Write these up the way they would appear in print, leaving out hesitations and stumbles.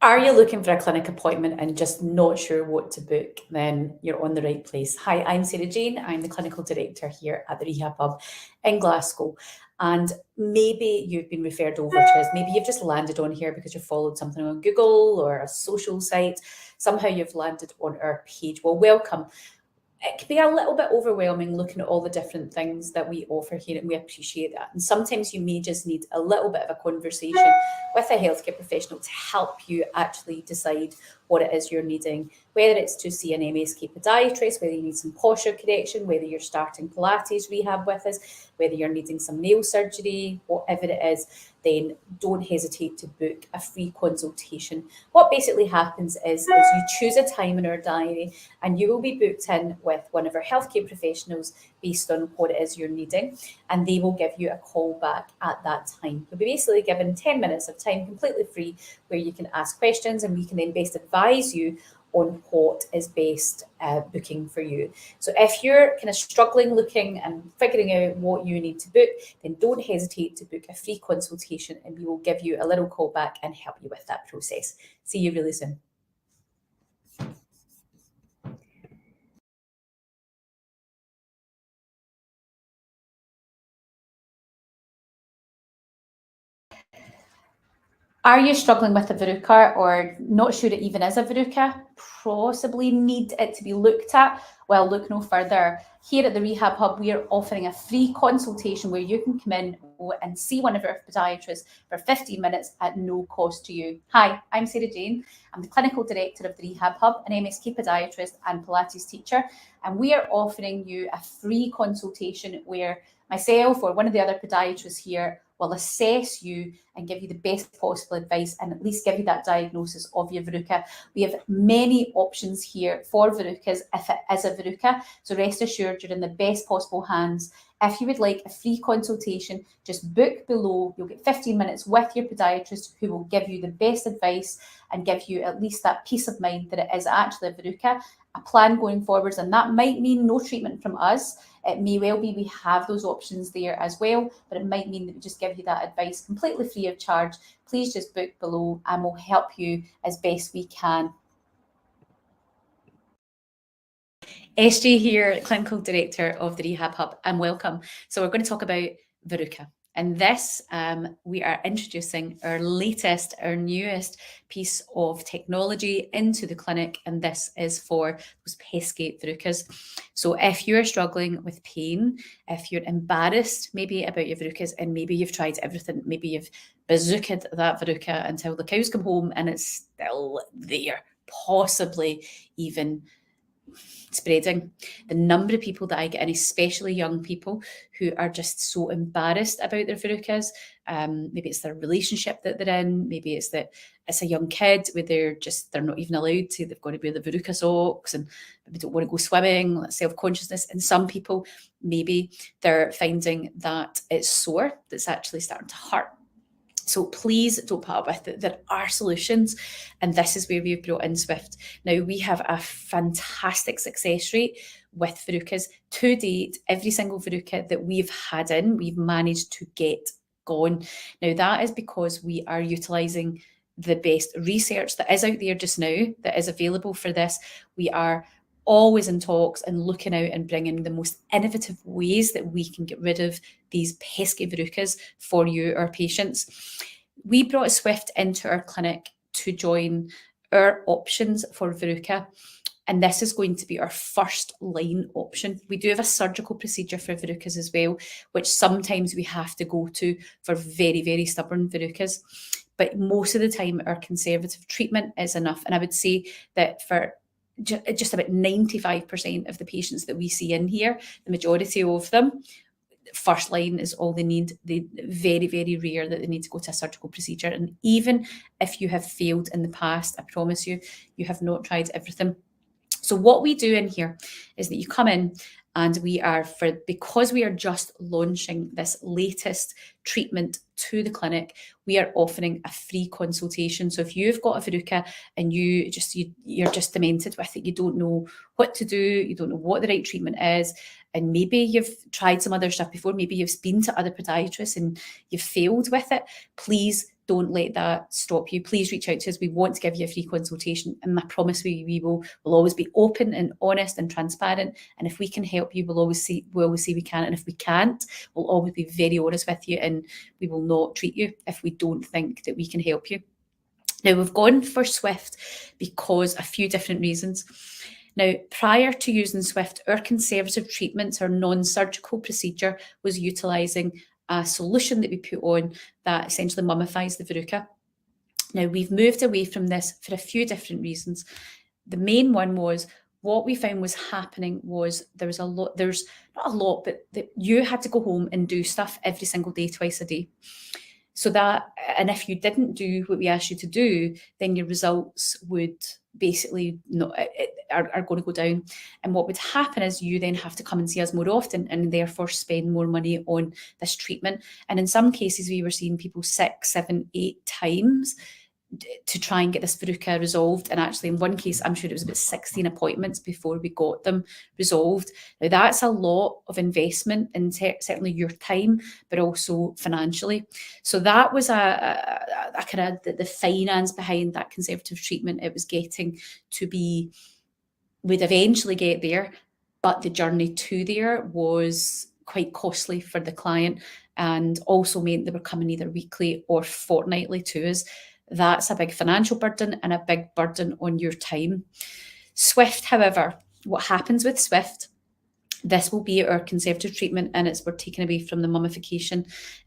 Are you looking for a clinic appointment and just not sure what to book? Then you're on the right place. Hi, I'm Sarah Jane. I'm the clinical director here at the Rehab Hub in Glasgow. And maybe you've been referred over to us. Maybe you've just landed on here because you followed something on Google or a social site. Somehow you've landed on our page. Well, welcome. It can be a little bit overwhelming looking at all the different things that we offer here, and we appreciate that. And sometimes you may just need a little bit of a conversation with a healthcare professional to help you actually decide what it is you're needing, whether it's to see an MSK podiatrist, whether you need some posture correction, whether you're starting Pilates rehab with us, whether you're needing some nail surgery, whatever it is, then don't hesitate to book a free consultation. What basically happens is you choose a time in our diary and you will be booked in with one of our healthcare professionals based on what it is you're needing, and they will give you a call back at that time. You'll be basically given 10 minutes of time completely free where you can ask questions and we can then best advise you on what is best booking for you. So if you're kind of struggling looking and figuring out what you need to book, then don't hesitate to book a free consultation and we will give you a little call back and help you with that process. See you really soon. Are you struggling with a verruca or not sure it even is a verruca? Possibly need it to be looked at? Well, look no further. Here at the Rehab Hub, we are offering a free consultation where you can come in and see one of our podiatrists for 15 minutes at no cost to you. Hi, I'm Sarah Jane. I'm the clinical director of the Rehab Hub, an MSK podiatrist and Pilates teacher, and we are offering you a free consultation where myself or one of the other podiatrists here will assess you and give you the best possible advice and at least give you that diagnosis of your verruca. We have many options here for verrucas if it is a verruca, so rest assured you're in the best possible hands. If you would like a free consultation, just book below. You'll get 15 minutes with your podiatrist who will give you the best advice and give you at least that peace of mind that it is actually a verruca, a plan going forwards, and that might mean no treatment from us. It may well be we have those options there as well, but it might mean that we just give you that advice completely free of charge. Please just book below and we'll help you as best we can. SJ here, Clinical Director of the Rehab Hub, and welcome. So we're going to talk about verruca. And this, we are introducing our latest, our newest piece of technology into the clinic, and this is for those pesky verrucas. So if you're struggling with pain, if you're embarrassed maybe about your verrucas, and maybe you've tried everything, maybe you've bazookaed that verruca until the cows come home and it's still there, possibly even spreading. The number of people that I get, and especially young people who are just so embarrassed about their verrucas. Maybe it's their relationship that they're in. Maybe it's that it's a young kid where they're not even allowed to. They've got to wear the verruca socks and maybe don't want to go swimming. Self-consciousness. And some people, maybe they're finding that it's sore that's actually starting to hurt. So please don't put up with it. There are solutions, and this is where we've brought in Swift. Now, we have a fantastic success rate with verrucas. To date, every single verruca that we've had in, we've managed to get gone. Now, that is because we are utilising the best research that is out there just now, that is available for this. We are always in talks and looking out and bringing the most innovative ways that we can get rid of these pesky verrucas for you, our patients. We brought Swift into our clinic to join our options for verruca, and this is going to be our first line option. We do have a surgical procedure for verrucas as well, which sometimes we have to go to for very, very stubborn verrucas. But most of the time, our conservative treatment is enough. And I would say that for just about 95% of the patients that we see in here, the majority of them, first line is all they need. They very, very rare that they need to go to a surgical procedure. And even if you have failed in the past, I promise you, you have not tried everything. So what we do in here is that you come in and because we are just launching this latest treatment to the clinic, we are offering a free consultation. So if you've got a verruca and you're just demented with it, you don't know what to do, you don't know what the right treatment is, and maybe you've tried some other stuff before, maybe you've been to other podiatrists and you've failed with it, please don't let that stop you. Please reach out to us. We want to give you a free consultation, and I promise we will always be open and honest and transparent. And if we can help you, we'll always say we can. And if we can't, we'll always be very honest with you, and we will not treat you if we don't think that we can help you. Now, we've gone for Swift because a few different reasons. Now, prior to using Swift, our conservative treatments, our non-surgical procedure, was utilising a solution that we put on that essentially mummifies the verruca. Now, we've moved away from this for a few different reasons. The main one was what we found was happening was there's not a lot, but that you had to go home and do stuff every single day, twice a day. So that, and if you didn't do what we asked you to do, then your results would basically are going to go down. And what would happen is you then have to come and see us more often and therefore spend more money on this treatment. And in some cases, we were seeing people 6, 7, 8 times to try and get this verruca resolved. And actually in one case, I'm sure it was about 16 appointments before we got them resolved. Now that's a lot of investment in certainly your time, but also financially. So that was a kind of the finance behind that conservative treatment. It was getting to be, we'd eventually get there, but the journey to there was quite costly for the client and also meant they were coming either weekly or fortnightly to us. That's a big financial burden and a big burden on your time. Swift, however, what happens with Swift, this will be our conservative treatment and we're taken away from the mummification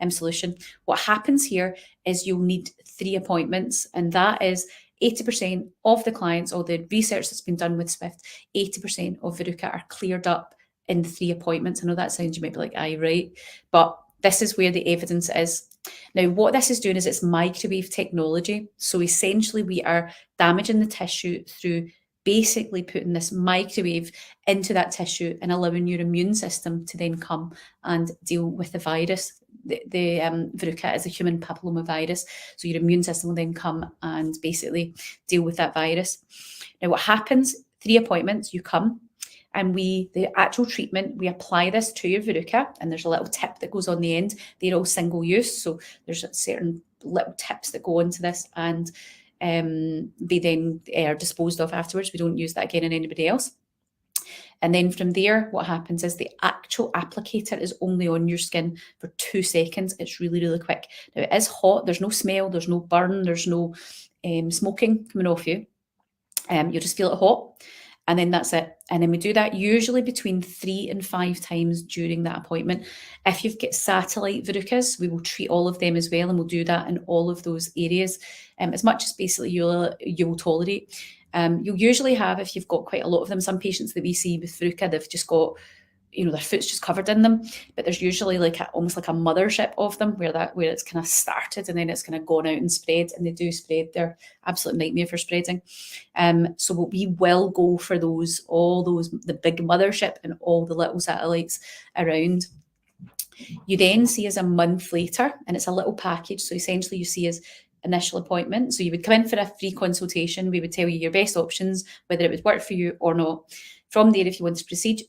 solution. What happens here is you'll need 3 appointments, and that is 80% of the clients, or the research that's been done with Swift, 80% of verruca are cleared up in 3 appointments. I know that sounds, you might be like, aye, right. But this is where the evidence is. Now, what this is doing is it's microwave technology. So essentially we are damaging the tissue through basically putting this microwave into that tissue and allowing your immune system to then come and deal with the virus. The verruca is a human papillomavirus. So your immune system will then come and basically deal with that virus. Now, what happens, 3 appointments, you come, and the actual treatment, we apply this to your verruca, and there's a little tip that goes on the end. They're all single use, so there's certain little tips that go into this, and they then are disposed of afterwards. We don't use that again on anybody else. And then from there, what happens is the actual applicator is only on your skin for 2 seconds. It's really, really quick. Now, it is hot. There's no smell. There's no burn. There's no smoking coming off you. You'll just feel it hot. And then that's it. And then we do that usually between 3 and 5 times during that appointment. If you've got satellite verrucas, we will treat all of them as well, and we'll do that in all of those areas, as much as basically you'll tolerate. You'll usually have, if you've got quite a lot of them, some patients that we see with verruca, they've just got, their foot's just covered in them, but there's usually almost like a mothership of them where it's kind of started and then it's kind of gone out and spread, and they do spread. They're absolute nightmare for spreading. So we will go for the big mothership and all the little satellites around. You then see us a month later, and it's a little package. So essentially you see us initial appointment. So you would come in for a free consultation. We would tell you your best options, whether it would work for you or not. From there, if you want to proceed,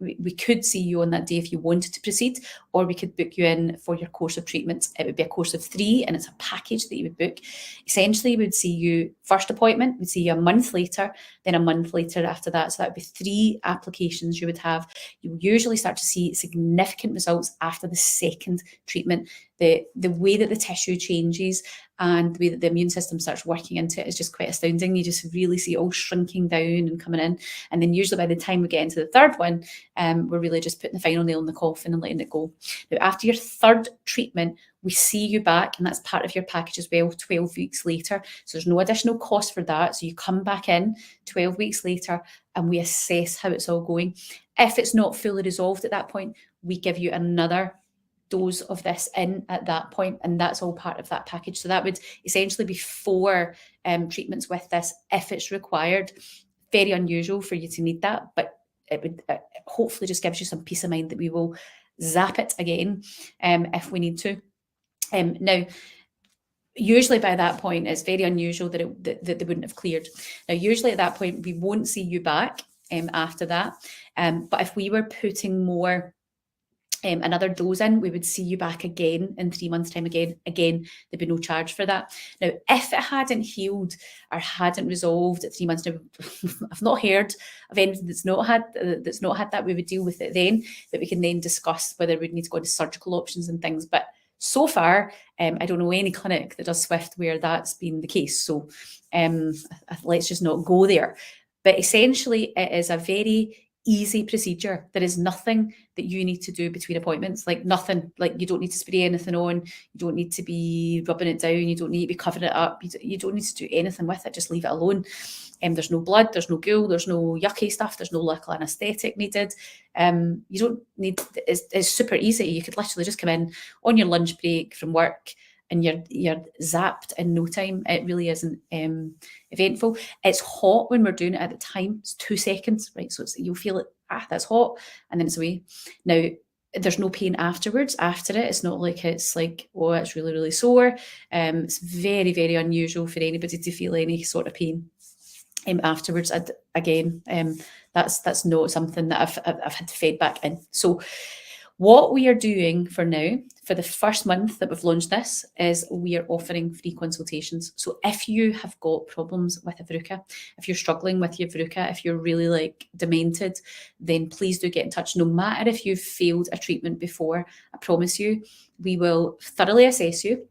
we could see you on that day if you wanted to proceed, or we could book you in for your course of treatments. It would be a course of 3, and it's a package that you would book. Essentially, we would see you first appointment, we'd see you a month later, then a month later after that. So that would be 3 applications you would have. You usually start to see significant results after the second treatment. The way that the tissue changes and the way that the immune system starts working into it is just quite astounding. You just really see it all shrinking down and coming in. And then usually by the time we get into the third one, we're really just putting the final nail in the coffin and letting it go. Now, after your 3rd treatment, we see you back, and that's part of your package as well, 12 weeks later. So there's no additional cost for that. So you come back in 12 weeks later and we assess how it's all going. If it's not fully resolved at that point, we give you another dose of this in at that point, and that's all part of that package. So that would essentially be 4 treatments with this if it's required. Very unusual for you to need that, but it would hopefully just gives you some peace of mind that we will zap it again if we need to. Now, usually by that point, it's very unusual that they wouldn't have cleared. Now, usually at that point, we won't see you back after that. But if we were putting more another dose in, we would see you back again in 3 months' time again. There'd be no charge for that. Now, if it hadn't healed or hadn't resolved at 3 months, now, I've not heard of anything that's not had that. We would deal with it then, but we can then discuss whether we'd need to go into surgical options and things. But so far, I don't know any clinic that does Swift where that's been the case. So let's just not go there. But essentially, it is a very easy procedure. There is nothing that you need to do between appointments, like nothing, like you don't need to spray anything on, you don't need to be rubbing it down, you don't need to be covering it up, you don't need to do anything with it, just leave it alone. There's no blood, there's no ghoul, there's no yucky stuff, there's no local anaesthetic needed. You don't need, it's super easy. You could literally just come in on your lunch break from work and you're zapped in no time. It really isn't eventful. It's hot when we're doing it at the time. It's 2 seconds, right? So you'll feel it, that's hot, and then it's away. Now, there's no pain afterwards, after it. It's not like it's like, oh, it's really, really sore. It's very, very unusual for anybody to feel any sort of pain afterwards. Again, that's not something that I've had fed back in. So what we are doing for now, for the first month that we've launched this, is we are offering free consultations. So if you have got problems with a verruca, if you're struggling with your verruca, if you're really like demented, then please do get in touch. No matter if you've failed a treatment before, I promise you, we will thoroughly assess you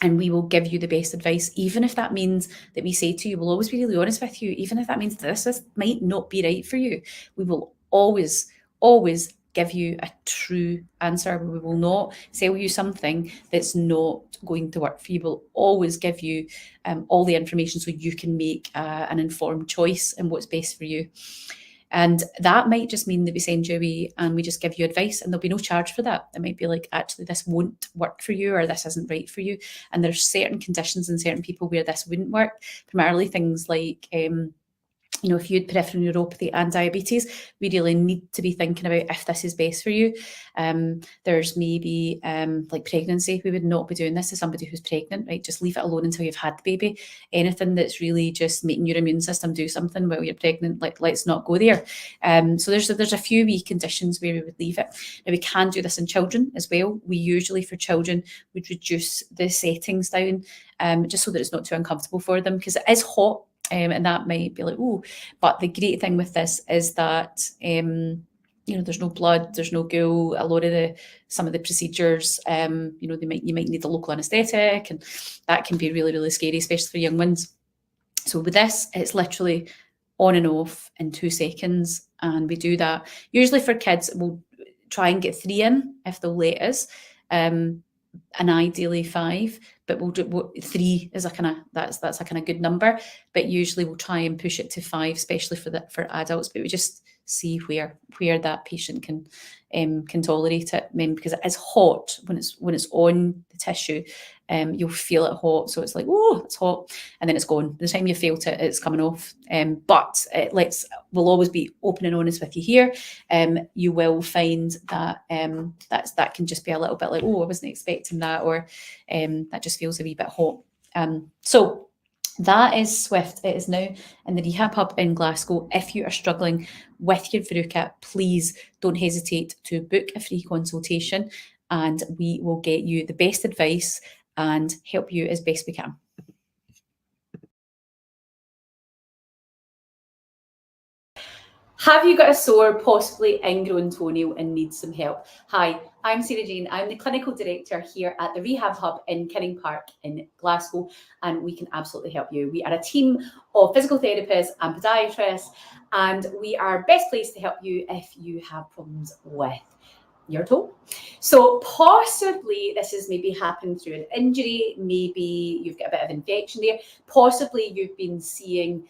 and we will give you the best advice, even if that means that we say to you, we'll always be really honest with you, even if that means this might not be right for you. We will always give you a true answer. We will not sell you something that's not going to work for you. We'll always give you all the information so you can make an informed choice in what's best for you. And that might just mean that we send you away and we just give you advice and there'll be no charge for that. It might be like, actually, this won't work for you or this isn't right for you. And there's certain conditions in certain people where this wouldn't work, primarily things like if you had peripheral neuropathy and diabetes, we really need to be thinking about if this is best for you. There's maybe like pregnancy. We would not be doing this to somebody who's pregnant, right? Just leave it alone until you've had the baby. Anything that's really just making your immune system do something while you're pregnant, like let's not go there. So there's a few wee conditions where we would leave it. Now we can do this in children as well. We usually for children would reduce the settings down just so that it's not too uncomfortable for them, because it is hot. And that might be like, oh, but the great thing with this is that, there's no blood, there's no ghoul. A lot of some of the procedures, you might need a local anaesthetic, and that can be really, really scary, especially for young ones. So with this, it's literally on and off in 2 seconds. And we do that. Usually for kids, we'll try and get 3 in if they'll let us. And ideally 5, but we'll do 3 is that's a kind of good number. But usually we'll try and push it to 5, especially for adults. But we just see where that patient can tolerate it. Because it is hot when it's on the tissue. You'll feel it hot, so it's like, oh, it's hot, and then it's gone. The time you felt it, it's coming off. But we'll always be open and honest with you here. You will find that that can just be a little bit like, oh, I wasn't expecting that, or that just feels a wee bit hot. So that is Swift. It is now in the Rehab Hub in Glasgow. If you are struggling with your verruca, please don't hesitate to book a free consultation, and we will get you the best advice and help you as best we can. Have you got a sore, possibly ingrown toenail and need some help? Hi, I'm Sarah Jane. I'm the clinical director here at the Rehab Hub in Kinning Park in Glasgow, and we can absolutely help you. We are a team of physical therapists and podiatrists, and we are best placed to help you if you have problems with your toe. So possibly this has maybe happened through an injury, maybe you've got a bit of infection there, possibly you've been seeing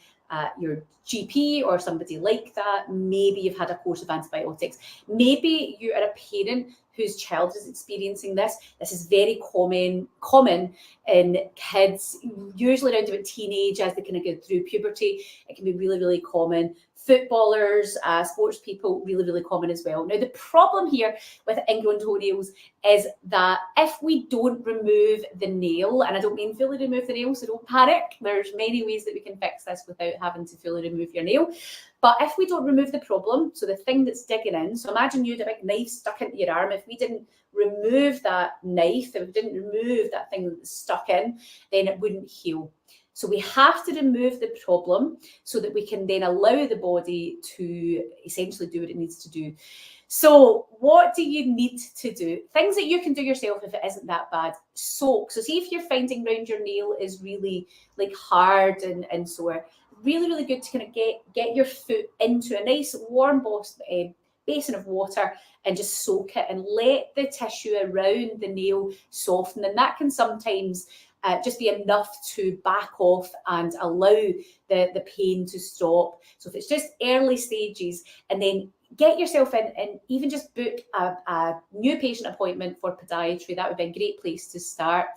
your GP or somebody like that, maybe you've had a course of antibiotics, maybe you are a parent whose child is experiencing this. This is very common in kids, usually around about teenage as they kind of go through puberty. It can be really, really common footballers, sports people, really, really common as well. Now, the problem here with ingrown toenails is that if we don't remove the nail, and I don't mean fully remove the nail, so don't panic. There's many ways that we can fix this without having to fully remove your nail. But if we don't remove the problem, so the thing that's digging in, so imagine you had a big knife stuck into your arm. If we didn't remove that knife, if we didn't remove that thing that's stuck in, then it wouldn't heal. So we have to remove the problem so that we can then allow the body to essentially do what it needs to do. So what do you need to do? Things that you can do yourself if it isn't that bad. Soak. So see if you're finding around your nail is really like hard and sore. Really, really good to kind of get your foot into a nice warm basin of water and just soak it and let the tissue around the nail soften. And that can sometimes just be enough to back off and allow the pain to stop. So if it's just early stages, and then get yourself in and even just book a new patient appointment for podiatry. That would be a great place to start.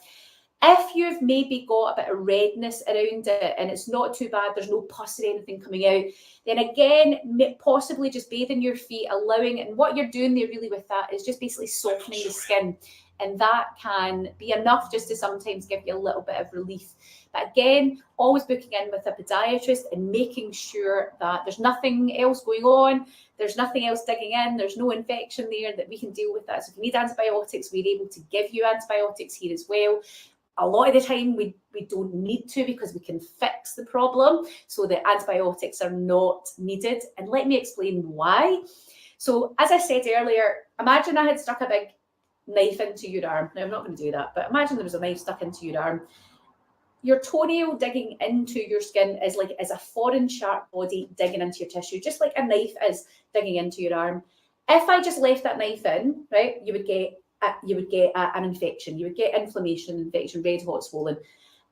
If you've maybe got a bit of redness around it and it's not too bad, there's no pus or anything coming out, then again, possibly just bathing your feet, allowing it. And what you're doing there really with that is just basically softening the skin. And that can be enough just to sometimes give you a little bit of relief. But again, always booking in with a podiatrist and making sure that there's nothing else going on, there's nothing else digging in, there's no infection there, that we can deal with that. So if you need antibiotics, we're able to give you antibiotics here as well. A lot of the time we don't need to because we can fix the problem, so the antibiotics are not needed. And let me explain why. So as I said earlier, imagine I had stuck a big knife into your arm. Now I'm not going to do that, but imagine there was a knife stuck into your arm. Your toenail digging into your skin is a foreign sharp body digging into your tissue, just like a knife is digging into your arm. If I just left that knife in, right, you would get an infection. You would get inflammation, red hot, swollen.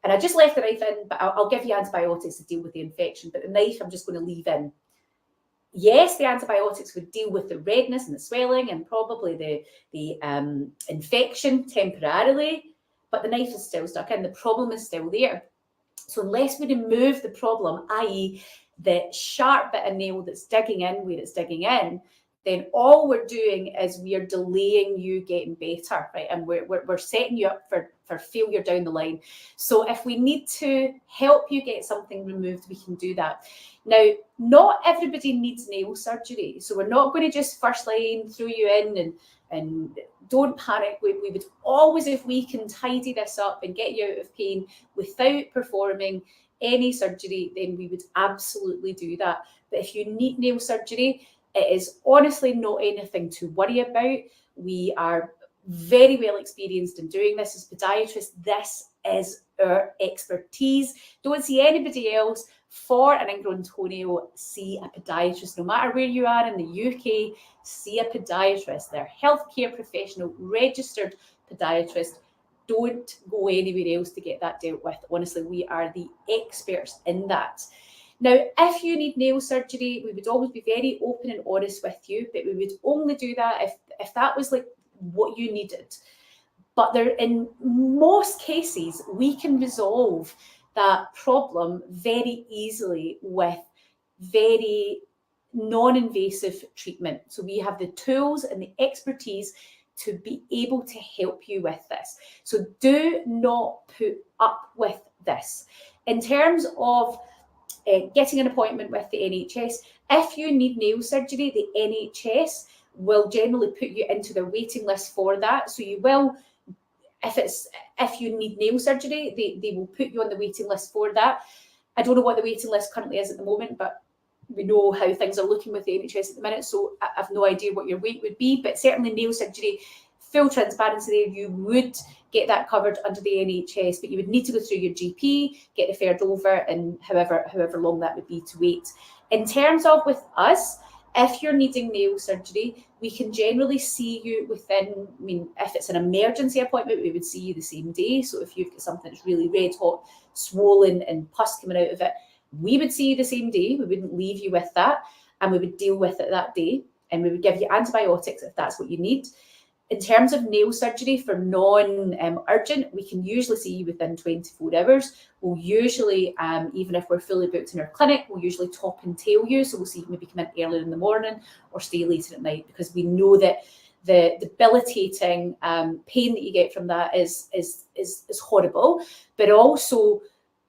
And I just left the knife in, but I'll give you antibiotics to deal with the infection. But the knife I'm just going to leave in. Yes, the antibiotics would deal with the redness and the swelling and probably the infection temporarily, but the knife is still stuck in. The problem is still there. So unless we remove the problem, i.e. the sharp bit of nail that's digging in where it's digging in, then all we're doing is we are delaying you getting better, right? And we're setting you up for failure down the line. So if we need to help you get something removed, we can do that. Now, not everybody needs nail surgery. So we're not going to just first line throw you in and don't panic. We would always, if we can tidy this up and get you out of pain without performing any surgery, then we would absolutely do that. But if you need nail surgery, it is honestly not anything to worry about. We are very well experienced in doing this as podiatrists. This is our expertise. Don't see anybody else for an ingrown toenail. See a podiatrist. No matter where you are in the UK, see a podiatrist. They're a healthcare professional, registered podiatrist. Don't go anywhere else to get that dealt with. Honestly, we are the experts in that. Now, if you need nail surgery, we would always be very open and honest with you, but we would only do that if that was like what you needed. But in most cases, we can resolve that problem very easily with very non-invasive treatment. So we have the tools and the expertise to be able to help you with this. So do not put up with this. In terms of getting an appointment with the NHS, if you need nail surgery, the NHS will generally put you into the waiting list for that. So you will, if you need nail surgery, they will put you on the waiting list for that. I don't know what the waiting list currently is at the moment, but we know how things are looking with the NHS at the minute, so I have no idea what your wait would be. But certainly nail surgery, full transparency there, you would get that covered under the NHS, but you would need to go through your GP, get referred over, and however long that would be to wait. In terms of with us, if you're needing nail surgery, we can generally see you within, if it's an emergency appointment, we would see you the same day. So if you've got something that's really red hot, swollen and pus coming out of it, we would see you the same day. We wouldn't leave you with that, and we would deal with it that day, and we would give you antibiotics if that's what you need. In terms of nail surgery for non-urgent, we can usually see you within 24 hours. We'll usually, even if we're fully booked in our clinic, we'll usually top and tail you. So we'll see you maybe come in earlier in the morning or stay later at night, because we know that the debilitating pain that you get from that is horrible, but also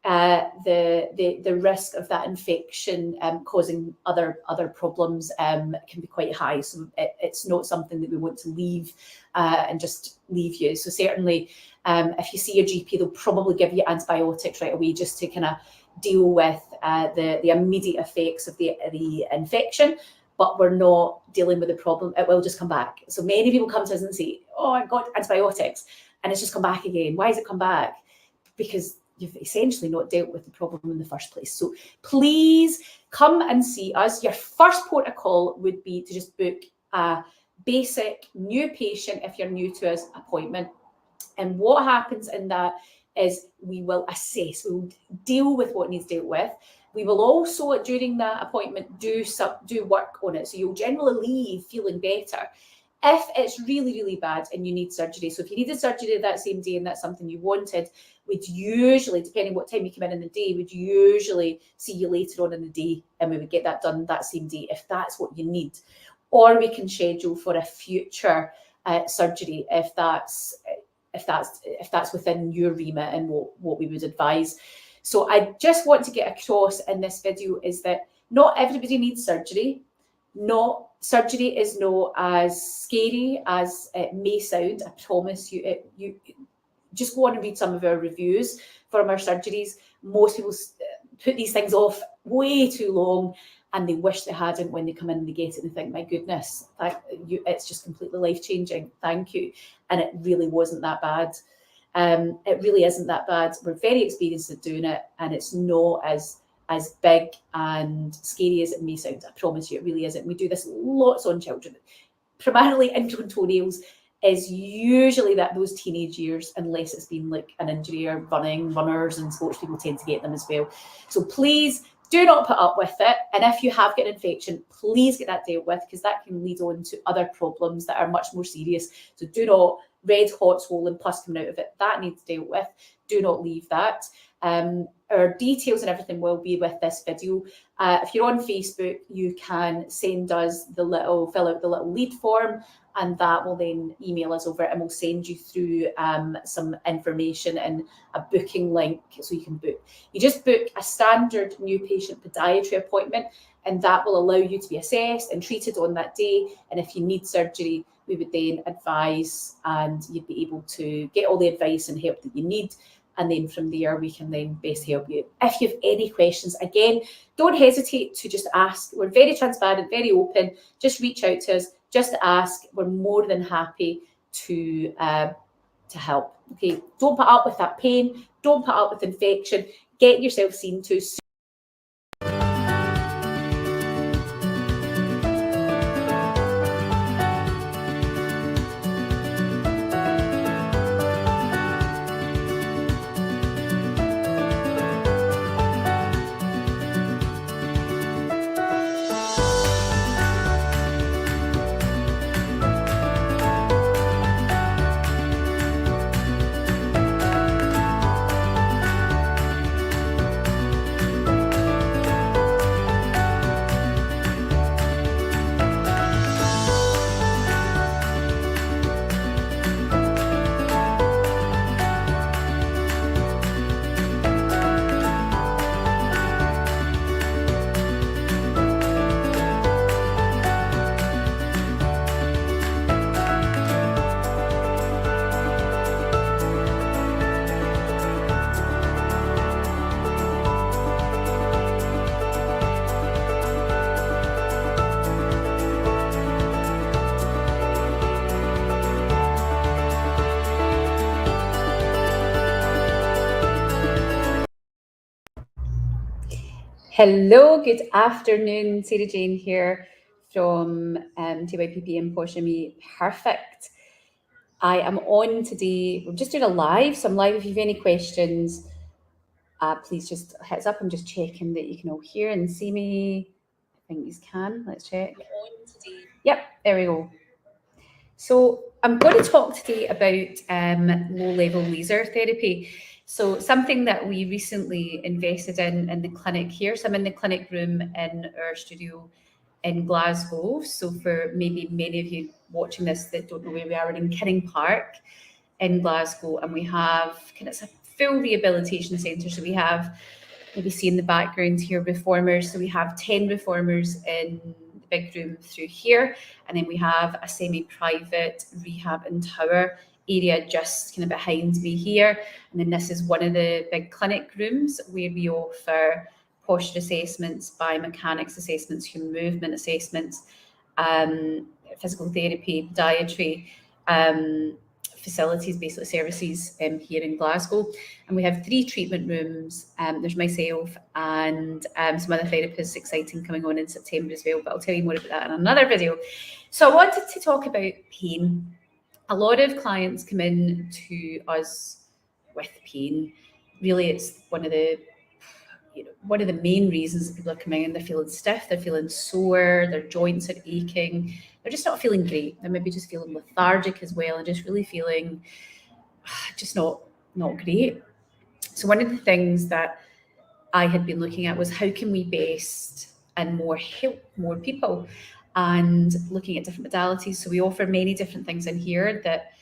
the risk of that infection causing other problems can be quite high. So it's not something that we want to leave and just leave you. So certainly if you see your GP, they'll probably give you antibiotics right away just to kind of deal with the immediate effects of the infection. But we're not dealing with the problem. It will just come back. So many people come to us and say, oh, I got antibiotics and it's just come back again. Why has it come back? Because you've essentially not dealt with the problem in the first place. So please come and see us. Your first port of call would be to just book a basic new patient, if you're new to us, appointment. And what happens in that is we will assess, we will deal with what needs dealt with. We will also, during that appointment, do work on it. So you'll generally leave feeling better. If it's really, really bad and you need surgery, so if you needed surgery that same day and that's something you wanted, we'd usually, depending what time you come in the day, we'd usually see you later on in the day and we would get that done that same day if that's what you need. Or we can schedule for a future surgery if that's within your remit and what we would advise. So I just want to get across in this video is that not everybody needs surgery. Surgery is not as scary as it may sound. I promise you. You just go on and read some of our reviews from our surgeries. Most people put these things off way too long, and they wish they hadn't when they come in and they get it and they think, my goodness, it's just completely life-changing. Thank you. And it really wasn't that bad. It really isn't that bad. We're very experienced at doing it, and it's not as big and scary as it may sound. I promise you, it really isn't. We do this lots on children. Primarily ingrown toenails is usually those teenage years, unless it's been like an injury or runners and sports people tend to get them as well. So please do not put up with it. And if you have got an infection, please get that dealt with, because that can lead on to other problems that are much more serious. So do not, red hot swollen pus coming out of it, that needs dealt with. Do not leave that. Our details and everything will be with this video. If you're on Facebook, you can send us fill out the little lead form, and that will then email us over and we'll send you through some information and a booking link so you can book. You just book a standard new patient podiatry appointment, and that will allow you to be assessed and treated on that day. And if you need surgery, we would then advise, and you'd be able to get all the advice and help that you need. And then from there, we can then best help you. If you have any questions, again, don't hesitate to just ask. We're very transparent, very open. Just reach out to us, just ask. We're more than happy to help. Okay, don't put up with that pain. Don't put up with infection. Get yourself seen to. Hello, good afternoon. Sarah Jane here from TYPP and Poshami. Perfect. I am on today. We're just doing a live, so I'm live. If you have any questions, please just hit us up. I'm just checking that you can all hear and see me. I think you can. Let's check. Yep, there we go. So I'm going to talk today about low-level laser therapy. So something that we recently invested in the clinic here. So I'm in the clinic room in our studio in Glasgow. So for maybe many of you watching this that don't know where we are, we're in Kinning Park in Glasgow, and we have it's a full rehabilitation centre. So we have, maybe see in the background here, reformers. So we have 10 reformers in the big room through here, and then we have a semi-private rehab and tower area just kind of behind me here. And then this is one of the big clinic rooms where we offer posture assessments, biomechanics assessments, human movement assessments, physical therapy, podiatry, facilities, basically services here in Glasgow. And we have 3 treatment rooms. There's myself and some other therapists exciting coming on in September as well, but I'll tell you more about that in another video. So I wanted to talk about pain. A lot of clients come in to us with pain. Really, it's one of the main reasons that people are coming in. They're feeling stiff, they're feeling sore, their joints are aching, they're just not feeling great. They're maybe just feeling lethargic as well, and just really feeling just not great. So one of the things that I had been looking at was how can we best and more help more people, and looking at different modalities. So we offer many different things in here that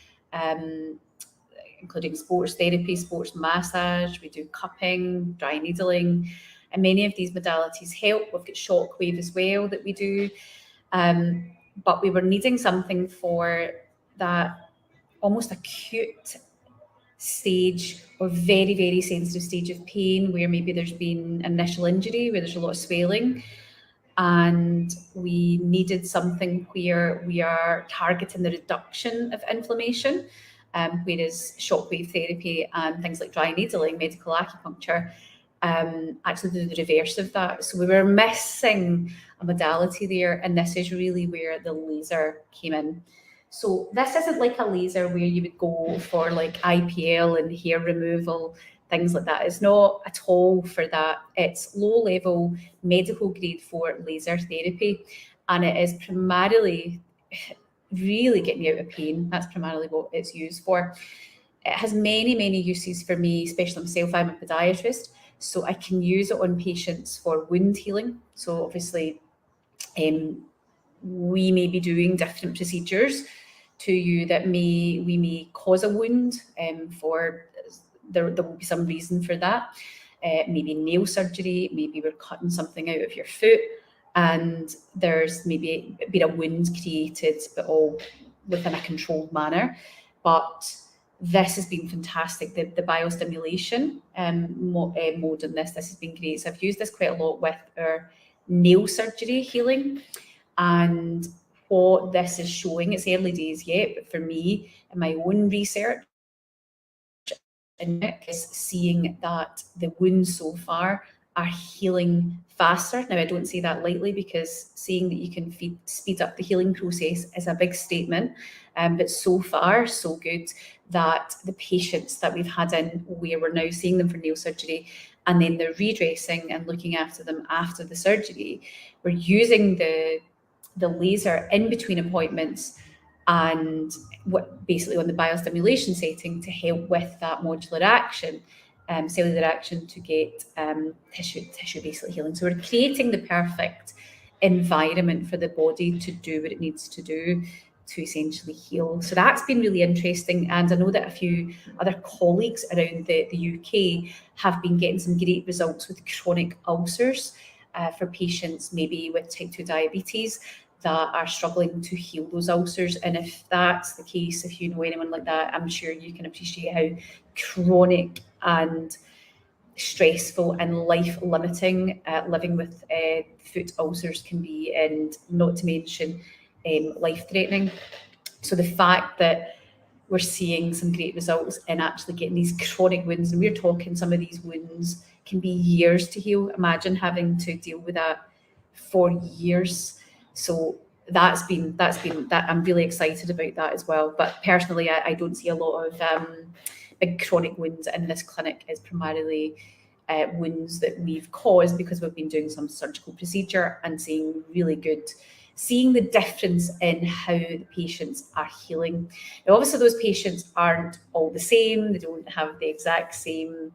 including sports therapy, sports massage, we do cupping, dry needling, and many of these modalities help. We've got shockwave as well that we do. But we were needing something for that almost acute stage or very, very sensitive stage of pain where maybe there's been initial injury, where there's a lot of swelling, and we needed something where we are targeting the reduction of inflammation, whereas shockwave therapy and things like dry needling, medical acupuncture, actually do the reverse of that. So we were missing a modality there, and this is really where the laser came in. So this isn't like a laser where you would go for like IPL and hair removal, things like that. It's not at all for that. It's low-level medical grade 4 laser therapy, and it is primarily really getting you out of pain. That's primarily what it's used for. It has many, many uses for me, especially myself. I'm a podiatrist, so I can use it on patients for wound healing. So obviously, we may be doing different procedures to you that we may cause a wound, for there will be some reason for that. Maybe nail surgery, maybe we're cutting something out of your foot and there's maybe been a wound created, but all within a controlled manner. But this has been fantastic. The biostimulation mode in this has been great. So I've used this quite a lot with our nail surgery healing. And what this is showing, it's early days yet, but for me, in my own research, is seeing that the wounds so far are healing faster. Now, I don't say that lightly, because seeing that you can speed up the healing process is a big statement. But so far, so good that the patients that we've had in, where we're now seeing them for nail surgery, and then they're redressing and looking after them after the surgery, we're using the laser in between appointments and basically on the biostimulation setting to help with that modular action, cellular action, to get tissue basically healing. So we're creating the perfect environment for the body to do what it needs to do to essentially heal. So that's been really interesting. And I know that a few other colleagues around the UK have been getting some great results with chronic ulcers for patients maybe with type 2 diabetes that are struggling to heal those ulcers. And if that's the case, if you know anyone like that, I'm sure you can appreciate how chronic and stressful and life-limiting living with foot ulcers can be, and not to mention life-threatening. So the fact that we're seeing some great results in actually getting these chronic wounds, and we're talking some of these wounds can be years to heal. Imagine having to deal with that for years. So that's been that. I'm really excited about that as well. But personally, I don't see a lot of big chronic wounds in this clinic. It's primarily wounds that we've caused because we've been doing some surgical procedure and seeing really good seeing the difference in how the patients are healing. Now, obviously, those patients aren't all the same. They don't have the exact same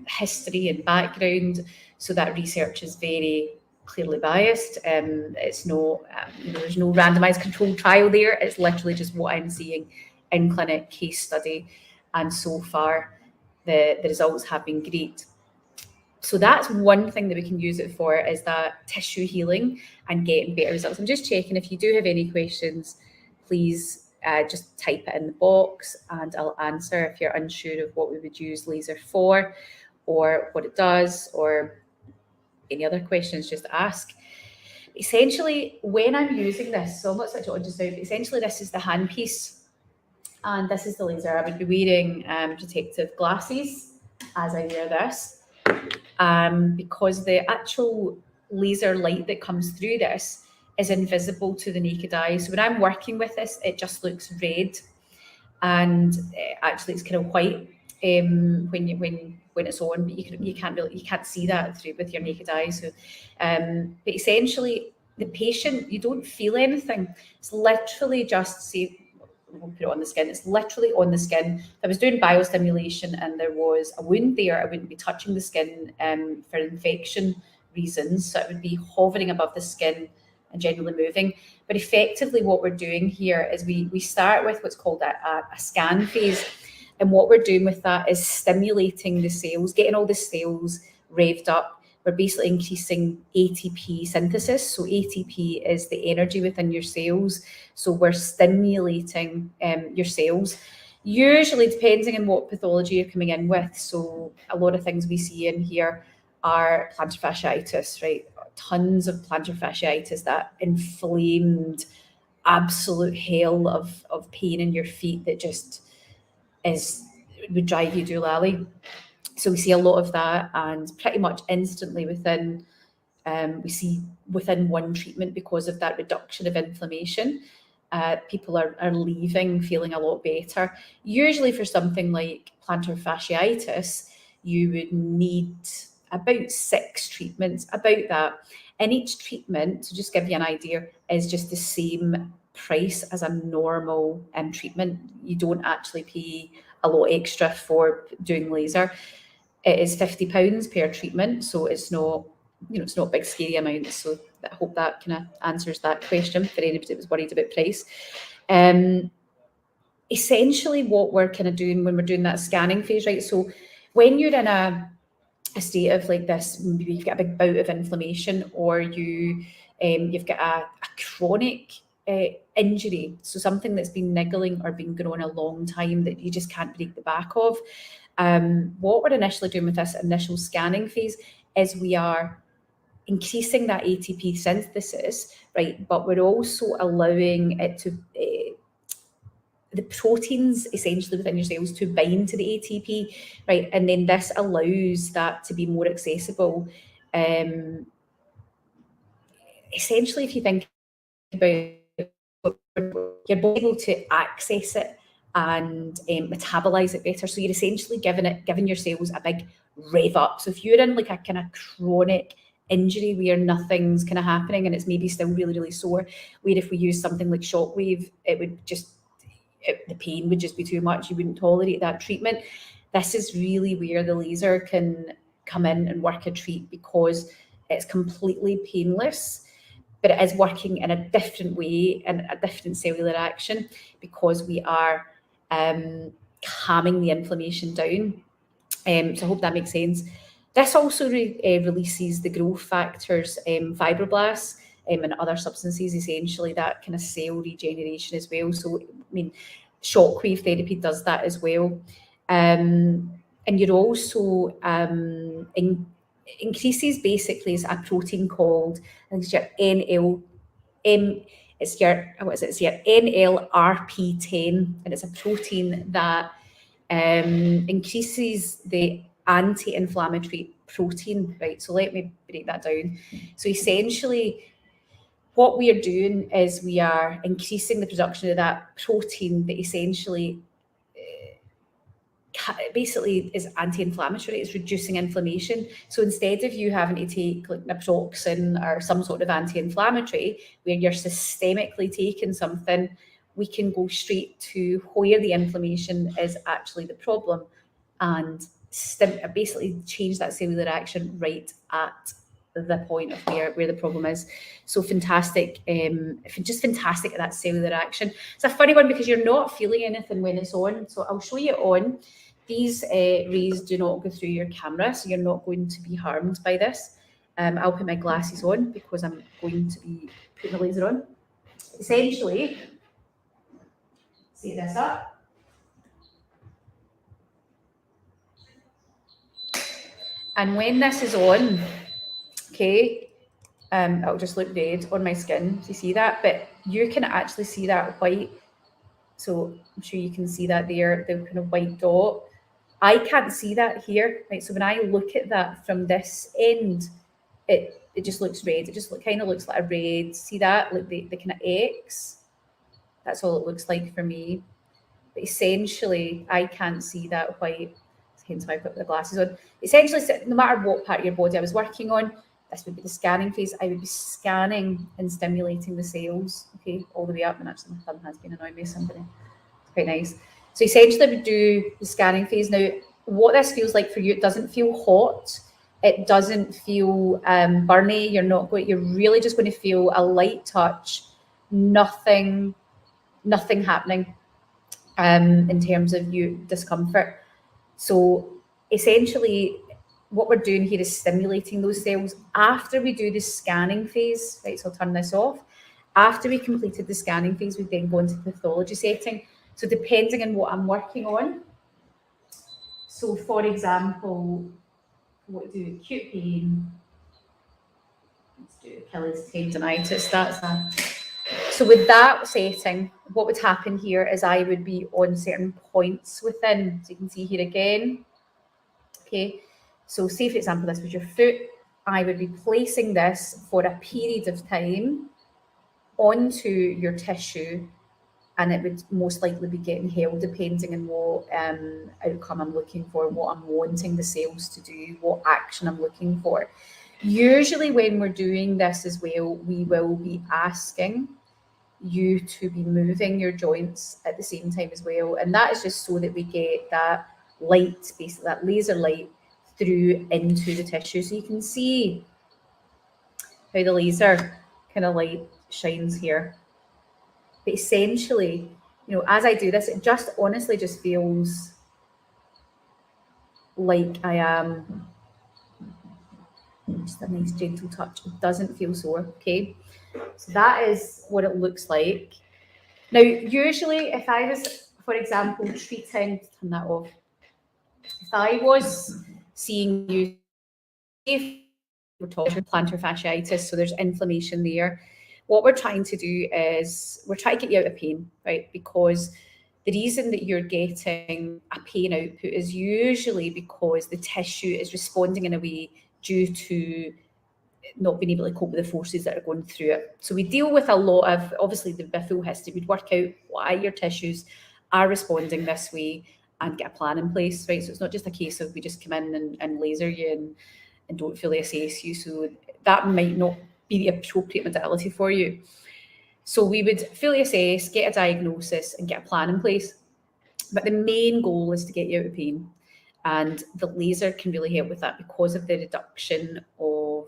history and background, so that research is very clearly biased. It's no, there's no randomized controlled trial there. It's literally just what I'm seeing in clinic, case study, and so far the results have been great. So that's one thing that we can use it for, is that tissue healing and getting better results. I'm just checking, if you do have any questions, please just type it in the box and I'll answer. If you're unsure of what we would use laser for or what it does, or any other questions, just ask. Essentially, when I'm using this, so I'm not switch it on just now, but essentially this is the handpiece and this is the laser. I would be wearing protective glasses as I wear this, because the actual laser light that comes through this is invisible to the naked eye. So when I'm working with this, it just looks red, and actually it's kind of white when it's on, but you can't see that through with your naked eye. So, but essentially, the patient, you don't feel anything. It's literally just, say, we'll put it on the skin. It's literally on the skin. If I was doing biostimulation and there was a wound there, I wouldn't be touching the skin for infection reasons. So it would be hovering above the skin and generally moving. But effectively what we're doing here is we start with what's called a scan phase. And what we're doing with that is stimulating the cells, getting all the cells revved up. We're basically increasing ATP synthesis. So ATP is the energy within your cells. So we're stimulating your cells, usually depending on what pathology you're coming in with. So a lot of things we see in here are plantar fasciitis, right? Tons of plantar fasciitis, that inflamed absolute hell of pain in your feet that just would drive you doolally. So we see a lot of that, and pretty much instantly within one treatment, because of that reduction of inflammation, people are leaving feeling a lot better. Usually for something like plantar fasciitis, you would need about 6 treatments, about that. And each treatment, to just give you an idea, is just the same price as a normal treatment. You don't actually pay a lot extra for doing laser. It is £50 per treatment, so it's not, it's not big scary amounts. So I hope that kind of answers that question for anybody that was worried about price. Essentially what we're kind of doing when we're doing that scanning phase, right? So when you're in a state of like this, maybe you've got a big bout of inflammation, or you've got a chronic injury, so something that's been niggling or been going on a long time that you just can't break the back of. What we're initially doing with this initial scanning phase is we are increasing that ATP synthesis, right? But we're also allowing it to the proteins essentially within your cells to bind to the ATP, right? And then this allows that to be more accessible. Essentially, if you think about your body able to access it and metabolize it better. So you're essentially giving your cells a big rev up. So if you're in like a kind of chronic injury where nothing's kind of happening and it's maybe still really, really sore, where if we use something like shockwave, it would just, the pain would just be too much. You wouldn't tolerate that treatment. This is really where the laser can come in and work a treat, because it's completely painless, but it is working in a different way and a different cellular action, because we are calming the inflammation down. So I hope that makes sense. This also releases the growth factors, fibroblasts, and other substances, essentially that kind of cell regeneration as well. So, I mean, shockwave therapy does that as well. And you're also increases basically is a protein called, I think it's your it's your NLRP10, and it's a protein that increases the anti-inflammatory protein, right? So let me break that down. So essentially, what we are doing is we are increasing the production of that protein that essentially basically is anti-inflammatory. It's reducing inflammation. So instead of you having to take like naproxen or some sort of anti-inflammatory, where you're systemically taking something, we can go straight to where the inflammation is actually the problem, and basically change that cellular action right at the point of where the problem is. So fantastic, just fantastic at that cellular action. It's a funny one because you're not feeling anything when it's on. So I'll show you on. These rays do not go through your camera, so you're not going to be harmed by this. I'll put my glasses on because I'm going to be putting the laser on. Essentially, see this up. And when this is on, okay, it'll just look red on my skin. Do you see that? But you can actually see that white. So I'm sure you can see that there, the kind of white dot. I can't see that here, right? So when I look at that from this end, it just looks red. It just kind of looks like a red. See that? Like the kind of X. That's all it looks like for me. But essentially, I can't see that white. Hence why I put the glasses on. Essentially, no matter what part of your body I was working on, this would be the scanning phase. I would be scanning and stimulating the cells, okay, all the way up. And actually, my thumb has been annoying me, so it's quite nice. So essentially, we do the scanning phase. Now, what this feels like for you, it doesn't feel hot. It doesn't feel burny. You're really just going to feel a light touch, nothing happening in terms of you discomfort. So essentially, what we're doing here is stimulating those cells. After we do the scanning phase, right, so I'll turn this off. After we completed the scanning phase, we then go into the pathology setting. So depending on what I'm working on, so for example, what do acute pain, let's do Achilles tendonitis, so with that setting, what would happen here is I would be on certain points within, so you can see here again, okay, so say for example, this was your foot, I would be placing this for a period of time onto your tissue, and it would most likely be getting held depending on what outcome I'm looking for, what I'm wanting the cells to do, what action I'm looking for. Usually when we're doing this as well, we will be asking you to be moving your joints at the same time as well. And that is just so that we get that light, basically that laser light through into the tissue. So you can see how the laser kind of light shines here. But essentially, you know, as I do this, it just honestly just feels like I am just a nice gentle touch. It doesn't feel sore, okay? So that is what it looks like. Now, usually if I was, for example, treating, turn that off, if I was seeing you, if we're talking plantar fasciitis, so there's inflammation there, what we're trying to do is we're trying to get you out of pain, right? Because the reason that you're getting a pain output is usually because the tissue is responding in a way due to not being able to cope with the forces that are going through it. So we deal with a lot of, obviously the full history, we'd work out why your tissues are responding this way and get a plan in place, right? So it's not just a case of we just come in and laser you and don't fully assess you. So that might not be the appropriate modality for you. So we would fully assess, get a diagnosis and get a plan in place. But the main goal is to get you out of pain. And the laser can really help with that because of the reduction of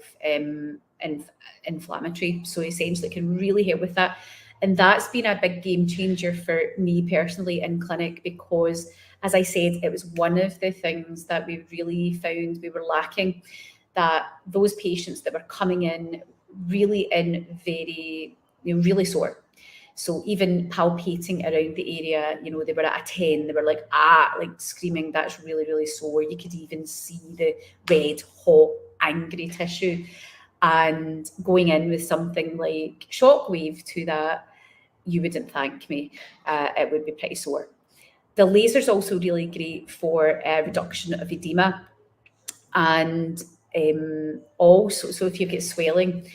inflammatory. So essentially it can really help with that. And that's been a big game changer for me personally in clinic because, as I said, it was one of the things that we really found we were lacking, that those patients that were coming in really very, really sore. So even palpating around the area, they were at a 10, they were like screaming, that's really, really sore. You could even see the red, hot, angry tissue. And going in with something like shockwave to that, you wouldn't thank me. It would be pretty sore. The laser's also really great for reduction of edema. And also, so if you get swelling,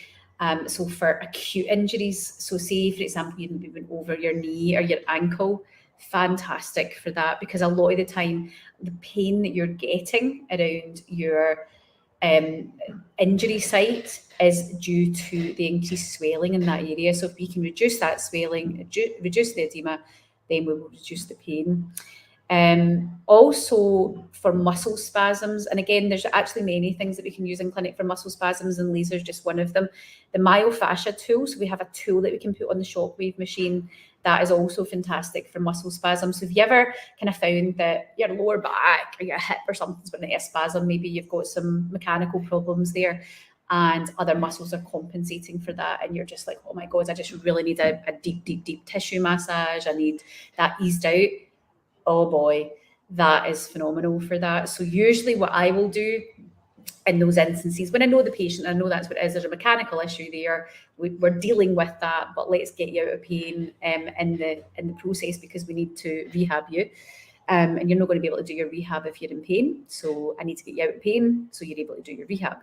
so for acute injuries, so say, for example, you went over your knee or your ankle, fantastic for that, because a lot of the time the pain that you're getting around your injury site is due to the increased swelling in that area. So if we can reduce that swelling, reduce the edema, then we will reduce the pain. Also for muscle spasms, and again, there's actually many things that we can use in clinic for muscle spasms, and laser is just one of them. The myofascia tool, so we have a tool that we can put on the shockwave machine that is also fantastic for muscle spasms. So if you ever kind of found that your lower back or your hip or something's been a spasm, maybe you've got some mechanical problems there and other muscles are compensating for that, and you're just like, oh my God, I just really need a deep tissue massage, I need that eased out. Oh boy, that is phenomenal for that. So usually what I will do in those instances, when I know the patient, I know that's what it is, there's a mechanical issue there, we're dealing with that, but let's get you out of pain in the process, because we need to rehab you. And you're not going to be able to do your rehab if you're in pain. So I need to get you out of pain so you're able to do your rehab.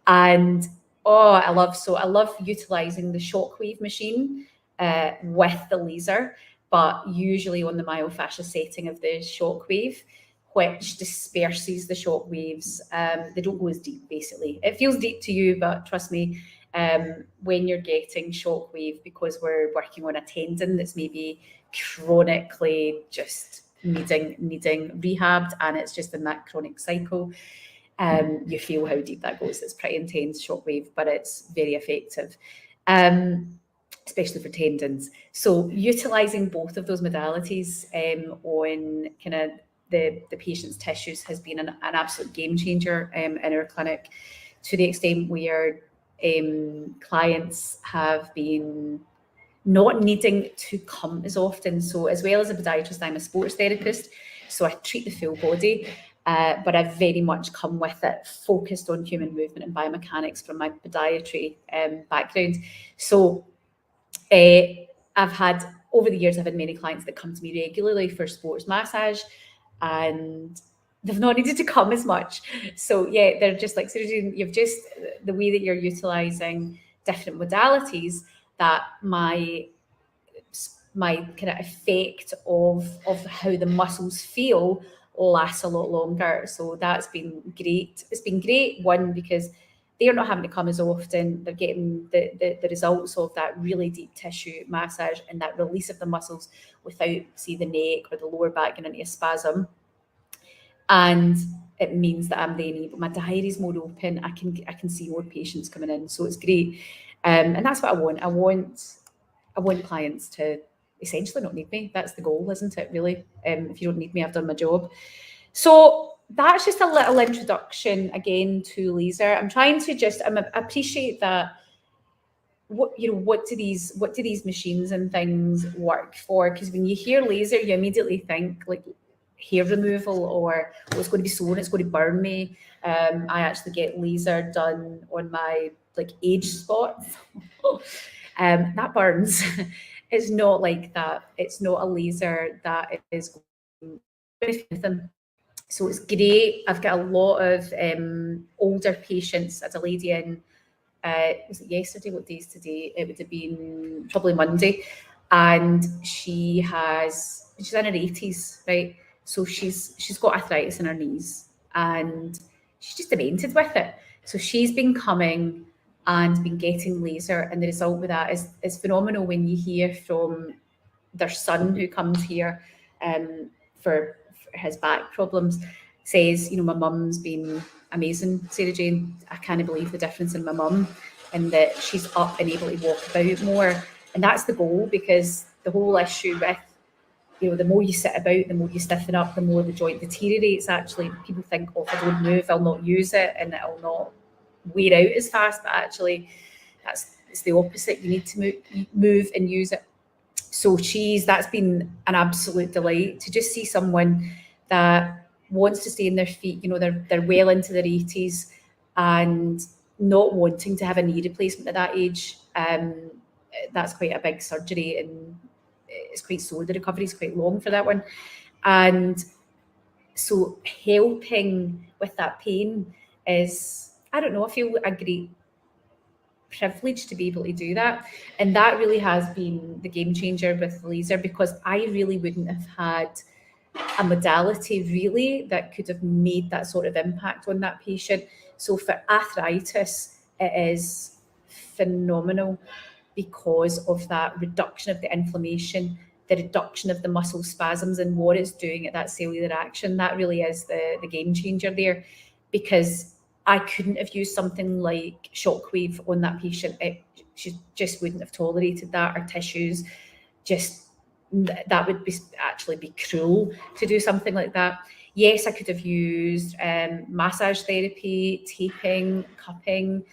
And I love utilizing the shockwave machine with the laser, but usually on the myofascia setting of the shockwave, which disperses the shock waves. They don't go as deep, basically. It feels deep to you, but trust me, when you're getting shock wave, because we're working on a tendon that's maybe chronically just needing rehabbed, and it's just in that chronic cycle, you feel how deep that goes. It's pretty intense shockwave, but it's very effective, especially for tendons. So utilising both of those modalities on kind of the patient's tissues has been an absolute game changer in our clinic, to the extent where clients have been not needing to come as often. So as well as a podiatrist, I'm a sports therapist, so I treat the full body, but I've very much come with it focused on human movement and biomechanics from my podiatry background. So I've had, over the years, I've had many clients that come to me regularly for sports massage, and they've not needed to come as much. So yeah, they're just like, you've just, the way that you're utilising different modalities, that my kind of effect of how the muscles feel lasts a lot longer. So that's been great. It's been great, one, because they're not having to come as often. They're getting the results of that really deep tissue massage and that release of the muscles without, say, the neck or the lower back going into a spasm. And it means that I'm then able, my diary's more open. I can see more patients coming in. So it's great. And that's what I want. I want clients to essentially not need me. That's the goal, isn't it, really? If you don't need me, I've done my job. So that's just a little introduction again to laser. I'm trying to just, I appreciate that. What do these machines and things work for? Because when you hear laser, you immediately think like hair removal, or it's going to be sore and it's going to burn me. I actually get laser done on my like age spots. That burns. It's not like that. It's not a laser that is going to anything. So it's great. I've got a lot of older patients. As a lady in, was it yesterday? What day is today? It would have been probably Monday. And she's in her 80s, right? So she's got arthritis in her knees, and she's just demented with it. So she's been coming and been getting laser, and the result with that is phenomenal. When you hear from their son who comes here for his back problems, says, my mum's been amazing, Sarah Jane. I can't believe the difference in my mum, and that she's up and able to walk about more. And that's the goal, because the whole issue with, the more you sit about, the more you stiffen up, the more the joint deteriorates. Actually, people think, if I don't move, I'll not use it and it'll not wear out as fast. But actually, it's the opposite. You need to move and use it. So that's been an absolute delight to just see someone that wants to stay on their feet. They're well into their 80s and not wanting to have a knee replacement at that age. That's quite a big surgery, and it's quite sore. The recovery is quite long for that one. And so helping with that pain is, I don't know, I feel a great privileged to be able to do that. And that really has been the game changer with the laser, because I really wouldn't have had a modality really that could have made that sort of impact on that patient. So for arthritis, it is phenomenal because of that reduction of the inflammation, the reduction of the muscle spasms, and what it's doing at that cellular action. That really is the game changer there, because I couldn't have used something like shockwave on that patient. She just wouldn't have tolerated that. Her tissues just, that would actually be cruel to do something like that. Yes, I could have used massage therapy, taping, cupping,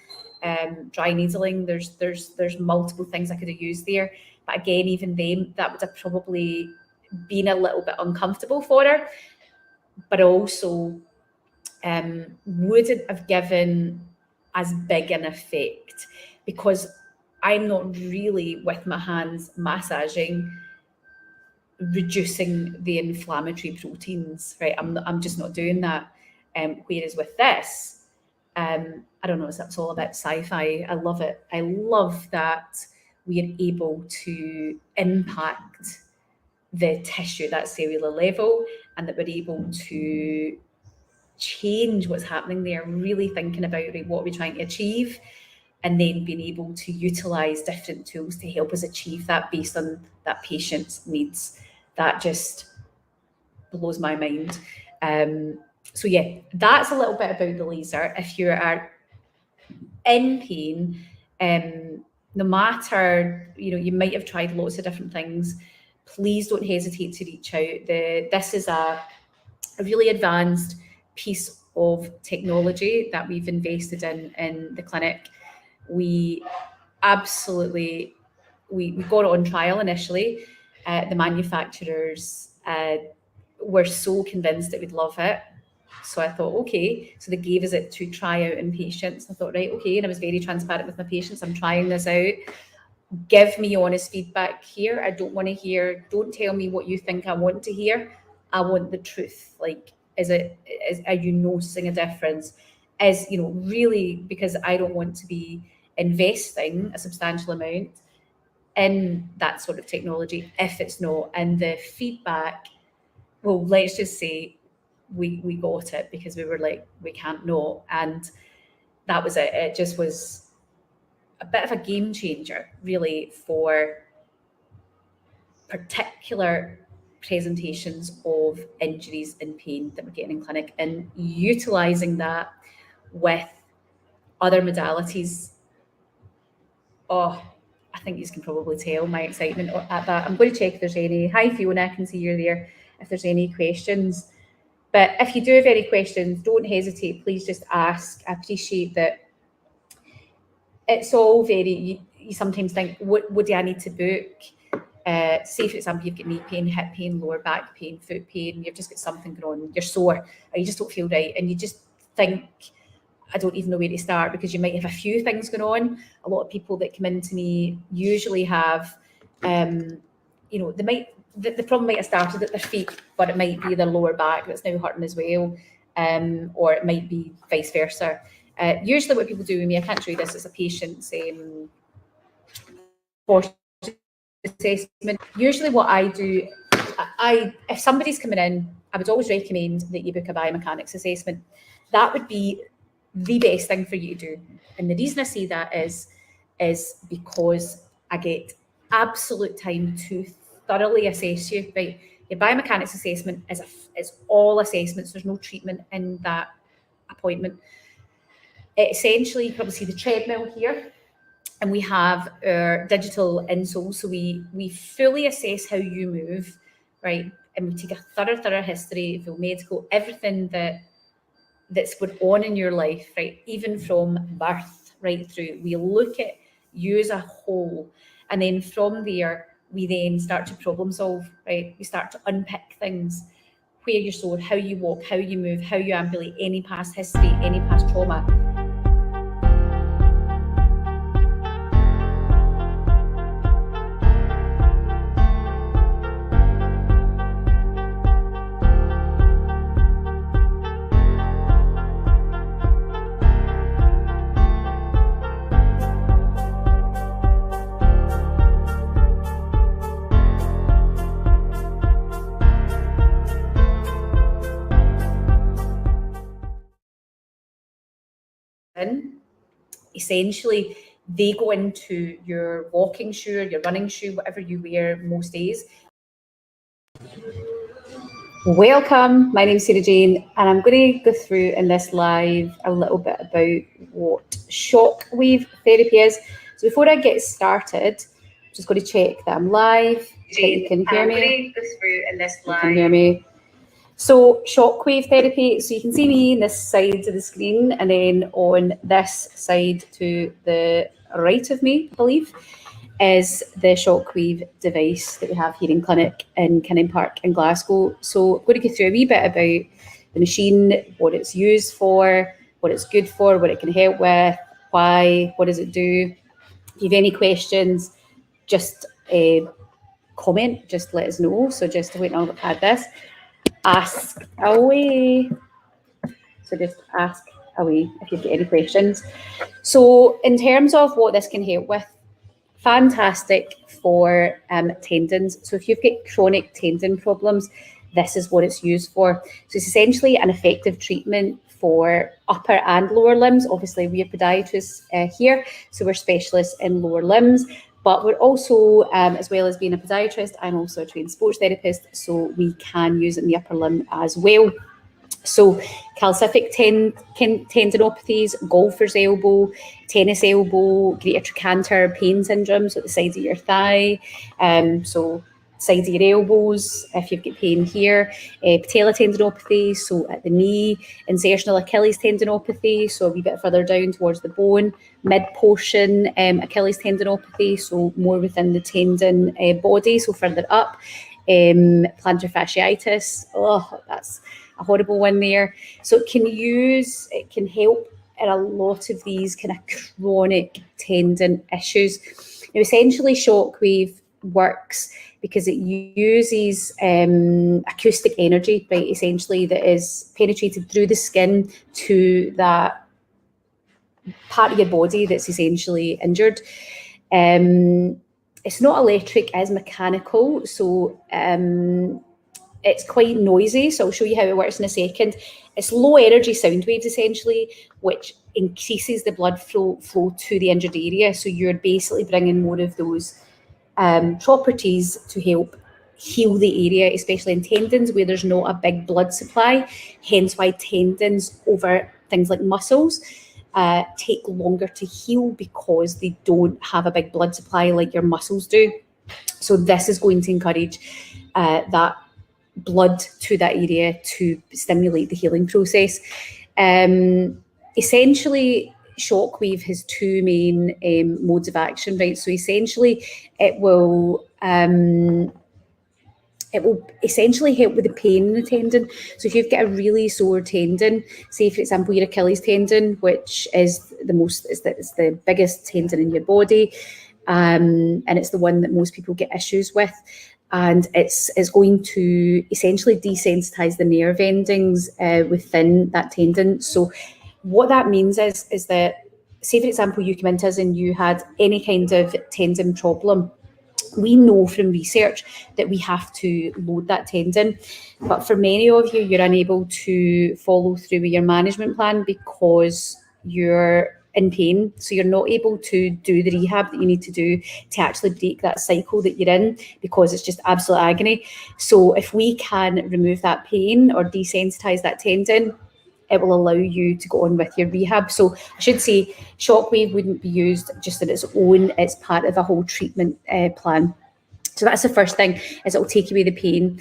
dry needling. There's multiple things I could have used there. But again, even then, that would have probably been a little bit uncomfortable for her, but also wouldn't have given as big an effect, because I'm not really with my hands massaging, reducing the inflammatory proteins, right? I'm just not doing that. Whereas with this, I don't know, it's all about sci-fi. I love it. I love that we are able to impact the tissue at that cellular level, and that we're able to change what's happening there, really thinking about, right, what we're trying to achieve, and then being able to utilize different tools to help us achieve that based on that patient's needs. That just blows my mind. So yeah, that's a little bit about the laser. If you are in pain, no matter, you might have tried lots of different things, please don't hesitate to reach out. This is a really advanced piece of technology that we've invested in the clinic. We absolutely, we got it on trial initially. The manufacturers were so convinced that we'd love it. So I thought, okay. So they gave us it to try out in patients. I thought, right, okay. And I was very transparent with my patients. I'm trying this out. Give me honest feedback here. I don't want to hear, don't tell me what you think I want to hear. I want the truth. Like, are you noticing a difference? Really, because I don't want to be investing a substantial amount in that sort of technology if it's not. And the feedback, well, let's just say we got it, because we were like, we can't not. And that was it. It just was a bit of a game changer, really, for particular presentations of injuries and pain that we're getting in clinic, and utilizing that with other modalities. Oh, I think you can probably tell my excitement at that. I'm going to check if there's any. Hi, Fiona, I can see you're there. If there's any questions. But if you do have any questions, don't hesitate. Please just ask. I appreciate that. It's all very, you sometimes think, what do I need to book? Say, for example, you've got knee pain, hip pain, lower back pain, foot pain, you've just got something going on, you're sore, or you just don't feel right, and you just think, I don't even know where to start, because you might have a few things going on. A lot of people that come into me usually have, the problem might have started at their feet, but it might be their lower back that's now hurting as well, or it might be vice versa. Usually what people do with me, I can't show you this, it's a patient's assessment. Usually what I do, if somebody's coming in, I would always recommend that you book a biomechanics assessment. That would be the best thing for you to do. And the reason I say that is because I get absolute time to thoroughly assess you. Right? Your biomechanics assessment is all assessments. There's no treatment in that appointment. Essentially, you can probably see the treadmill here, and we have our digital insole. So we fully assess how you move, right? And we take a thorough history, full medical, everything that's going on in your life, right? Even from birth right through. We look at you as a whole, and then from there, we then start to problem solve, right? We start to unpick things, where you're sore, how you walk, how you move, how you ambulate, any past history, any past trauma. in, essentially they go into your walking shoe or your running shoe, whatever you wear most days. Welcome, my name's Sarah Jane, and I'm going to go through in this live a little bit about what shockwave therapy is. So before I get started, I'm just going to check that I'm live, that you can hear me. You can hear me. So shockwave therapy, so you can see me on this side of the screen, and then on this side to the right of me, I believe, is the shockwave device that we have here in clinic in Kinnan Park in Glasgow. So I'm going to go through a wee bit about the machine, what it's used for, what it's good for, what it can help with, why, what does it do. If you have any questions, just comment, just let us know. So just wait until I've had this. Ask away. So just ask away if you've got any questions. So in terms of what this can help with, fantastic for tendons. So if you've got chronic tendon problems, this is what it's used for. So it's essentially an effective treatment for upper and lower limbs. Obviously, we are podiatrists here, so we're specialists in lower limbs. But we're also, as well as being a podiatrist, I'm also a trained sports therapist, so we can use it in the upper limb as well. So calcific tendinopathies, golfer's elbow, tennis elbow, greater trochanter pain syndrome, so at the sides of your thigh, so sides of your elbows, if you've got pain here, patella tendinopathy, so at the knee, insertional Achilles tendinopathy, so a wee bit further down towards the bone, mid-portion Achilles tendinopathy, so more within the tendon body, so further up, plantar fasciitis, oh, that's a horrible one there. So it can help in a lot of these kind of chronic tendon issues. Now, essentially, shockwave works because it uses acoustic energy, right, essentially, that is penetrated through the skin to that part of your body that's essentially injured. It's not electric, it is mechanical, so it's quite noisy, so I'll show you how it works in a second. It's low energy sound waves, essentially, which increases the blood flow to the injured area. So you're basically bringing more of those properties to help heal the area, especially in tendons where there's not a big blood supply. Hence why tendons over things like muscles take longer to heal, because they don't have a big blood supply like your muscles do. So this is going to encourage that blood to that area to stimulate the healing process. Essentially, shockwave has two main modes of action, right? So essentially, it will essentially help with the pain in the tendon. So if you've got a really sore tendon, say for example your Achilles tendon, which is the biggest tendon in your body, and it's the one that most people get issues with. And it's going to essentially desensitize the nerve endings within that tendon. So what that means is that, say for example, you come into us and you had any kind of tendon problem, we know from research that we have to load that tendon. But for many of you, you're unable to follow through with your management plan because you're in pain, so you're not able to do the rehab that you need to do to actually break that cycle that you're in, because it's just absolute agony. So if we can remove that pain or desensitize that tendon, it will allow you to go on with your rehab. So I should say shockwave wouldn't be used just on its own, it's part of a whole treatment plan. So that's the first thing, is it will take away the pain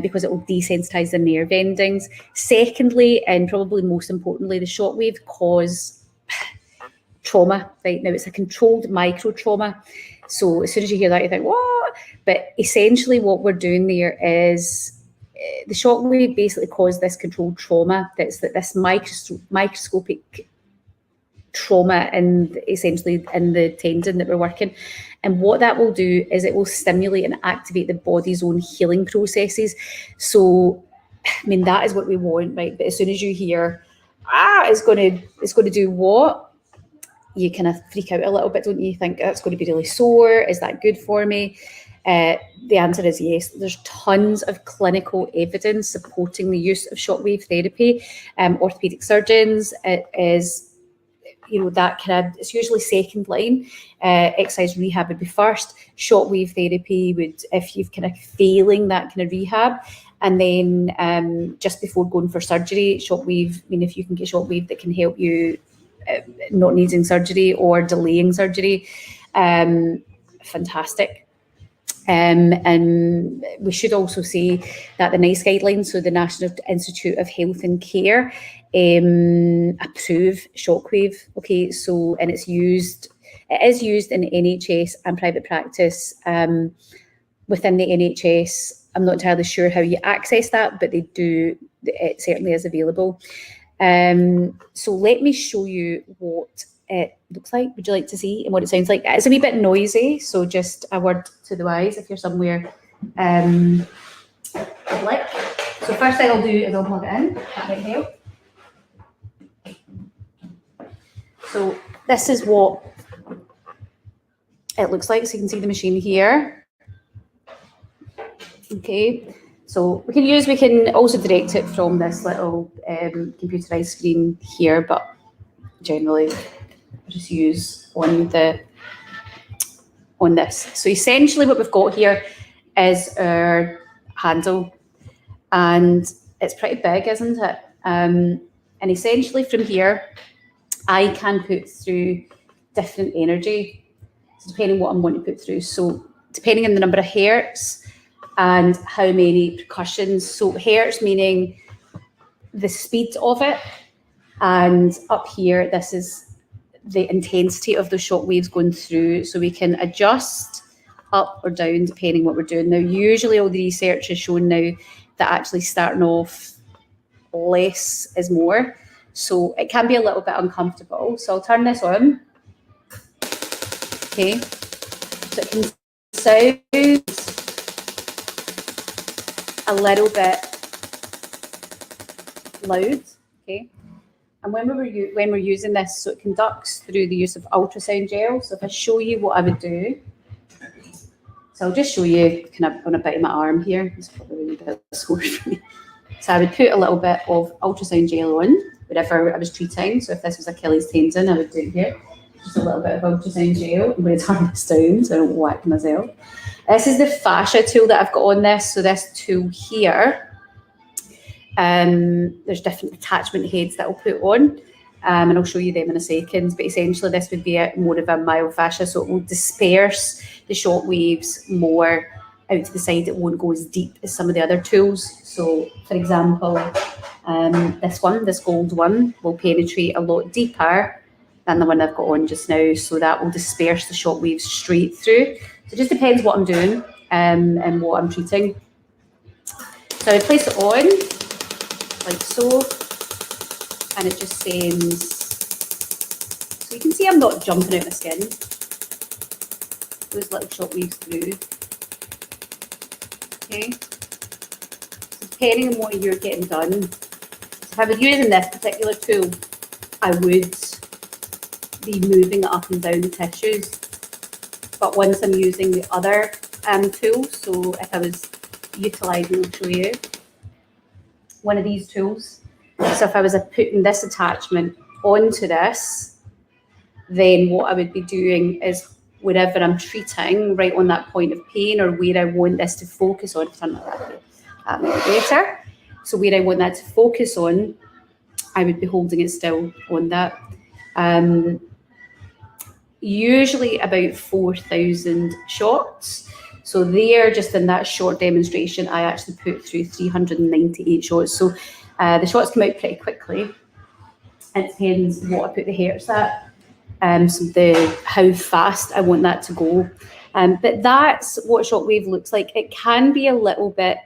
because it will desensitize the nerve endings. Secondly, and probably most importantly, the shockwave cause trauma. Right now, it's a controlled micro trauma. So as soon as you hear that, you think, what? But essentially what we're doing there is the shockwave basically caused this controlled trauma. That's this microscopic trauma essentially in the tendon that we're working. And what that will do is it will stimulate and activate the body's own healing processes. So, I mean, that is what we want, right? But as soon as you hear, it's going to do what? You kind of freak out a little bit, don't you? You think that's going to be really sore. Is that good for me? The answer is yes. There's tons of clinical evidence supporting the use of shockwave therapy. Orthopedic surgeons, it is that kind of, it's usually second line. Exercise rehab would be first. Shockwave therapy would, if you've kind of failing that kind of rehab. And then just before going for surgery, shockwave, if you can get shockwave that can help you not needing surgery or delaying surgery, fantastic. And we should also say that the NICE guidelines, so the National Institute of Health and Care, approve shockwave. Okay, so and it is used in NHS and private practice. Within the NHS, I'm not entirely sure how you access that, but they do. It certainly is available. So let me show you what it looks like. Would you like to see and what it sounds like? It's a wee bit noisy, so just a word to the wise if you're somewhere public. So first thing I'll do is I'll plug it in. That might help. So this is what it looks like. So you can see the machine here. Okay. So we can also direct it from this little computerized screen here, but generally I just use on this. So essentially what we've got here is our handle, and it's pretty big, isn't it? And essentially from here, I can put through different energy, so depending on what I'm wanting to put through. So depending on the number of hertz, and how many percussions. So hertz meaning the speed of it, and up here, this is the intensity of the shock waves going through. So we can adjust up or down depending what we're doing. Now, usually all the research has shown now that actually starting off less is more. So it can be a little bit uncomfortable. So I'll turn this on. Okay. So it can sound a little bit loud, okay? And when we're using this, so it conducts through the use of ultrasound gel. So if I show you what I would do, so I'll just show you kind of on a bit of my arm here. It's probably a bit sore for me. So I would put a little bit of ultrasound gel on wherever I was treating. So if this was Achilles tendon, I would do it here. Just a little bit of ultrasound gel. I'm going to turn this down so I don't whack myself. This is the fascia tool that I've got on this. So this tool here, there's different attachment heads that I'll put on, and I'll show you them in a second. But essentially this would be more of a myofascia, so it will disperse the shock waves more out to the side. It won't go as deep as some of the other tools. So for example, this gold one will penetrate a lot deeper than the one I've got on just now. So that will disperse the shock waves straight through. So it just depends what I'm doing and what I'm treating. So I place it on like so, and it just sends. So you can see I'm not jumping out my skin. Those little shock waves through. Okay. So depending on what you're getting done. So if I was using this particular tool, I would be moving it up and down the tissues. But once I'm using the other tools, so if I was utilising, I'll show you one of these tools. So if I was putting this attachment onto this, then what I would be doing is wherever I'm treating, right on that point of pain or where I want this to focus on, turn that might be better. So where I want that to focus on, I would be holding it still on that. Usually about 4,000 shots. So there, just in that short demonstration, I actually put through 398 shots. So the shots come out pretty quickly. It depends what I put the hertz at, so how fast I want that to go. But that's what shockwave looks like. It can be a little bit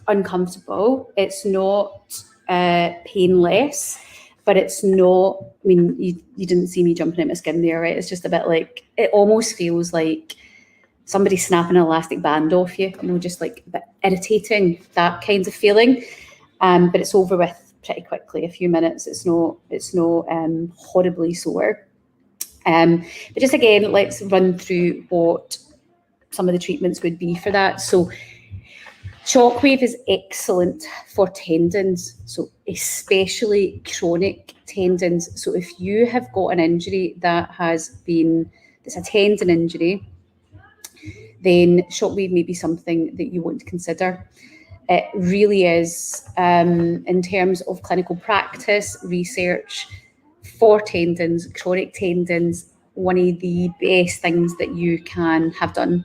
uncomfortable. It's not painless. But it's not, I mean, you didn't see me jumping out my skin there, right? It's just a bit like, it almost feels like somebody snapping an elastic band off you, just like a bit irritating, that kind of feeling. But it's over with pretty quickly, a few minutes. It's not horribly sore. But just again, let's run through what some of the treatments would be for that. So Shockwave is excellent for tendons, so especially chronic tendons. So if you have got an injury it's a tendon injury, then shockwave may be something that you want to consider. It really is, in terms of clinical practice, research for tendons, chronic tendons, one of the best things that you can have done.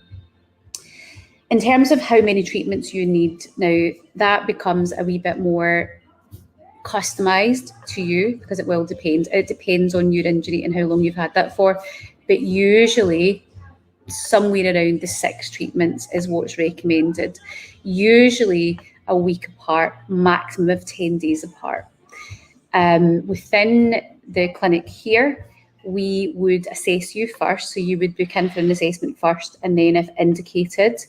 In terms of how many treatments you need, now that becomes a wee bit more customised to you because it will depend. It depends on your injury and how long you've had that for. But usually somewhere around the 6 treatments is what's recommended. Usually a week apart, maximum of 10 days apart. Within the clinic here, we would assess you first. So you would book in for an assessment first, and then if indicated,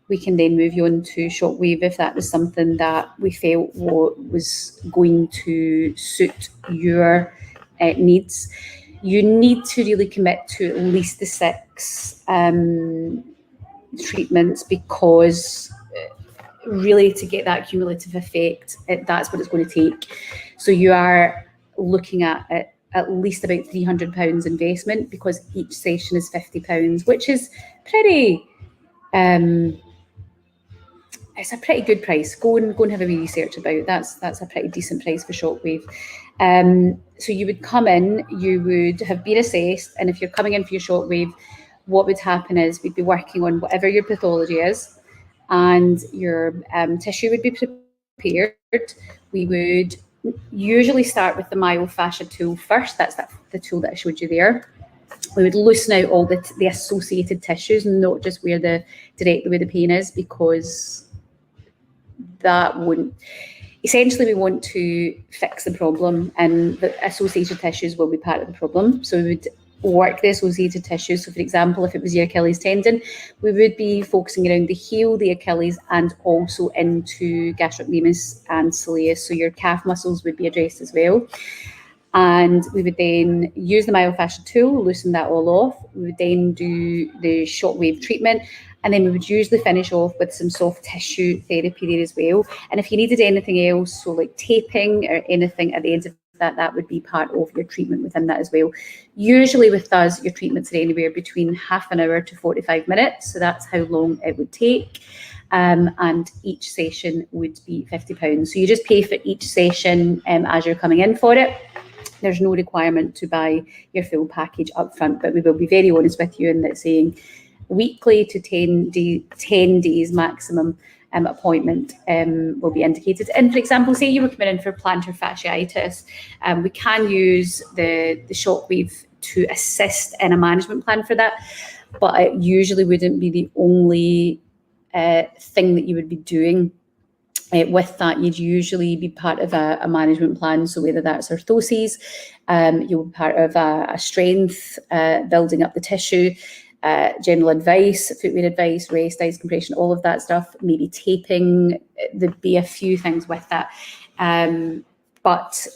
we can then move you on to shockwave if that was something that we felt was going to suit your needs. You need to really commit to at least the 6 treatments, because really to get that cumulative effect, that's what it's going to take. So you are looking at least about £300 investment, because each session is £50, which is pretty... it's a pretty good price. Go and have a wee research about. That's a pretty decent price for shockwave. So you would come in, you would have been assessed, and if you're coming in for your shockwave, what would happen is we'd be working on whatever your pathology is, and your tissue would be prepared. We would usually start with the myofascia tool first. That's the tool that I showed you there. We would loosen out all the associated tissues, not just directly where the pain is, because that wouldn't... Essentially, we want to fix the problem, and the associated tissues will be part of the problem. So we would work the associated tissues. So for example, if it was your Achilles tendon, we would be focusing around the heel, the Achilles, and also into gastrocnemius and soleus. So your calf muscles would be addressed as well. And we would then use the myofascia tool, loosen that all off. We would then do the shockwave treatment, and then we would usually finish off with some soft tissue therapy there as well. And if you needed anything else, so like taping or anything at the end of that, that would be part of your treatment within that as well. Usually with us, your treatments are anywhere between half an hour to 45 minutes. So that's how long it would take. And each session would be £50. So you just pay for each session as you're coming in for it. There's no requirement to buy your full package up front, but we will be very honest with you in that saying weekly to 10 days maximum appointment will be indicated. And for example, say you were coming in for plantar fasciitis, we can use the shockwave to assist in a management plan for that, but it usually wouldn't be the only thing that you would be doing. With that, you'd usually be part of a management plan. So whether that's orthoses, you'll be part of a strength, building up the tissue, general advice, footwear advice, rest, ice compression, all of that stuff, maybe taping. There'd be a few things with that. But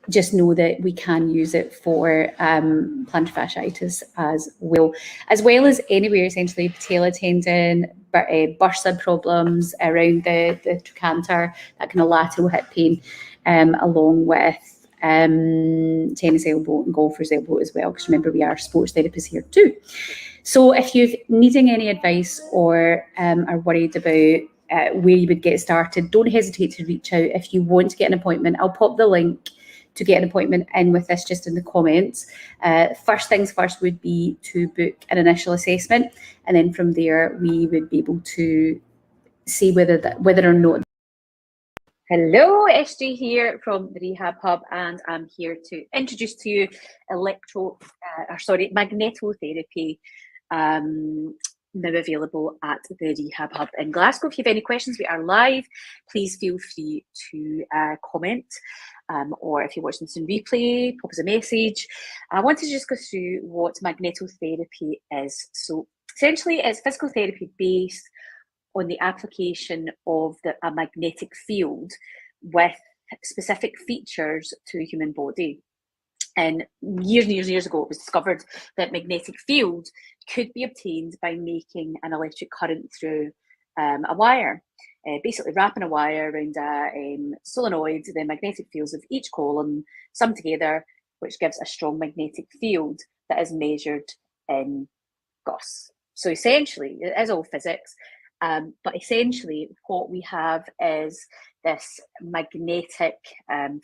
just know that we can use it for plantar fasciitis as well as anywhere, essentially, patella tendon, bursa problems around the trochanter, that kind of lateral hip pain, along with tennis elbow and golfer's elbow as well, because remember, we are sports therapists here too. So if you're needing any advice or are worried about where you would get started, don't hesitate to reach out. If you want to get an appointment, I'll pop the link to get an appointment in with this just in the comments. First things first would be to book an initial assessment, and then from there we would be able to see whether or not. Hello, SJ here from the Rehab Hub, and I'm here to introduce to you magnetotherapy, now available at the Rehab Hub in Glasgow. If you have any questions, we are live. Please feel free to comment, or if you're watching this in replay, pop us a message. I wanted to just go through what magnetotherapy is. So essentially, it's physical therapy based on the application of a magnetic field with specific features to the human body. And years ago, it was discovered that magnetic field could be obtained by making an electric current through a wire. basically wrapping a wire around a solenoid, the magnetic fields of each column sum together, which gives a strong magnetic field that is measured in Gauss. So essentially, it is all physics, but essentially what we have is this magnetic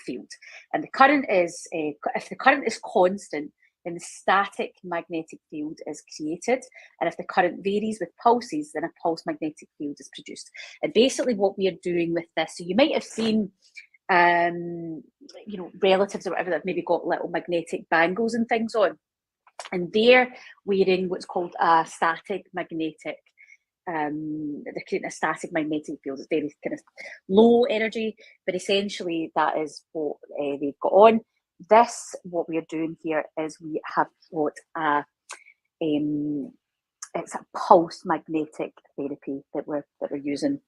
field. And the current is, if the current is constant, then the static magnetic field is created. And if the current varies with pulses, then a pulse magnetic field is produced. And basically what we are doing with this, so you might have seen relatives or whatever that have maybe got little magnetic bangles and things on. And they're wearing what's called a static magnetic, they're creating a static magnetic field. It's very kind of low energy, but essentially that is what they've got on. This, what we are doing here is we have got it's a pulse magnetic therapy that we're using.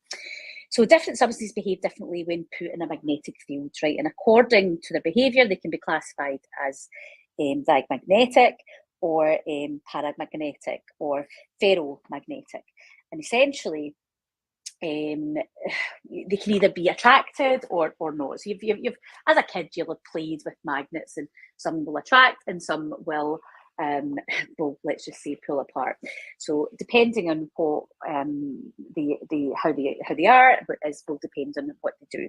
So different substances behave differently when put in a magnetic field, right? And according to their behaviour, they can be classified as diamagnetic or paramagnetic or ferromagnetic. And essentially, they can either be attracted or not. So you've as a kid, you'll have played with magnets, and some will attract and some will let's just say pull apart. So depending on what how they are will depend on what they do.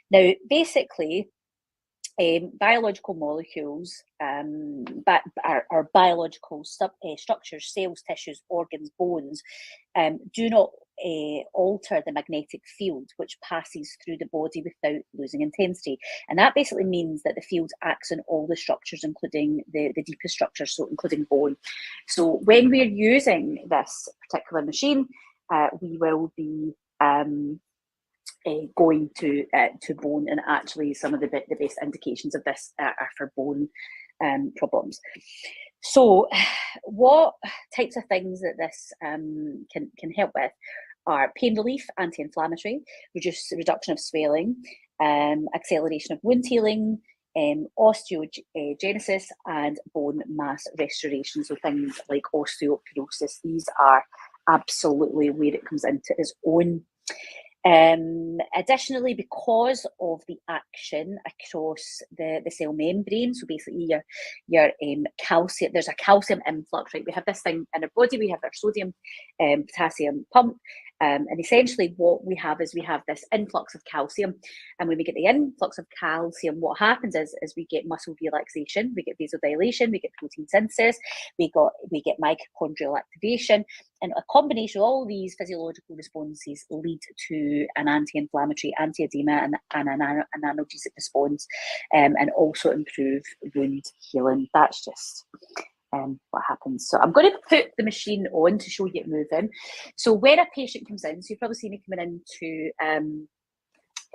Now, basically, biological molecules, our biological structures, cells, tissues, organs, bones, do not alter the magnetic field which passes through the body without losing intensity. And that basically means that the field acts on all the structures, including the deepest structures, so including bone. So when we're using this particular machine, we will be going to bone, and actually some of the best indications of this are for bone problems. So what types of things that this can help with are pain relief, anti-inflammatory, reduction of swelling, acceleration of wound healing, osteogenesis, and bone mass restoration. So things like osteoporosis, these are absolutely where it comes into its own. Additionally, because of the action across the cell membrane, so basically your calcium, there's a calcium influx, right? We have this thing in our body, we have our sodium, potassium pump, and essentially what we have is we have this influx of calcium, and when we get the influx of calcium, what happens is we get muscle relaxation, we get vasodilation, we get protein synthesis, we get mitochondrial activation, and a combination of all these physiological responses lead to an anti-inflammatory, anti-edema, and an analgesic response, and also improve wound healing. That's just what happens. So I'm going to put the machine on to show you it moving. So when a patient comes in, so you've probably seen me coming into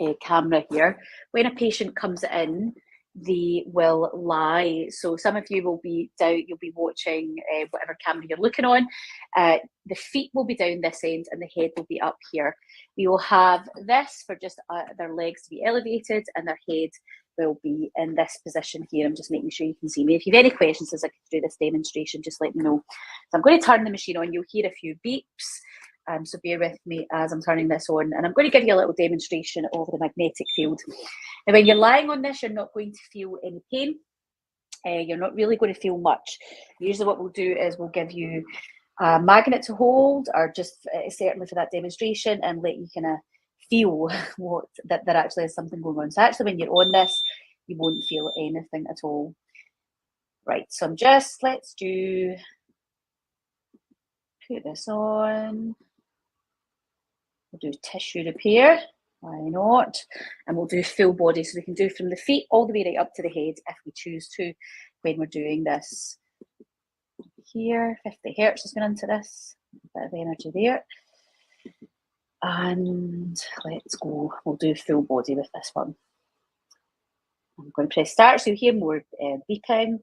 a camera here. When a patient comes in, they will lie. So some of you will be down, you'll be watching whatever camera you're looking on. The feet will be down this end and the head will be up here. We will have this for just their legs to be elevated, and their head will be in this position here. I'm just making sure you can see me. If you have any questions as I go through this demonstration, just let me know. So I'm going to turn the machine on. You'll hear a few beeps. So bear with me as I'm turning this on, and I'm going to give you a little demonstration of the magnetic field. Now, when you're lying on this, you're not going to feel any pain. You're not really going to feel much. Usually what we'll do is we'll give you a magnet to hold, or just certainly for that demonstration, and let you kind of feel that there actually is something going on. So actually when you're on this, you won't feel anything at all. Right, so let's put this on. We'll do tissue repair, why not? And we'll do full body, so we can do from the feet all the way right up to the head if we choose to when we're doing this. Here, 50 hertz is going into this, a bit of energy there. And let's go, we'll do full body with this one. I'm going to press start, so you'll hear more beeping.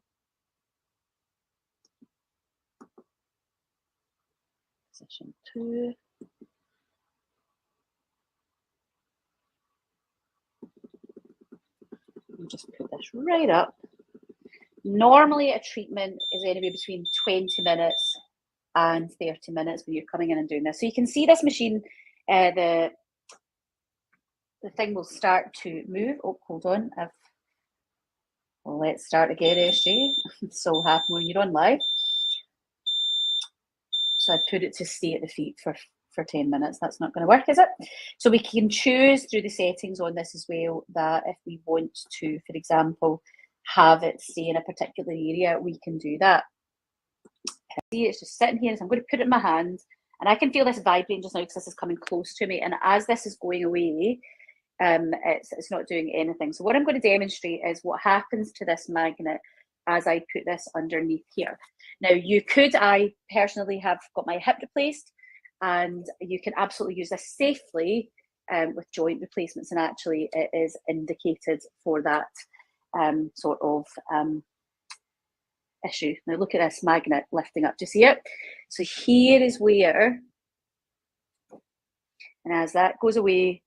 Position 2. We'll just put this right up. Normally a treatment is anywhere between 20 minutes and 30 minutes when you're coming in and doing this. So you can see this machine, the the thing will start to move. Oh, hold on. Well, let's start again, SJ. So happen when you're on live. So I put it to stay at the feet for 10 minutes. That's not going to work, is it? So we can choose through the settings on this as well that if we want to, for example, have it stay in a particular area, we can do that. See, it's just sitting here. So I'm going to put it in my hand, and I can feel this vibrating just now because this is coming close to me. And as this is going away, it's not doing anything. So what I'm going to demonstrate is what happens to this magnet as I put this underneath here. Now, I personally have got my hip replaced, and you can absolutely use this safely with joint replacements, and actually it is indicated for that sort of issue. Now look at this magnet lifting up. Do you see it? So here is where, and as that goes away,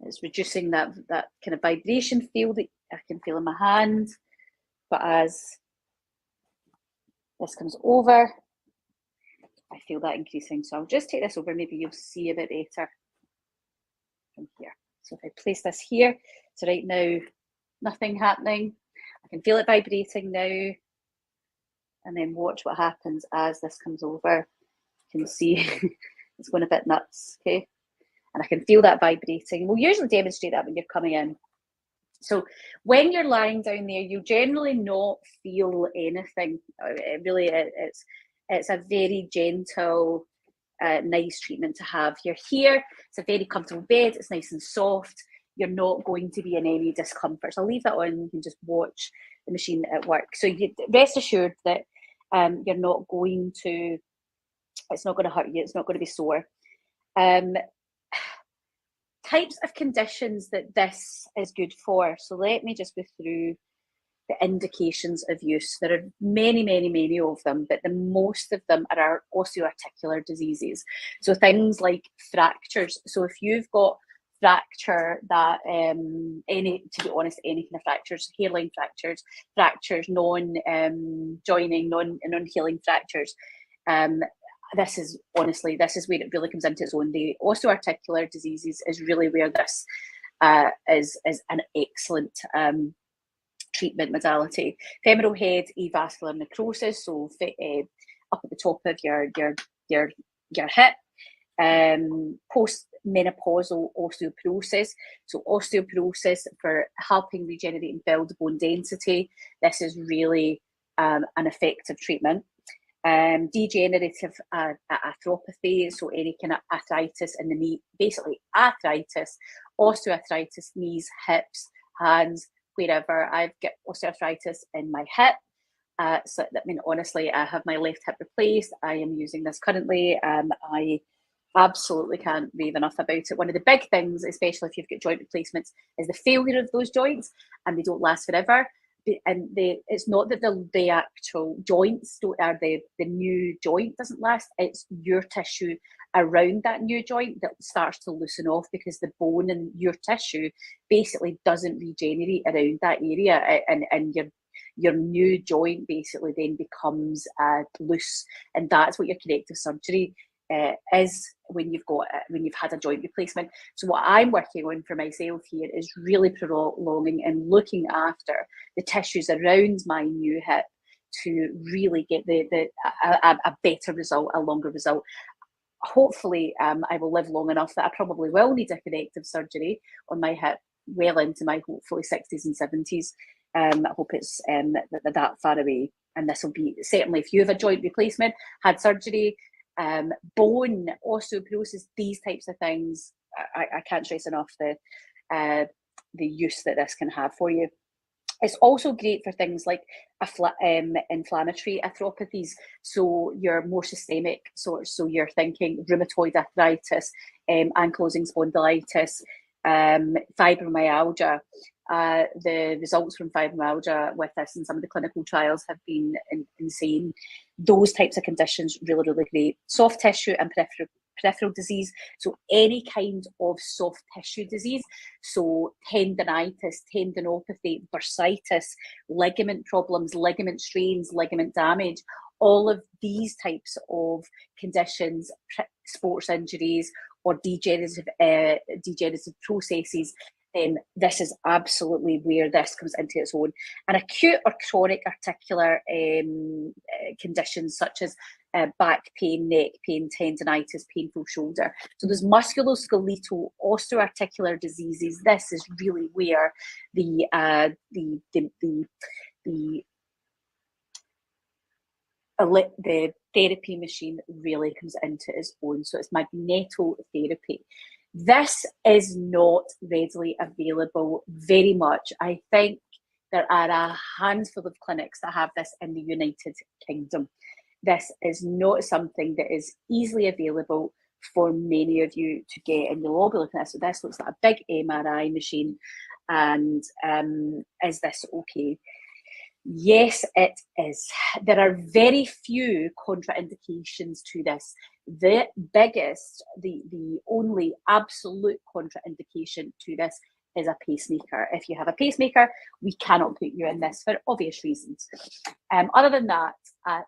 it's reducing that kind of vibration field that I can feel in my hand. But as this comes over, I feel that increasing. So I'll just take this over, maybe you'll see a bit better from here. So if I place this here, so right now, nothing happening. I can feel it vibrating now. And then watch what happens as this comes over. You can see it's going a bit nuts, okay? And I can feel that vibrating. We'll usually demonstrate that when you're coming in. So when you're lying down there, you generally not feel anything. It's a very gentle, nice treatment to have. You're here, it's a very comfortable bed, it's nice and soft. You're not going to be in any discomfort. So I'll leave that on, you can just watch the machine at work. So you rest assured that you're not going to, it's not going to hurt you, it's not going to be sore. Types of conditions that this is good for. So let me just go through the indications of use. There are many, many, many of them, but the most of them are our osteoarticular diseases. So things like fractures. So if you've got fracture that, to be honest, any kind of fractures, hairline fractures, non-joining, non-healing fractures, this is where it really comes into its own. The osteoarticular diseases is really where this is an excellent treatment modality. Femoral head avascular necrosis, so up at the top of your hip. Post-menopausal osteoporosis. So osteoporosis for helping regenerate and build bone density. This is really an effective treatment. Degenerative arthropathy, so any kind of arthritis in the knee, basically arthritis, osteoarthritis, knees, hips, hands, wherever. I've got osteoarthritis in my hip. So I mean, honestly, I have my left hip replaced. I am using this currently. I absolutely can't rave enough about it. One of the big things, especially if you've got joint replacements, is the failure of those joints, and they don't last forever. And it's not that the actual joints are the new joint doesn't last. It's your tissue around that new joint that starts to loosen off, because the bone in your tissue basically doesn't regenerate around that area, and your new joint basically then becomes loose, and that's what your corrective surgery is when you've had a joint replacement. So what I'm working on for myself here is really prolonging and looking after the tissues around my new hip to really get a better result, a longer result. Hopefully, I will live long enough that I probably will need a corrective surgery on my hip well into my hopefully 60s and 70s. I hope it's that far away. And this will be, certainly if you have a joint replacement, had surgery, bone, osteoporosis, these types of things, I can't stress enough the use that this can have for you. It's also great for things like inflammatory arthropathies, so your more systemic sorts. So you're thinking rheumatoid arthritis, ankylosing spondylitis, fibromyalgia. The results from fibromyalgia with this and some of the clinical trials have been insane. Those types of conditions, really, really great. Soft tissue and peripheral disease, so any kind of soft tissue disease, so tendinitis, tendinopathy, bursitis, ligament problems, ligament strains, ligament damage, all of these types of conditions, sports injuries, or degenerative processes, then this is absolutely where this comes into its own. And acute or chronic articular conditions such as back pain, neck pain, tendinitis, painful shoulder. So those musculoskeletal osteoarticular diseases, this is really where the therapy machine really comes into its own. So it's magnetotherapy. This is not readily available very much. I think there are a handful of clinics that have this in the United Kingdom. This is not something that is easily available for many of you to get, and you'll all be looking at this. So this looks like a big MRI machine, and is this okay? Yes, it is. There are very few contraindications to this. The biggest, the only absolute contraindication to this is a pacemaker. If you have a pacemaker, we cannot put you in this for obvious reasons. Other than that,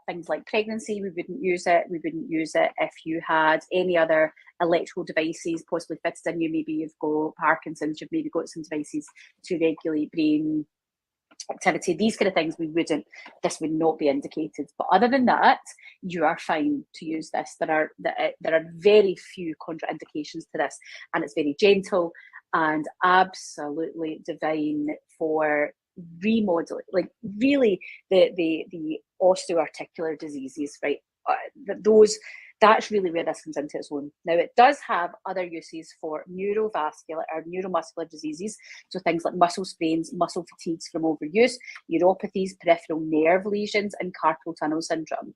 things like pregnancy, we wouldn't use it. We wouldn't use it if you had any other electrical devices possibly fitted in you. Maybe you've got Parkinson's, you've maybe got some devices to regulate brain activity, these kind of things, this would not be indicated. But other than that, you are fine to use this. There are very few contraindications to this, and it's very gentle and absolutely divine for remodeling, like really the osteoarticular diseases, right? That's really where this comes into its own. Now, it does have other uses for neurovascular or neuromuscular diseases, so things like muscle sprains, muscle fatigues from overuse, neuropathies, peripheral nerve lesions, and carpal tunnel syndrome.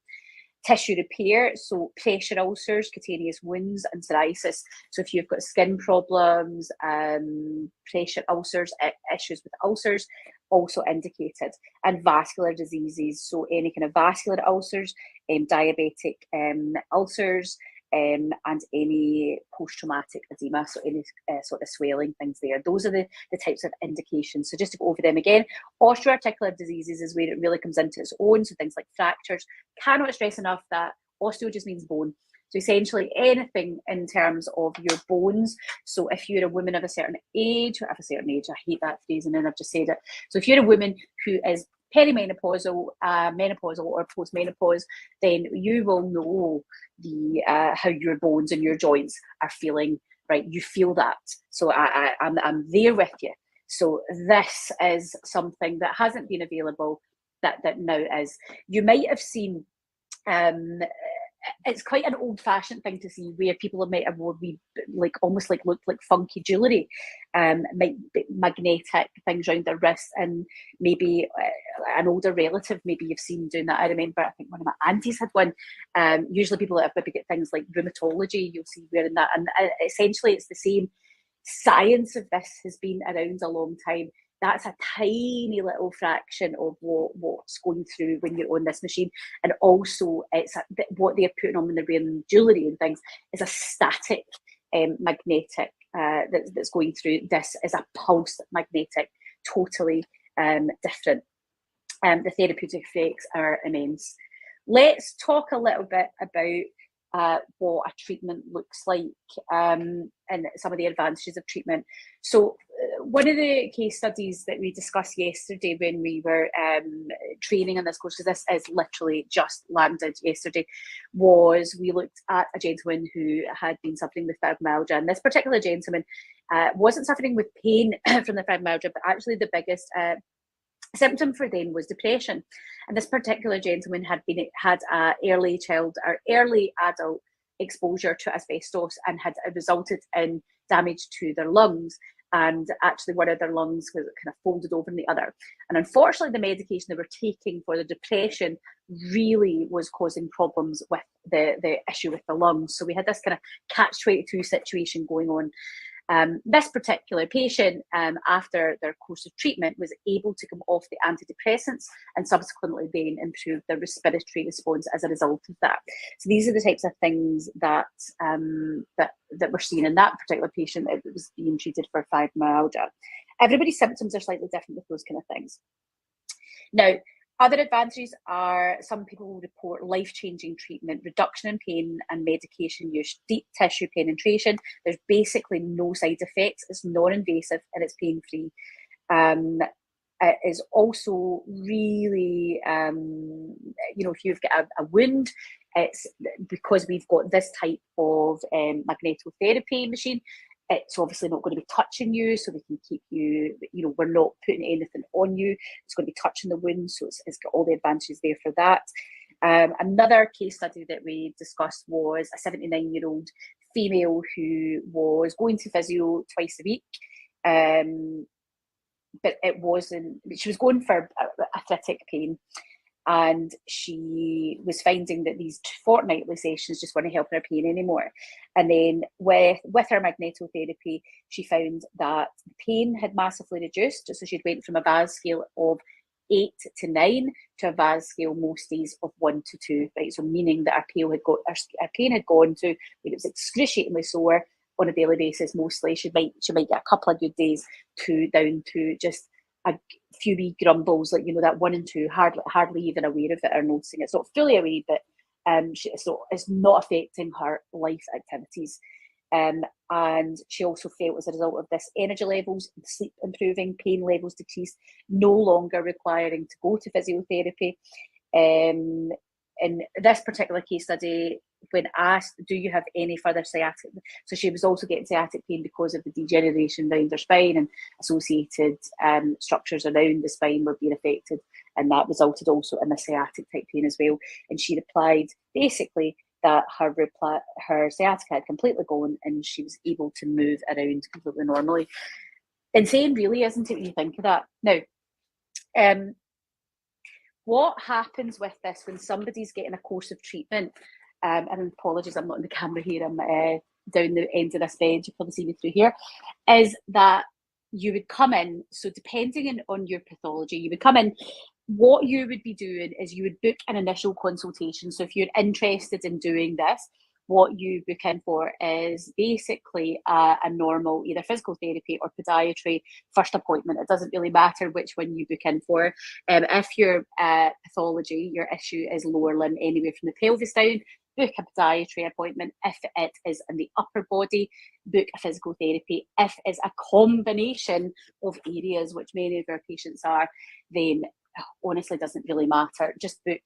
Tissue repair, so pressure ulcers, cutaneous wounds, and psoriasis. So if you've got skin problems, pressure ulcers, issues with ulcers, also indicated. And vascular diseases, so any kind of vascular ulcers, diabetic ulcers, and any post-traumatic edema, so any sort of swelling things there. Those are the types of indications. So just to go over them again, osteoarticular diseases is where it really comes into its own. So things like fractures. Cannot stress enough that osteo just means bone. So essentially anything in terms of your bones. So if you're a woman of a certain age, I hate that phrase and then I've just said it. So if you're a woman who is perimenopausal, menopausal or postmenopause, then you will know how your bones and your joints are feeling, right? You feel that. So I'm there with you. So this is something that hasn't been available that now is. You might have seen it's quite an old-fashioned thing to see where people might have worn almost looked like funky jewellery, might be magnetic things around their wrists, and maybe an older relative maybe you've seen doing that. I remember, I think one of my aunties had one. Usually people that have maybe got things like rheumatology, you'll see wearing that, and essentially it's the same. Science of this has been around a long time. That's a tiny little fraction of what's going through when you're on this machine. And also, what they're putting on when they're wearing jewellery and things is a static magnetic that's going through. This is a pulsed magnetic, totally different. The therapeutic effects are immense. Let's talk a little bit about what a treatment looks like and some of the advantages of treatment. So one of the case studies that we discussed yesterday when we were training on this course, because this is literally just landed yesterday, was we looked at a gentleman who had been suffering with fibromyalgia. And this particular gentleman wasn't suffering with pain from the fibromyalgia, but actually the biggest symptom for them was depression. And this particular gentleman had an early adult exposure to asbestos and had resulted in damage to their lungs. And actually one of their lungs was kind of folded over in the other. And unfortunately, the medication they were taking for the depression really was causing problems with the issue with the lungs. So we had this kind of catch-22 situation going on. This particular patient, after their course of treatment, was able to come off the antidepressants and subsequently then improve their respiratory response as a result of that. So these are the types of things that we're seeing in that particular patient that was being treated for fibromyalgia. Everybody's symptoms are slightly different with those kind of things. Now, Other advantages are some people will report life-changing treatment, reduction in pain and medication use, deep tissue penetration. There's basically no side effects. It's non-invasive and it's pain-free. It is also really, if you've got a wound, it's because we've got this type of magnetotherapy machine. It's obviously not going to be touching you, so we can keep you, we're not putting anything on you. It's going to be touching the wound, so it's got all the advantages there for that. Another case study that we discussed was a 79-year-old female who was going to physio twice a week. But she was going for arthritic pain, and she was finding that these fortnightly sessions just weren't helping her pain anymore. And then with her magnetotherapy, she found that the pain had massively reduced. So she went from a VAS scale of 8 to 9 to a VAS scale most days of 1 to 2, right? So meaning that her pain had gone to, when it was excruciatingly sore on a daily basis, mostly she might get a couple of good days down to just a few wee grumbles, like that 1 and 2, hardly even aware of it or noticing it. It's not fully aware, but it's not affecting her life activities. And she also felt, as a result of this, energy levels, sleep improving, pain levels decreased, no longer requiring to go to physiotherapy. In this particular case study, when asked, do you have any further sciatic? So she was also getting sciatic pain because of the degeneration around her spine, and associated structures around the spine were being affected, and that resulted also in the sciatic type pain as well. And she replied basically that her sciatica had completely gone and she was able to move around completely normally. Insane, really, isn't it, when you think of that? Now, what happens with this when somebody's getting a course of treatment, and apologies, I'm not on the camera here, I'm down the end of this bed, you probably see me through here, is that you would come in, so depending on your pathology, you would come in, what you would be doing is you would book an initial consultation. So if you're interested in doing this, what you book in for is basically a normal either physical therapy or podiatry first appointment. It doesn't really matter which one you book in for. If your pathology, your issue is lower limb anywhere from the pelvis down, book a podiatry appointment. If it is in the upper body, book a physical therapy. If it's a combination of areas, which many of our patients are, then honestly doesn't really matter. Just book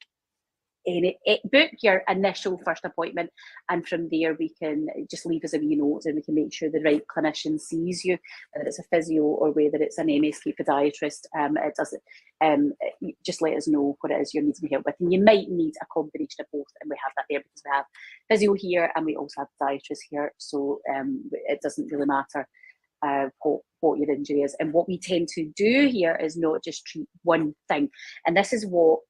your initial first appointment, and from there we can just leave us a wee note and we can make sure the right clinician sees you, whether it's a physio or whether it's an MSK podiatrist. It doesn't just let us know what it is you're needing help with, and you might need a combination of both, and we have that there because we have physio here and we also have podiatrists here, so it doesn't really matter what your injury is. And what we tend to do here is not just treat one thing, and this is what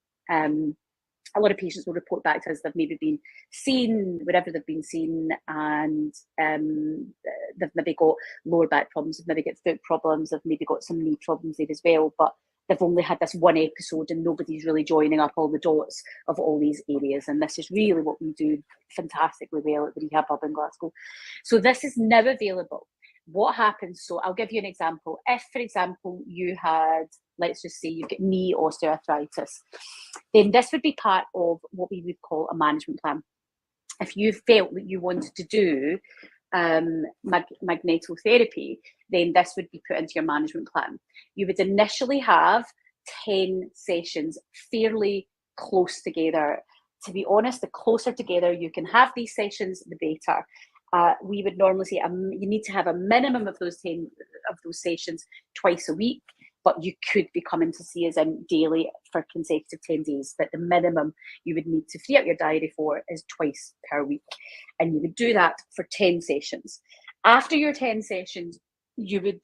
a lot of patients will report back to us. They've maybe been seen wherever they've been seen, and they've maybe got lower back problems, they've maybe got foot problems, they've maybe got some knee problems there as well, but they've only had this one episode and nobody's really joining up all the dots of all these areas. And this is really what we do fantastically well at the Rehab Hub in Glasgow. So this is now available. What happens, so I'll give you an example. If, for example, you had, let's just say you've got knee osteoarthritis, then this would be part of what we would call a management plan. If you felt that you wanted to do magnetotherapy, then this would be put into your management plan. You would initially have 10 sessions fairly close together. To be honest, the closer together you can have these sessions, the better. We would normally say you need to have a minimum of those 10 of those sessions twice a week, but you could be coming to see us in daily for consecutive 10 days. But the minimum you would need to free up your diary for is twice per week. And you would do that for 10 sessions. After your 10 sessions, we would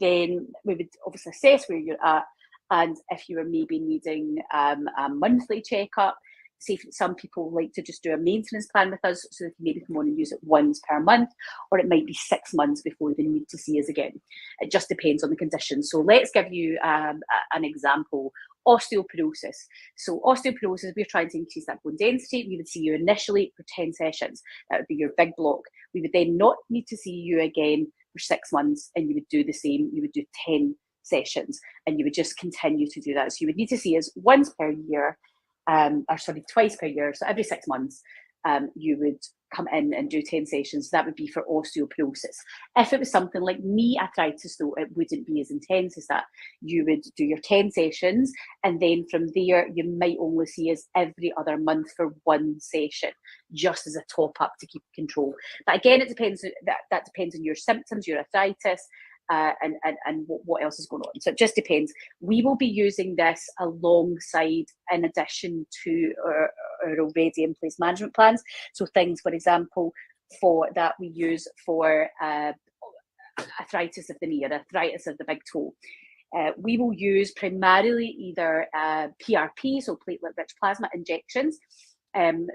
obviously assess where you're at. And if you were maybe needing a monthly checkup, say some people like to just do a maintenance plan with us, so they can maybe come on and use it once per month, or it might be 6 months before they need to see us again. It just depends on the condition. So let's give you an example. Osteoporosis. So osteoporosis, we're trying to increase that bone density. We would see you initially for 10 sessions. That would be your big block. We would then not need to see you again for 6 months, and you would do the same. You would do 10 sessions, and you would just continue to do that. So you would need to see us once per year, twice per year, so every 6 months, you would come in and do 10 sessions. That would be for osteoporosis. If it was something like knee arthritis, though, it wouldn't be as intense as that. You would do your 10 sessions, and then from there, you might only see us every other month for 1 session, just as a top up to keep control. But again, it depends. That depends on your symptoms, your arthritis, and what else is going on. So it just depends. We will be using this alongside, in addition to our already in place management plans. So things, for example, for that we use for arthritis of the knee or arthritis of the big toe. We will use primarily either PRP, so platelet-rich plasma injections,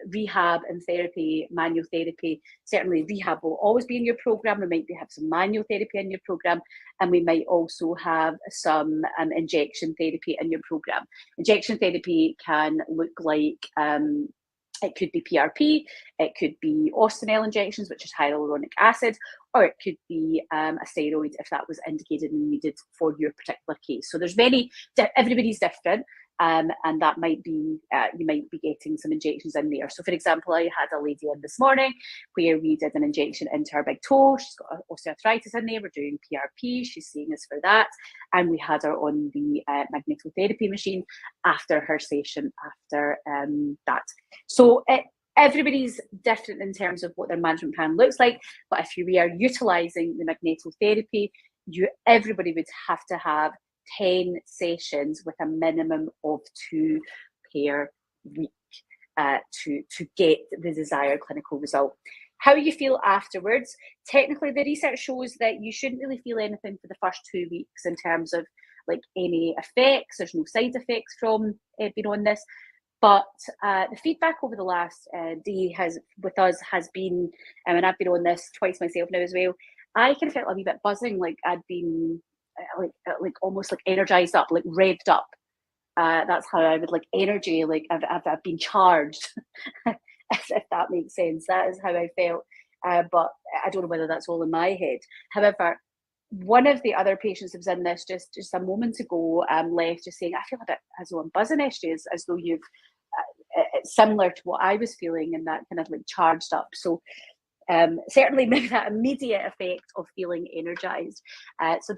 rehab and therapy, manual therapy. Certainly rehab will always be in your program. We might have some manual therapy in your program, and we might also have some injection therapy in your program. Injection therapy can look like it could be PRP, it could be Ostenel injections, which is hyaluronic acid, or it could be a steroid if that was indicated and needed for your particular case. So there's many, everybody's different. And that might be, you might be getting some injections in there. So for example, I had a lady in this morning where we did an injection into her big toe. She's got osteoarthritis in there. We're doing PRP. She's seeing us for that. And we had her on the magnetotherapy machine after her session after that. So everybody's different in terms of what their management plan looks like. But if we are utilising the magnetotherapy, everybody would have to have 10 sessions with a minimum of 2 per week to get the desired clinical result. How you feel afterwards? Technically, the research shows that you shouldn't really feel anything for the first 2 weeks in terms of like any effects. There's no side effects from being on this. But the feedback over the last day with us has been, and I've been on this twice myself now as well, I kind of felt a wee bit buzzing, like I'd been like almost like energized up, like revved up. That's how I would like energy, like I've been charged, if that makes sense. That is how I felt. But I don't know whether that's all in my head. However, one of the other patients that was in this just a moment ago left just saying, I feel a bit as though I'm buzzing, Esty, as though you've, it's similar to what I was feeling, and that kind of like charged up. So certainly maybe that immediate effect of feeling energized. So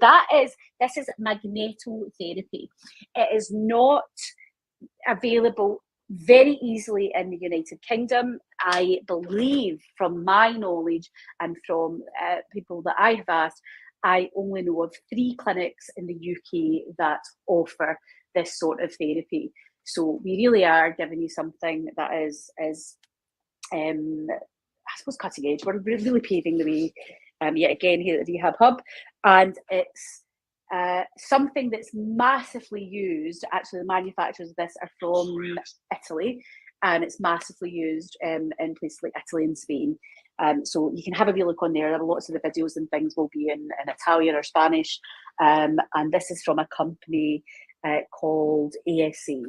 this is magnetotherapy. It is not available very easily in the United Kingdom. I believe, from my knowledge and from people that I have asked, I only know of 3 clinics in the UK that offer this sort of therapy. So we really are giving you something that is I suppose cutting edge. We're really paving the way yet again here at the Rehab Hub, and it's something that's massively used. Actually, the manufacturers of this are from Italy, and it's massively used in places like Italy and Spain. So you can have a wee look on there. Lots of the videos and things will be in Italian or Spanish, and this is from a company called ASA.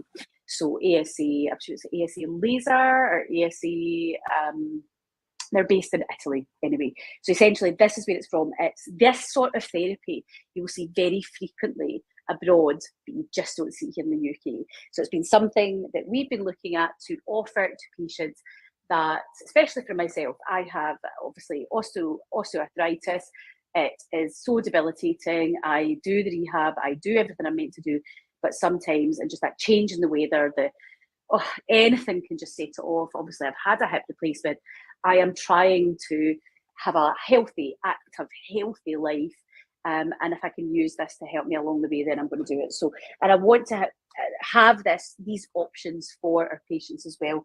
So ASA, I'm sure it's ASA Laser or ASA. They're based in Italy anyway. So essentially, this is where it's from. It's this sort of therapy you will see very frequently abroad, but you just don't see here in the UK. So it's been something that we've been looking at to offer to patients that, especially for myself, I have obviously osteoarthritis. It is so debilitating. I do the rehab, I do everything I'm meant to do, but sometimes, and just that change in the weather, anything can just set it off. Obviously, I've had a hip replacement. I am trying to have a healthy, active, healthy life. And if I can use this to help me along the way, then I'm going to do it. So, and I want to have these options for our patients as well.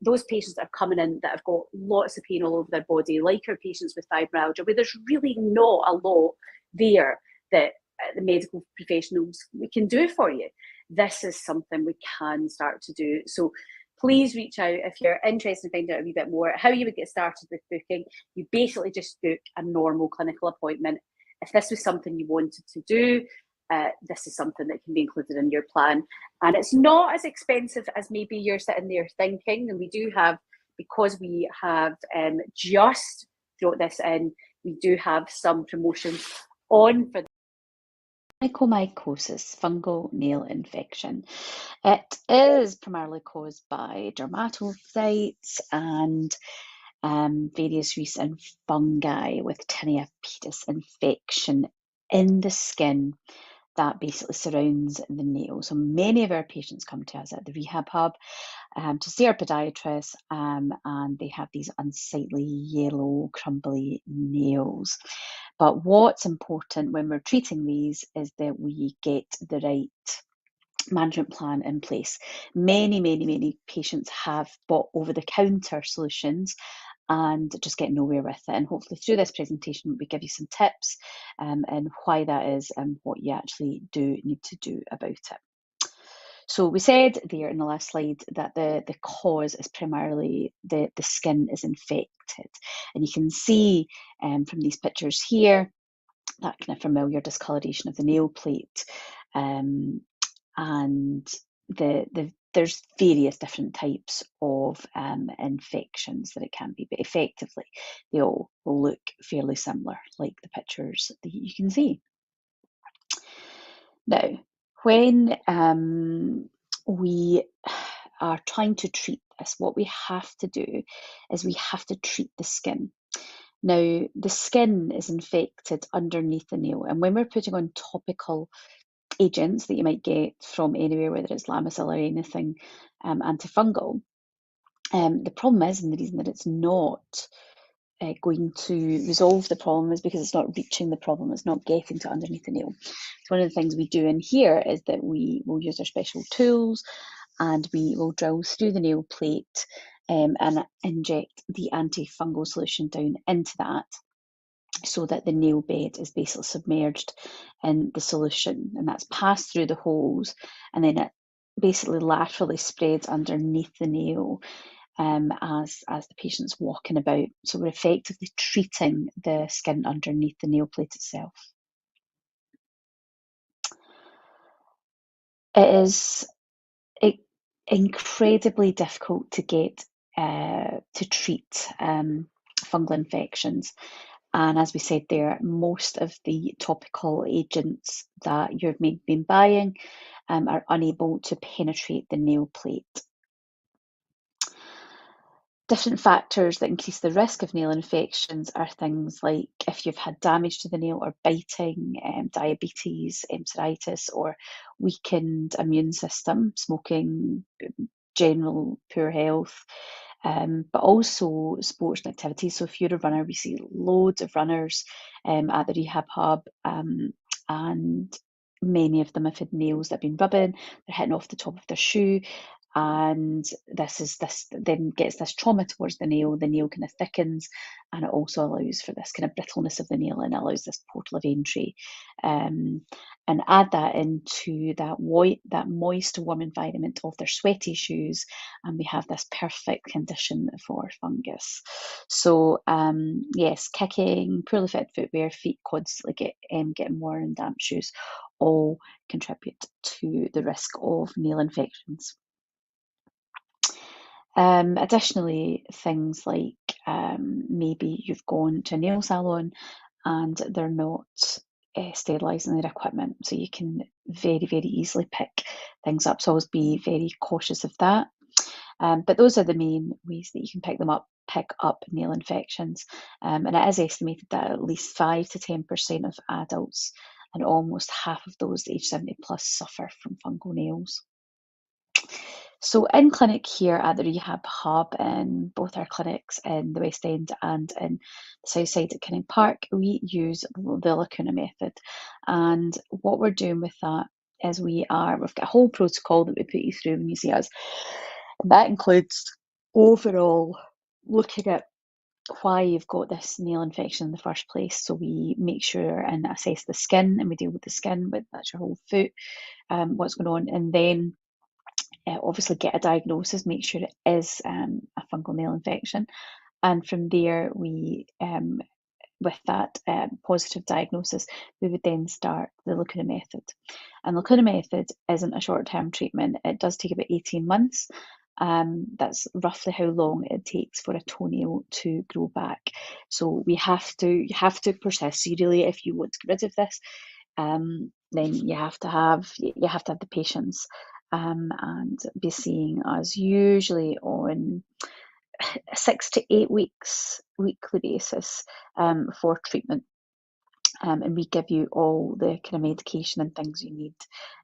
Those patients that are coming in that have got lots of pain all over their body, like our patients with fibromyalgia, where there's really not a lot there that the medical professionals we can do for you. This is something we can start to do. So please reach out if you're interested in finding out a wee bit more. How you would get started with booking, you basically just book a normal clinical appointment. If this was something you wanted to do, this is something that can be included in your plan. And it's not as expensive as maybe you're sitting there thinking. And we do have, because we have just brought this in, we do have some promotions on for Onychomycosis, fungal nail infection. It is primarily caused by dermatophytes and various recent fungi with tinea pedis infection in the skin that basically surrounds the nail. So many of our patients come to us at the Rehab Hub to see our podiatrist, and they have these unsightly yellow, crumbly nails. But what's important when we're treating these is that we get the right management plan in place. Many patients have bought over the counter solutions and just get nowhere with it. And hopefully through this presentation, we give you some tips and why that is and what you actually do need to do about it. So we said there in the last slide that the cause is primarily the skin is infected. And you can see from these pictures here, that kind of familiar discoloration of the nail plate. And there's various different types of infections that it can be, but effectively they all look fairly similar, like the pictures that you can see. Now, when we are trying to treat this, what we have to do is we have to treat the skin. Now, the skin is infected underneath the nail, and when we're putting on topical agents that you might get from anywhere, whether it's Lamisil or anything antifungal, the problem is, and the reason that it's not going to resolve the problem is because it's not reaching the problem, it's not getting to underneath the nail. So one of the things we do in here is that we will use our special tools and we will drill through the nail plate and inject the antifungal solution down into that, so that the nail bed is basically submerged in the solution, and that's passed through the holes, and then it basically laterally spreads underneath the nail as the patient's walking about. So we're effectively treating the skin underneath the nail plate itself. It is incredibly difficult to get to treat fungal infections. And as we said there, most of the topical agents that you've been buying are unable to penetrate the nail plate. Different factors that increase the risk of nail infections are things like if you've had damage to the nail or biting, diabetes, psoriasis, or weakened immune system, smoking, general poor health, but also sports and activities. So if you're a runner, we see loads of runners at the Rehab Hub, and many of them have had nails that have been rubbing, they're hitting off the top of their shoe, and this then gets this trauma towards the nail kind of thickens, and it also allows for this kind of brittleness of the nail and allows this portal of entry. And add that into that moist, warm environment of their sweaty shoes, and we have this perfect condition for fungus. So yes, kicking, poorly fit footwear, feet constantly getting worn, and damp shoes all contribute to the risk of nail infections. Additionally, things like maybe you've gone to a nail salon and they're not sterilising their equipment, so you can very easily pick things up. So always be very cautious of that. But those are the main ways that you can pick up nail infections. And it is estimated that at least 5 to 10% of adults and almost half of those aged 70 plus suffer from fungal nails. So in clinic here at the Rehab Hub, in both our clinics in the West End and in the South Side at Kinning Park, we use the Lacuna method. And what we're doing with that is we've got a whole protocol that we put you through when you see us. And that includes overall looking at why you've got this nail infection in the first place. So we make sure and assess the skin, and we deal with the skin, but that's your whole foot, what's going on, and then obviously get a diagnosis, make sure it is a fungal nail infection, and from there we with that positive diagnosis, we would then start the Lacuna method. And Lacuna method isn't a short-term treatment. It does take about 18 months. That's roughly how long it takes for a toenail to grow back. So you have to persist. So you really, if you want to get rid of this, then you have to have the patience, and be seeing us usually on 6 to 8 weeks weekly basis, for treatment. And we give you all the kind of medication and things you need,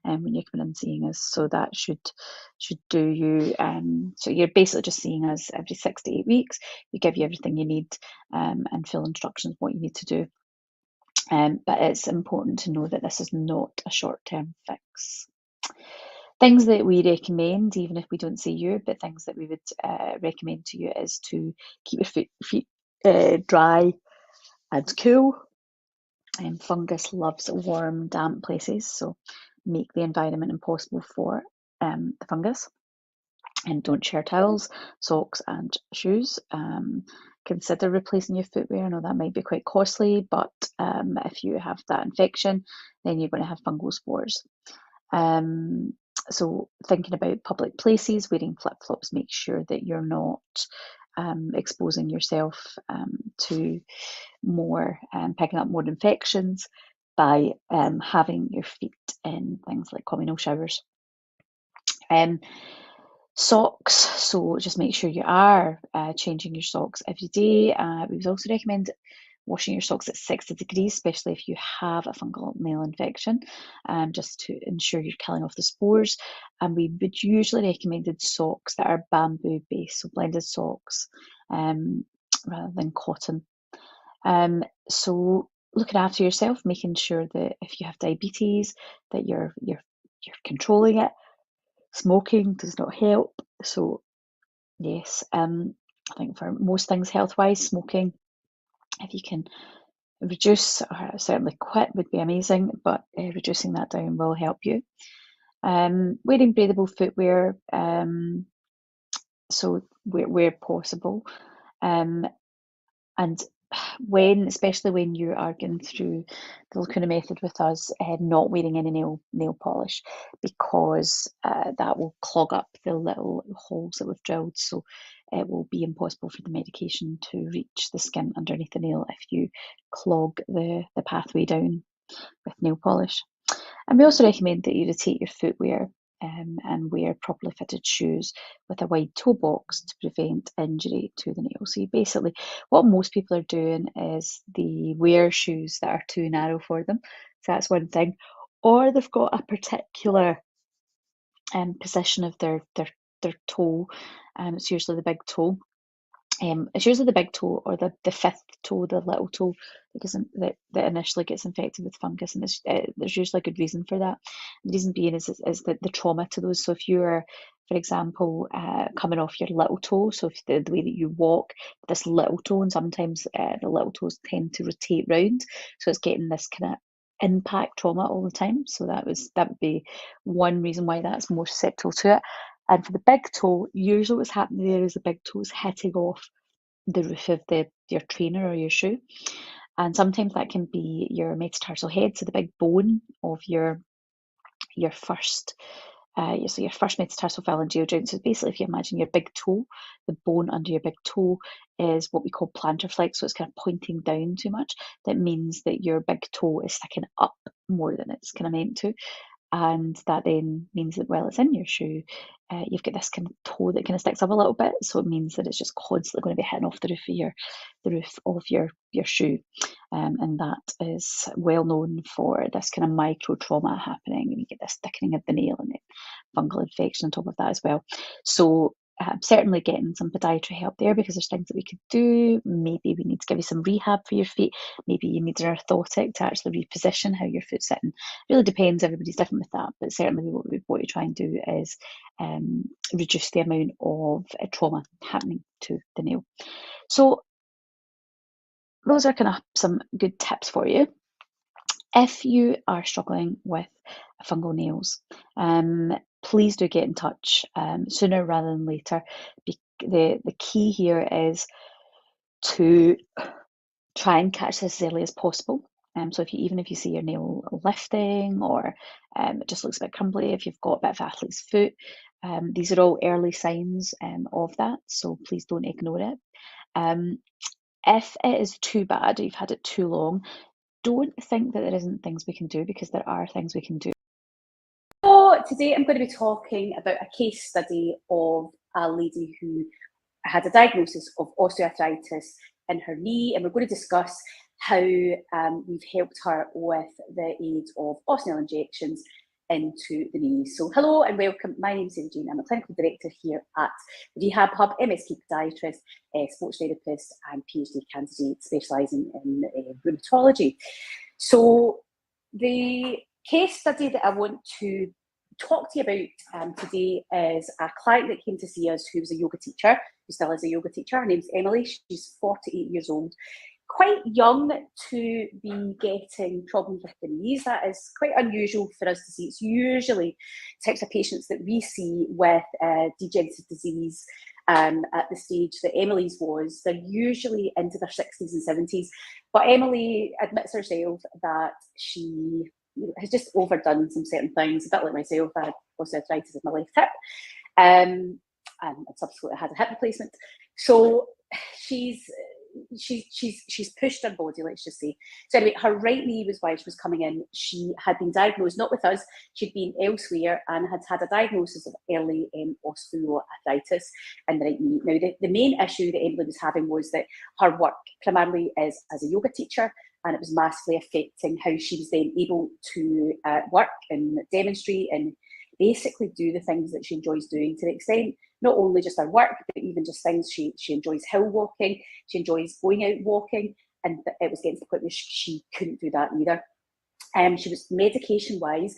when you're coming in seeing us. So that should do you. So you're basically just seeing us every 6 to 8 weeks. We give you everything you need, and full instructions what you need to do. But it's important to know that this is not a short-term fix. Things that we recommend, even if we don't see you, but things that we would recommend to you is to keep your feet dry and cool. Fungus loves warm, damp places, so make the environment impossible for the fungus. And don't share towels, socks, and shoes. Consider replacing your footwear. I know that might be quite costly, but if you have that infection, then you're going to have fungal spores. So thinking about public places, wearing flip-flops, make sure that you're not exposing yourself to more, picking up more infections by having your feet in things like communal showers. Socks, so just make sure you are changing your socks every day. We would also recommend washing your socks at 60 degrees, especially if you have a fungal nail infection, just to ensure you're killing off the spores. And we would usually recommend socks that are bamboo based, so blended socks, rather than cotton. So looking after yourself, making sure that if you have diabetes, that you're controlling it. Smoking does not help. So yes, I think for most things health-wise, smoking, if you can reduce or certainly quit would be amazing, but reducing that down will help you. Wearing breathable footwear, so where possible, and especially when you are going through the Lacuna method with us, not wearing any nail polish, because that will clog up the little holes that we've drilled. So it will be impossible for the medication to reach the skin underneath the nail if you clog the pathway down with nail polish. And we also recommend that you rotate your footwear, and wear properly fitted shoes with a wide toe box to prevent injury to the nail. So basically, what most people are doing is they wear shoes that are too narrow for them. So that's one thing. Or they've got a particular position of their toe. It's usually the big toe. It's usually the big toe or the fifth toe, the little toe, that initially gets infected with fungus, and there's usually a good reason for that. The reason being is the trauma to those. So if you're, for example, coming off your little toe, so if the way that you walk, this little toe, and sometimes the little toes tend to rotate round, so it's getting this kind of impact trauma all the time. So that would be one reason why that's more susceptible to it. And for the big toe, usually what's happening there is the big toe is hitting off the roof of your trainer or your shoe. And sometimes that can be your metatarsal head, so the big bone of your first your first metatarsal phalangeal joint. So basically, if you imagine your big toe, the bone under your big toe is what we call plantar flex, so it's kind of pointing down too much. That means that your big toe is sticking up more than it's kind of meant to. And that then means that while it's in your shoe, you've got this kind of toe that kind of sticks up a little bit, so it means that it's just constantly going to be hitting off the roof of your shoe, and that is well known for this kind of micro trauma happening, and you get this thickening of the nail and then fungal infection on top of that as well. So certainly getting some podiatry help there, because there's things that we could do. Maybe we need to give you some rehab for your feet. Maybe you need an orthotic to actually reposition how your foot's sitting. It really depends. Everybody's different with that, but certainly what you try and do is reduce the amount of trauma happening to the nail. So those are kind of some good tips for you. If you are struggling with fungal nails, please do get in touch sooner rather than later. The key here is to try and catch this as early as possible. So even if you see your nail lifting, or it just looks a bit crumbly, if you've got a bit of athlete's foot, these are all early signs of that. So please don't ignore it. If it is too bad, or you've had it too long, don't think that there isn't things we can do, because there are things we can do. So today I'm going to be talking about a case study of a lady who had a diagnosis of osteoarthritis in her knee, and we're going to discuss how we've helped her with the aid of osteoneal injections into the knee. So hello and welcome. My name is Sarah Jane. I'm a clinical director here at Rehab Hub, MSK podiatrist, sports therapist and PhD candidate specialising in rheumatology. So the case study that I want to talk to you about today is a client that came to see us who was a yoga teacher, who still is a yoga teacher. Her name's Emily. She's 48 years old. Quite young to be getting problems with the knees. That is quite unusual for us to see. It's usually types of patients that we see with degenerative disease at the stage that Emily's was. They're usually into their 60s and 70s. But Emily admits herself that she has just overdone some certain things, a bit like myself. I had osteoarthritis in my left hip, and subsequently had a hip replacement. So she's pushed her body, let's just say. So anyway, her right knee was why she was coming in. She had been diagnosed, not with us, she'd been elsewhere and had a diagnosis of early osteoarthritis in the right knee. Now, the main issue that Emily was having was that her work primarily is as a yoga teacher, and it was massively affecting how she was then able to work and demonstrate and basically do the things that she enjoys doing, to the extent not only just her work, but even just things she enjoys hill walking, she enjoys going out walking, and it was getting to the point where she couldn't do that either. She was medication-wise,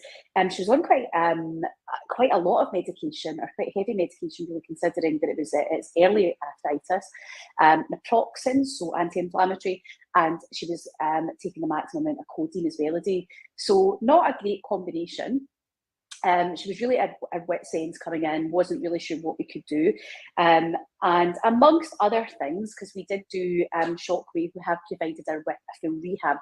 she was on quite a lot of medication, or quite heavy medication, really, considering that it's early arthritis, naproxen, so anti-inflammatory, and she was taking the maximum amount of codeine as well a day. So not a great combination. She was really at wit's end coming in, wasn't really sure what we could do. And amongst other things, because we did do Shockwave, we have provided her with a full rehab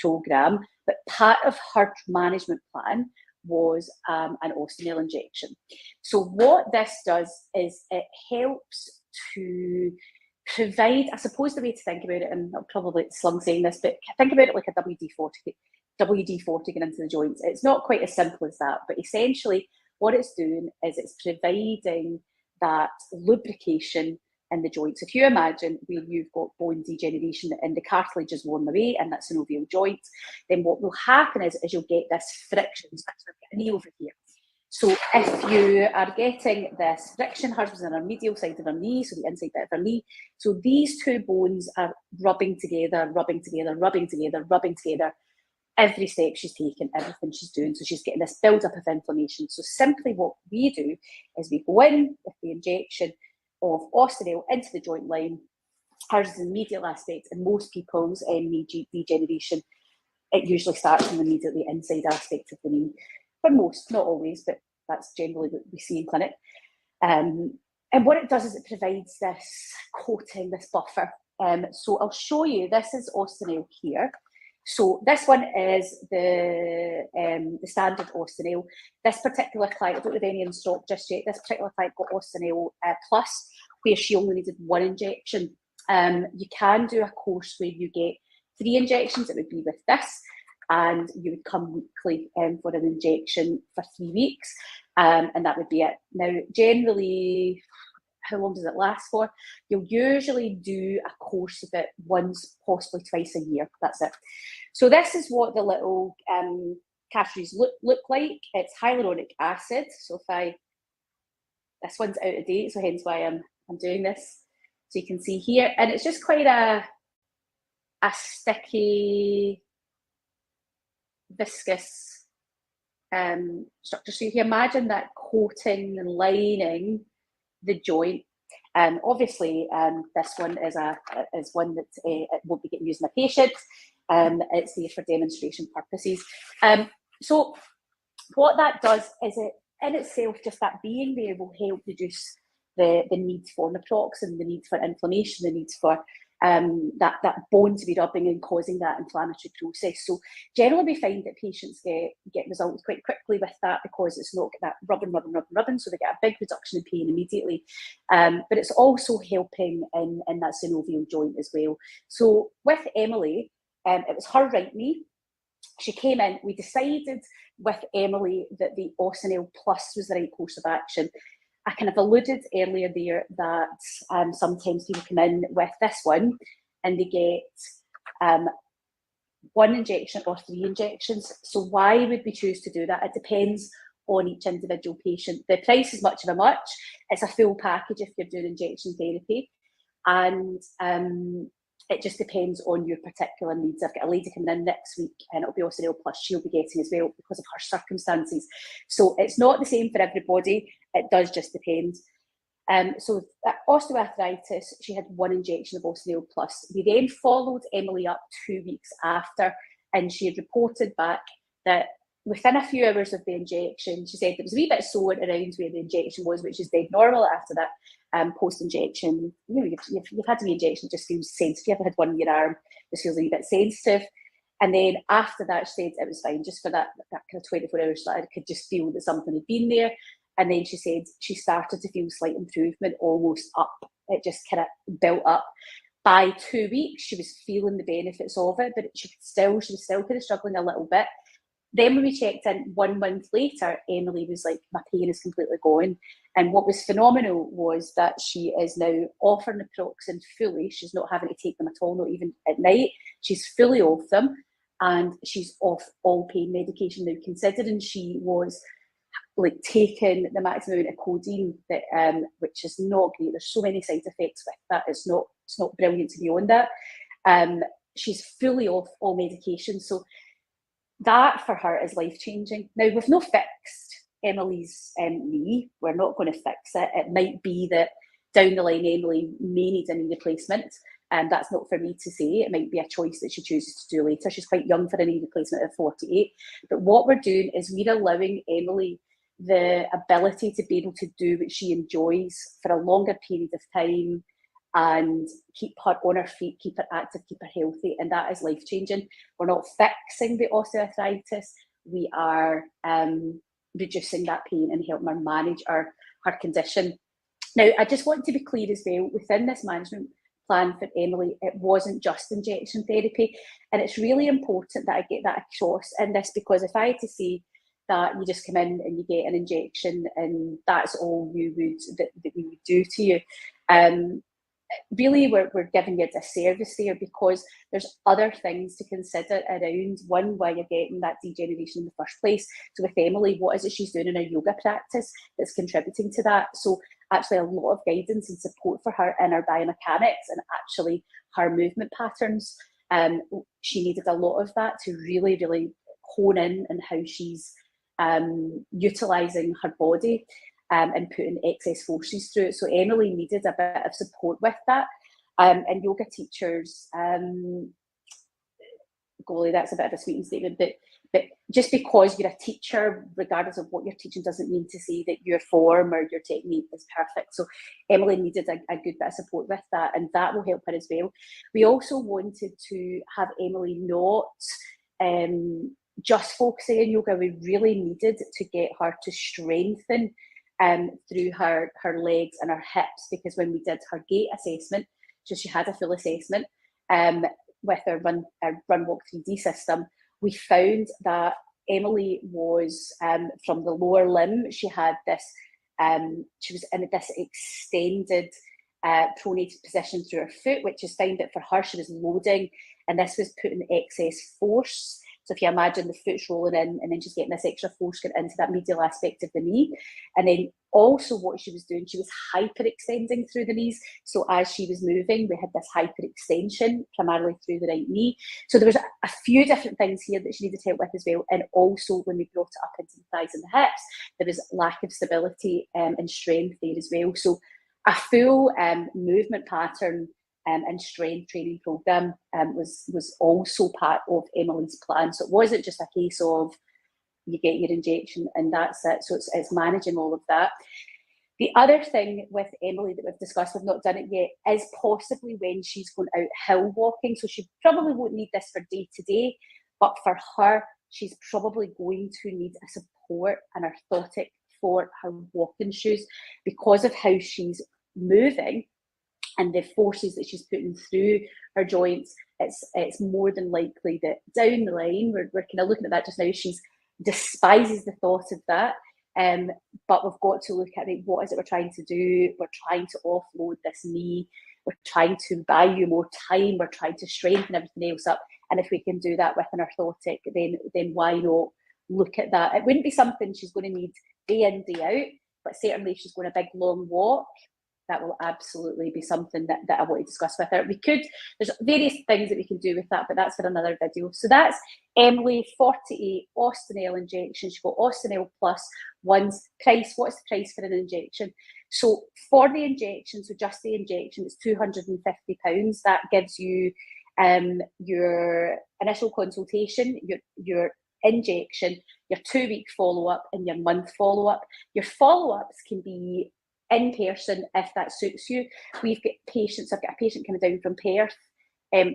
programme, but part of her management plan was an osteoneal injection. So what this does is it helps to provide, I suppose the way to think about it, and I'm probably slung saying this, but think about it like a WD-40 going into the joints. It's not quite as simple as that, but essentially what it's doing is it's providing that lubrication in the joints. If you imagine where you've got bone degeneration and the cartilage is worn away and that's synovial joint, then what will happen is you'll get this friction, especially with a knee over here. So if you are getting this friction, hers was on her medial side of her knee, so the inside bit of her knee. So these two bones are rubbing together, every step she's taking, everything she's doing. So she's getting this build-up of inflammation. So simply what we do is we go in with the injection of osteoneal into the joint line. Hers is the medial aspect, and most people's knee degeneration, it usually starts from the immediately inside aspect of the knee. For most, not always, but that's generally what we see in clinic. And what it does is it provides this coating, this buffer. So I'll show you, this is osteoneal here. So this one is the standard osteoneal. This particular client, I don't have any in stock just yet, this particular client got osteoneal plus, where she only needed one injection. You can do a course where you get 3 injections, it would be with this, and you would come weekly for an injection for 3 weeks, and that would be it. Now, generally, how long does it last for? You'll usually do a course of it once, possibly twice a year. That's it. So this is what the little cartridges look like. It's hyaluronic acid. So this one's out of date, so hence why I'm doing this. So you can see here, and it's just quite a sticky, viscous structure. So you can imagine that coating and lining the joint. Obviously, this one is one that it won't be getting used in a patient. It's there for demonstration purposes. So what that does is it in itself, just that being there will help reduce the need for naproxen, the need for inflammation, the need for that bone to be rubbing and causing that inflammatory process. So generally we find that patients get results quite quickly with that because it's not that rubbing, so they get a big reduction in pain immediately. But it's also helping in that synovial joint as well. So with Emily, It was her right knee. She came in, we decided with Emily that the Osinel Plus was the right course of action. I kind of alluded earlier there that sometimes people come in with this one and they get 1 injection or 3 injections. So why would we choose to do that? It depends on each individual patient. The price is much of a much. It's a full package if you're doing injection therapy. And it just depends on your particular needs. I've got a lady coming in next week and it'll be Osinel Plus she'll be getting as well because of her circumstances. So it's not the same for everybody. It does just depend. So osteoarthritis, she had 1 injection of Osinel Plus. We then followed Emily up 2 weeks after, and she had reported back that within a few hours of the injection, she said it was a wee bit sore around where the injection was, which is dead normal after that. Post-injection, you've had the injection, it just feels sensitive. If you ever had one in your arm, it just feels a wee bit sensitive. And then after that, she said it was fine, just for that kind of 24 hours, that I could just feel that something had been there. And then she said she started to feel slight improvement almost up. It just kind of built up. By 2 weeks, she was feeling the benefits of it, but she was still kind of struggling a little bit. Then when we checked in 1 month later, Emily was like, my pain is completely gone. And what was phenomenal was that she is now off her naproxen fully. She's not having to take them at all, not even at night. She's fully off them, and she's off all pain medication now, considering she was like taking the maximum amount of codeine, that which is not great. There's so many side effects with that. It's not brilliant to be on that. She's fully off all medication. So that for her is life-changing. Now, we've not fixed Emily's knee. We're not going to fix it. It might be that down the line, Emily may need a knee replacement, and that's not for me to say. It might be a choice that she chooses to do later. She's quite young for a knee replacement at 48. But what we're doing is we're allowing Emily the ability to be able to do what she enjoys for a longer period of time and keep her on her feet, keep her active, keep her healthy, and that is life-changing. We're not fixing the osteoarthritis, we are reducing that pain and helping her manage her condition. Now, I just want to be clear as well, within this management plan for Emily, it wasn't just injection therapy, and it's really important that I get that across in this, because if I had to say that you just come in and you get an injection and that's all you would that we would do to you, really we're giving you a disservice there, because there's other things to consider around, one, why you're getting that degeneration in the first place. So with Emily, what is it she's doing in her yoga practice that's contributing to that? So actually a lot of guidance and support for her in her biomechanics and actually her movement patterns. She needed a lot of that to really, really hone in on how she's utilising her body and putting excess forces through it. So Emily needed a bit of support with that. And yoga teachers, golly, that's a bit of a sweeping statement, but just because you're a teacher, regardless of what you're teaching, doesn't mean to say that your form or your technique is perfect. So Emily needed a good bit of support with that, and that will help her as well. We also wanted to have Emily not just focusing on yoga. We really needed to get her to strengthen through her legs and her hips, because when we did her gait assessment, so she had a full assessment with her run walk 3D system, we found that Emily was from the lower limb, she had this she was in this extended pronated position through her foot, which is fine, but for her she was loading, and this was putting excess force. So if you imagine the foot's rolling in and then she's getting this extra force going into that medial aspect of the knee. And then also what she was doing, she was hyperextending through the knees. So as she was moving, we had this hyperextension primarily through the right knee. So there was a few different things here that she needed help with as well. And also when we brought it up into the thighs and the hips, there was lack of stability and strength there as well. So a full movement pattern and strength training program was also part of Emily's plan. So it wasn't just a case of you get your injection and that's it. So it's managing all of that. The other thing with Emily that we've discussed, we've not done it yet, is possibly when she's going out hill walking. So she probably won't need this for day to day, but for her, she's probably going to need a support and orthotic for her walking shoes because of how she's moving. and the forces that she's putting through her joints, it's more than likely that down the line, we're kind of looking at that just now, she despises the thought of that. But we've got to look at it, what is it we're trying to do? We're trying to offload this knee. We're trying to buy you more time. We're trying to strengthen everything else up. And if we can do that with an orthotic, then why not look at that? It wouldn't be something she's going to need day in, day out, but certainly if she's going a big long walk, that will absolutely be something that I want to discuss with her. There's various things that we can do with that, but that's for another video. So that's Emily, 48, Austenel injection. She's got Austenel plus one's price. What's the price for an injection? So for the injection, so just the injection, it's £250. That gives you your initial consultation, your injection, your 2-week follow-up, and your month follow-up. Your follow-ups can be in person if that suits you. I've got a patient coming down from Perth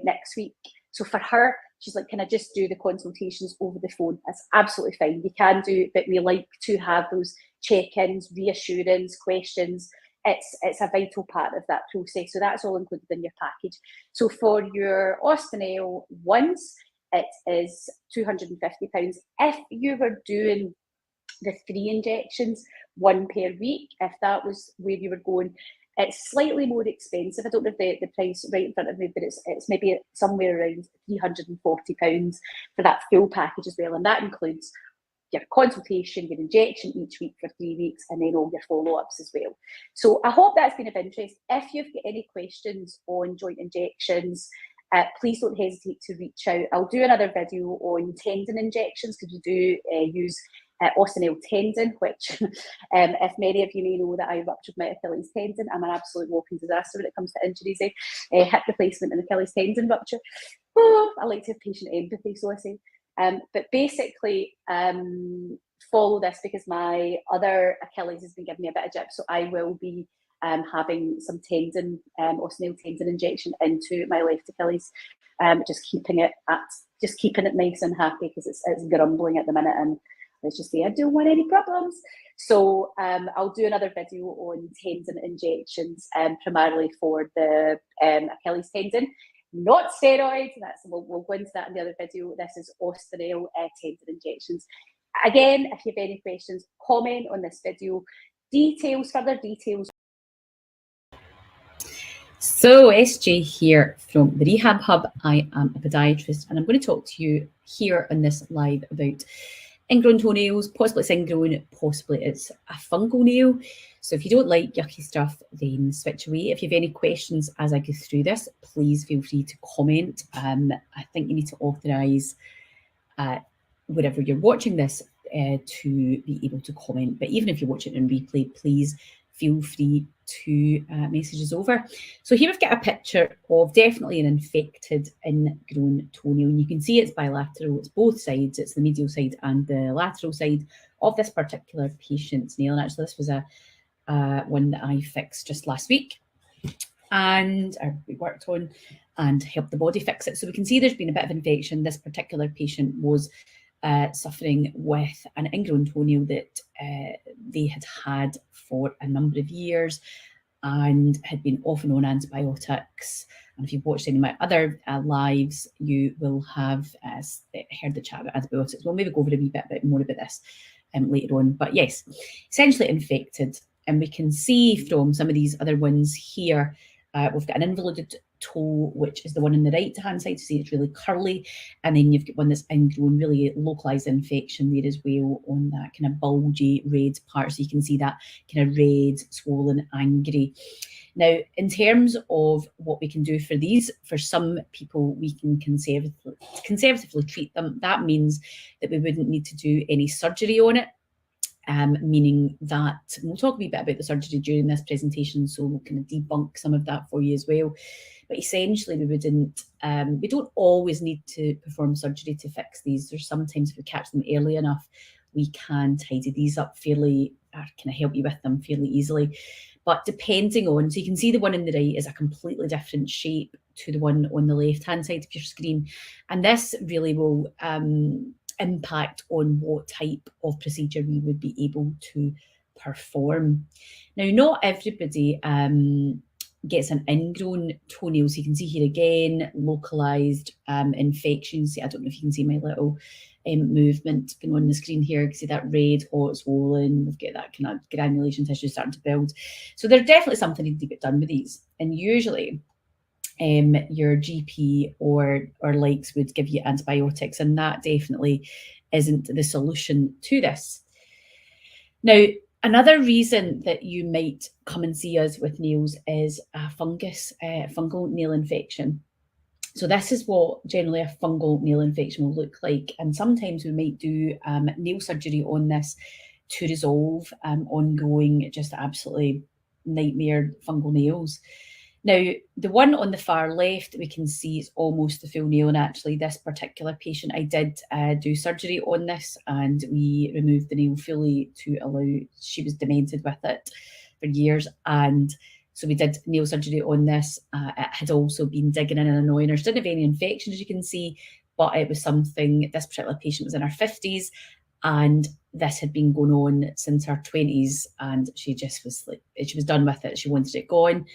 next week. So for her, she's like, can I just do the consultations over the phone? That's absolutely fine. You can do it, but we like to have those check-ins, reassurance, questions. It's a vital part of that process. So that's all included in your package. So for your Austenel once, it is £250. If you were doing the 3 injections, 1 per week, if that was where you were going, it's slightly more expensive. I don't have the price right in front of me, but it's maybe somewhere around £340 for that full package as well. And that includes your consultation, your injection each week for 3 weeks, and then all your follow-ups as well. So I hope that's been of interest. If you've got any questions on joint injections, please don't hesitate to reach out. I'll do another video on tendon injections, because we do use Austenel tendon, which if many of you may know that I ruptured my Achilles tendon. I'm an absolute walking disaster when it comes to injuries. Hip replacement and Achilles tendon rupture. Oh, I like to have patient empathy, so I say. But basically, follow this, because my other Achilles has been giving me a bit of jip, so I will be having some tendon, Austenel tendon injection into my left Achilles, just keeping it nice and happy, because it's grumbling at the minute, and let's just say I don't want any problems. So I'll do another video on tendon injections, primarily for the Achilles tendon, not steroids. We'll go into that in the other video. This is Austenel tendon injections. Again, if you have any questions, comment on this video. Further details. So SJ here from the Rehab Hub. I am a podiatrist, and I'm going to talk to you here on this live about ingrown toenails. Possibly it's ingrown, possibly it's a fungal nail. So if you don't like yucky stuff, then switch away. If you have any questions as I go through this, please feel free to comment. I think you need to authorise wherever you're watching this to be able to comment. But even if you watch it in replay, please feel free to message us over. So here we've got a picture of definitely an infected ingrown toenail, and you can see it's bilateral. It's both sides. It's the medial side and the lateral side of this particular patient's nail. And actually this was a one that I fixed just last week, and we worked on and helped the body fix it. So we can see there's been a bit of infection. This particular patient was suffering with an ingrown toenail that they had for a number of years and had been off and on antibiotics. And if you've watched any of my other lives, you will have heard the chat about antibiotics. We'll maybe go over a wee bit more about this later on. But yes, essentially infected. And we can see from some of these other ones here, we've got an involuted toe, which is the one on the right hand side. See, it's really curly, and then you've got one that's ingrown, really localized infection there as well on that kind of bulgy red part. So you can see that kind of red, swollen, angry. Now, in terms of what we can do for these, for some people, we can conservatively treat them. That means that we wouldn't need to do any surgery on it. Meaning that, and we'll talk a wee bit about the surgery during this presentation, so we'll kind of debunk some of that for you as well. But essentially, we don't always need to perform surgery to fix these. There's sometimes, if we catch them early enough, we can tidy these up fairly, or kind of help you with them fairly easily. But depending on, so you can see the one on the right is a completely different shape to the one on the left-hand side of your screen. And this really will impact on what type of procedure we would be able to perform. Now, not everybody gets an ingrown toenail. So you can see here again, localized infections. I don't know if you can see my little movement going on the screen here. You can see that red, hot, swollen. We've got that kind of granulation tissue starting to build. So there's definitely something needs to get done with these. And usually your GP or likes would give you antibiotics, and that definitely isn't the solution to this. Now, another reason that you might come and see us with nails is a fungal nail infection. So this is what generally a fungal nail infection will look like. And sometimes we might do nail surgery on this to resolve ongoing, just absolutely nightmare fungal nails. Now, the one on the far left, we can see is almost the full nail. And actually, this particular patient, I did do surgery on this, and we removed the nail fully to allow, she was demented with it for years. And so we did nail surgery on this. It had also been digging in and annoying her. She didn't have any infection, as you can see, but it was something, this particular patient was in her 50s, and this had been going on since her 20s, and she just was like, she was done with it. She wanted it gone.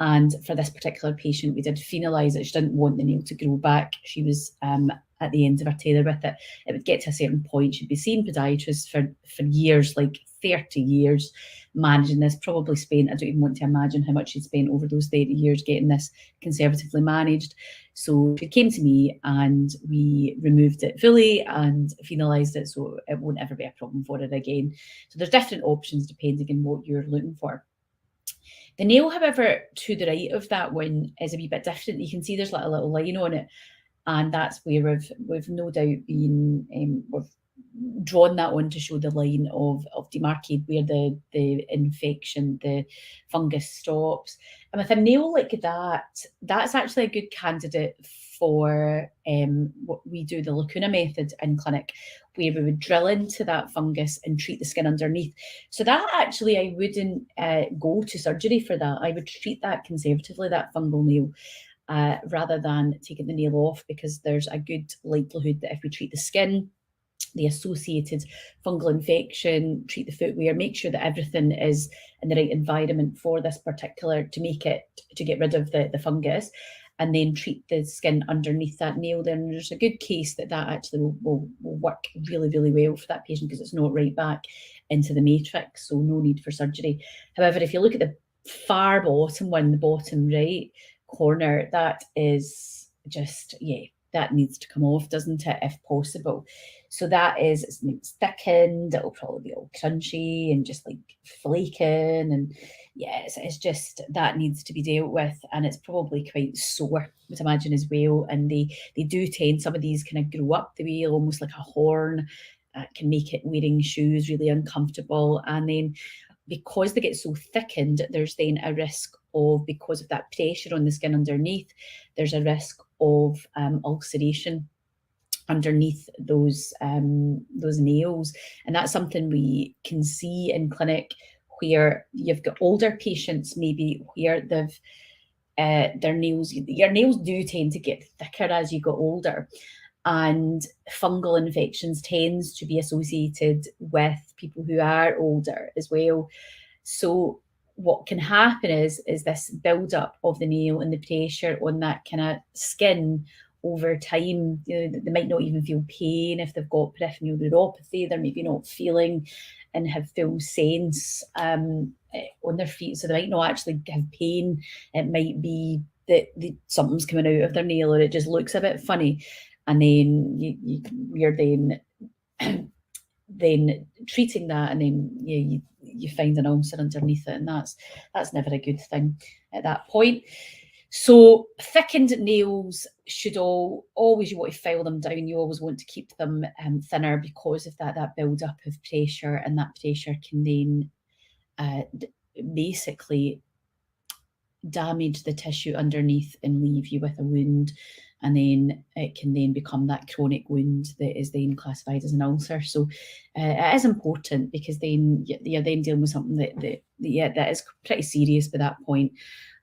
And for this particular patient, we did phenolize it. She didn't want the nail to grow back. She was at the end of her tether with it. It would get to a certain point. She'd be seeing podiatrists for years, like 30 years, managing this. Probably spent, I don't even want to imagine how much she'd spent over those 30 years getting this conservatively managed. So she came to me and we removed it fully and phenolized it, so it won't ever be a problem for her again. So there's different options depending on what you're looking for. The nail, however, to the right of that one is a wee bit different. You can see there's like a little line on it, and that's where we've no doubt been, we've drawn that on to show the line of demarcate where the infection, the fungus stops. And with a nail like that, that's actually a good candidate for what we do, the lacuna method in clinic, where we would drill into that fungus and treat the skin underneath. So that actually, I wouldn't go to surgery for that. I would treat that conservatively, that fungal nail, rather than taking the nail off, because there's a good likelihood that if we treat the skin, the associated fungal infection, treat the footwear, make sure that everything is in the right environment for this particular, to make it, to get rid of the fungus, and then treat the skin underneath that nail, then there's a good case that that actually will work really, really well for that patient, because it's not right back into the matrix, so no need for surgery. However, if you look at the far bottom one, the bottom right corner, that is just, yeah, that needs to come off, doesn't it, if possible? So that is, it's thickened, it'll probably be all crunchy and just like flaking, and yeah, it's just, that needs to be dealt with, and it's probably quite sore, I would imagine, as well. And they do tend, some of these kind of grow up the way, almost like a horn, can make it wearing shoes really uncomfortable. And then because they get so thickened, there's then a risk of, because of that pressure on the skin underneath, there's a risk of ulceration underneath those nails. And that's something we can see in clinic, where you've got older patients, maybe where they've their nails, your nails do tend to get thicker as you get older, and fungal infections tends to be associated with people who are older as well. So what can happen is this build up of the nail and the pressure on that kind of skin over time. You know, they might not even feel pain if they've got peripheral neuropathy. They're maybe not feeling and have full sense on their feet, so they might not actually have pain. It might be that something's coming out of their nail, or it just looks a bit funny, and then you're then treating that, and then you find an ulcer underneath it, and that's never a good thing at that point. So thickened nails should always, you want to file them down. You always want to keep them thinner, because of that build up of pressure, and that pressure can then basically damage the tissue underneath and leave you with a wound, and then it can then become that chronic wound that is then classified as an ulcer. So it is important, because then you're then dealing with something that is pretty serious by that point.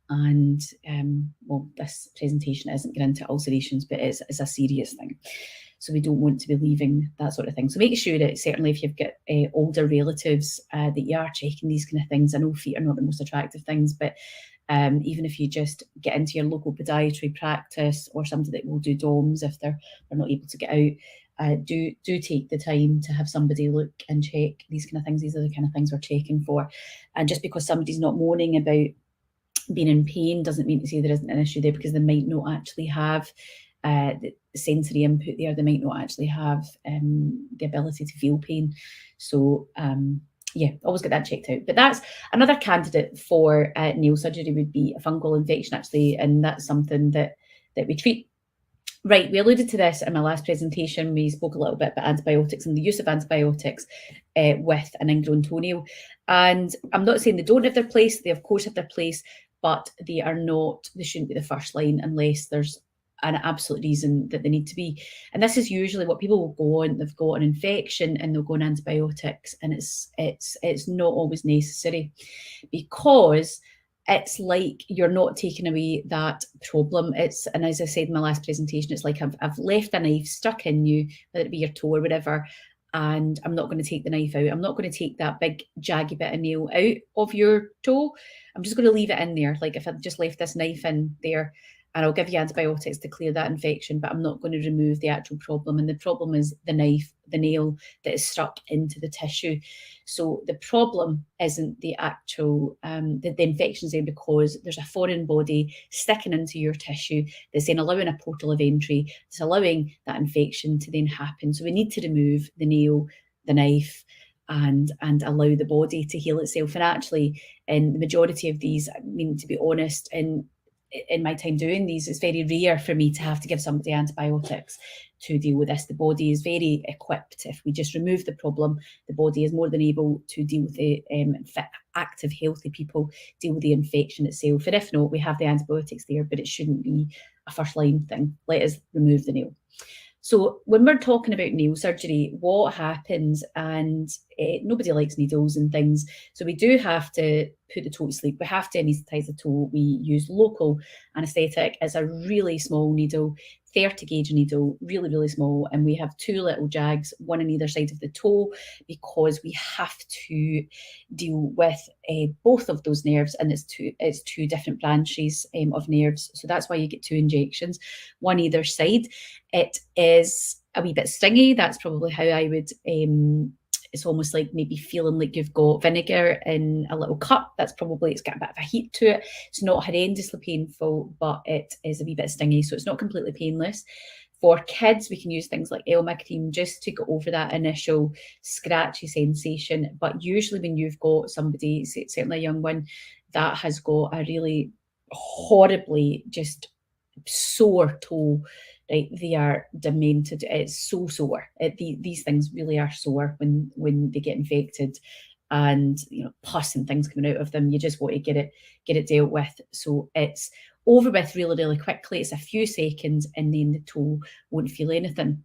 And well, this presentation isn't getting into ulcerations, but it's a serious thing. So we don't want to be leaving that sort of thing. So make sure that, certainly if you've got older relatives, that you are checking these kind of things. I know feet are not the most attractive things, but Even if you just get into your local podiatry practice or somebody that will do DOMs if they're not able to get out, do take the time to have somebody look and check these kind of things. These are the kind of things we're checking for. And just because somebody's not moaning about being in pain doesn't mean to say there isn't an issue there, because they might not actually have the sensory input there. They might not actually have the ability to feel pain. So yeah, always get that checked out. But that's another candidate for nail surgery would be a fungal infection, actually, and that's something that we treat. Right, we alluded to this in my last presentation. We spoke a little bit about antibiotics and the use of antibiotics with an ingrown toenail. And I'm not saying they don't have their place. They of course have their place, but they shouldn't be the first line unless there's an absolute reason that they need to be. And this is usually what people will go on. They've got an infection and they'll go on antibiotics, and it's not always necessary, because it's like you're not taking away that problem. And as I said in my last presentation, it's like I've left a knife stuck in you, whether it be your toe or whatever, and I'm not going to take the knife out. I'm not going to take that big jaggy bit of nail out of your toe. I'm just going to leave it in there. Like if I just left this knife in there, and I'll give you antibiotics to clear that infection, but I'm not going to remove the actual problem. And the problem is the knife, the nail that is stuck into the tissue. So the problem isn't the actual, the infection's there because there's a foreign body sticking into your tissue that's then allowing a portal of entry, that's allowing that infection to then happen. So we need to remove the nail, the knife, and allow the body to heal itself. And actually, in the majority of these, I mean, to be honest, in my time doing these, it's very rare for me to have to give somebody antibiotics to deal with this. The body is very equipped. If we just remove the problem, the body is more than able to deal with the fit, active, healthy people, deal with the infection itself. And if not, we have the antibiotics there, but it shouldn't be a first line thing. Let us remove the nail. So when we're talking about nail surgery, what happens, and nobody likes needles and things, so we do have to put the toe to sleep. We have to anaesthetise the toe. We use local anaesthetic. It's a really small needle, 30 gauge needle, really, really small. And we have two little jags, one on either side of the toe, because we have to deal with both of those nerves. And it's two different branches of nerves. So that's why you get two injections, one either side. It is a wee bit stingy. That's probably how I would, it's almost like maybe feeling like you've got vinegar in a little cup. It's got a bit of a heat to it. It's not horrendously painful, but it is a wee bit stingy. So it's not completely painless. For kids, we can use things like Elma cream just to get over that initial scratchy sensation. But usually when you've got somebody, certainly a young one, that has got a really horribly just sore toe, right, they are demented. It's so sore. These things really are sore when they get infected, and pus and things coming out of them. You just want to get it dealt with. So it's over with really, really quickly. It's a few seconds, and then the toe won't feel anything.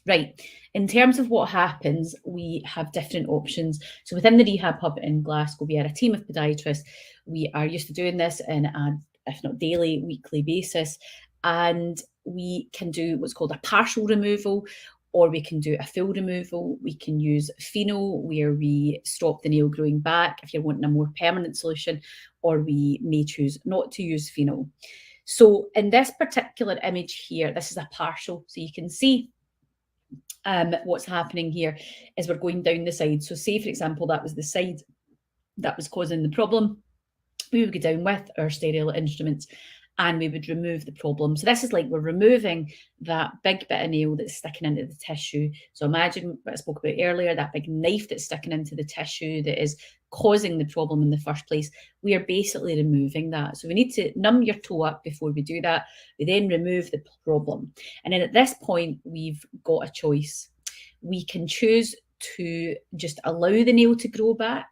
Right, in terms of what happens, we have different options. So within the Rehab Hub in Glasgow, we are a team of podiatrists. We are used to doing this in a, if not daily, weekly basis. And we can do what's called a partial removal, or we can do a full removal. We can use pheno, where we stop the nail growing back if you're wanting a more permanent solution, or we may choose not to use pheno. So in this particular image here, this is a partial. So you can see what's happening here is we're going down the side. So say, for example, that was the side that was causing the problem. We would go down with our sterile instruments and we would remove the problem. So this is like we're removing that big bit of nail that's sticking into the tissue. So imagine what I spoke about earlier, that big knife that's sticking into the tissue that is causing the problem in the first place. We are basically removing that. So we need to numb your toe up before we do that. We then remove the problem. And then at this point, we've got a choice. We can choose to just allow the nail to grow back,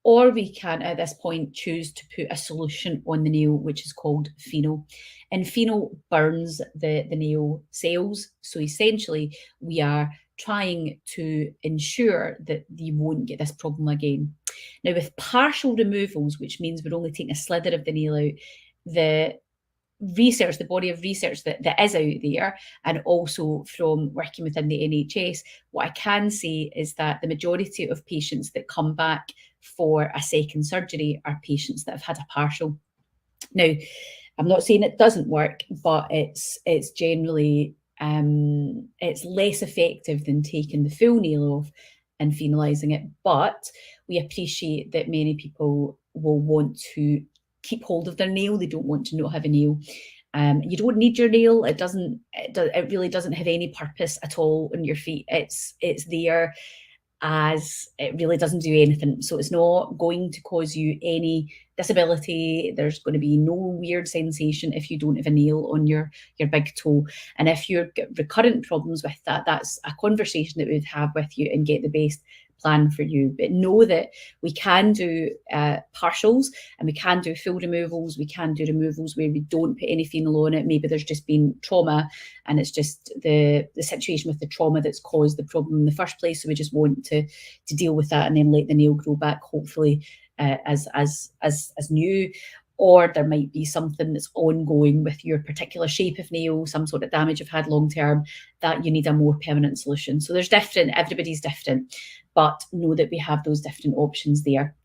or we can, at this point, choose to put a solution on the nail, which is called pheno. And pheno burns the nail cells. So essentially, we are trying to ensure that you won't get this problem again. Now, with partial removals, which means we're only taking a slither of the nail out, the body of research that is out there, and also from working within the NHS, what I can say is that the majority of patients that come back for a second surgery are patients that have had a partial. Now, I'm not saying it doesn't work, but it's generally it's less effective than taking the full nail off and phenolizing it. But we appreciate that many people will want to keep hold of their nail. They don't want to not have a nail. You don't need your nail. It really doesn't have any purpose at all on your feet. It's there as it really doesn't do anything. So it's not going to cause you any disability. There's going to be no weird sensation if you don't have a nail on your big toe. And if you've got recurrent problems with that, that's a conversation that we'd have with you and get the best plan for you. But know that we can do partials, and we can do full removals. We can do removals where we don't put any phenol on it. Maybe there's just been trauma, and it's just the situation with the trauma that's caused the problem in the first place. So we just want to deal with that and then let the nail grow back, hopefully as new. Or there might be something that's ongoing with your particular shape of nail, some sort of damage you've had long term, that you need a more permanent solution. So there's everybody's different, but know that we have those different options there.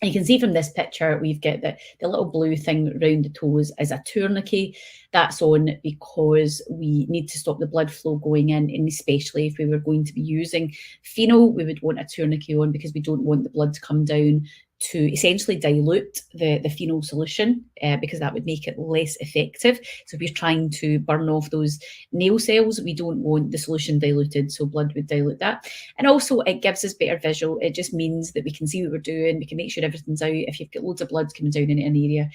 And you can see from this picture, we've got the little blue thing around the toes is a tourniquet. That's on because we need to stop the blood flow going in, and especially if we were going to be using phenol, we would want a tourniquet on because we don't want the blood to come down to essentially dilute the phenol solution, because that would make it less effective. So if you're trying to burn off those nail cells, we don't want the solution diluted, so blood would dilute that. And also it gives us better visual. It just means that we can see what we're doing, we can make sure everything's out. If you've got loads of blood coming down in an area,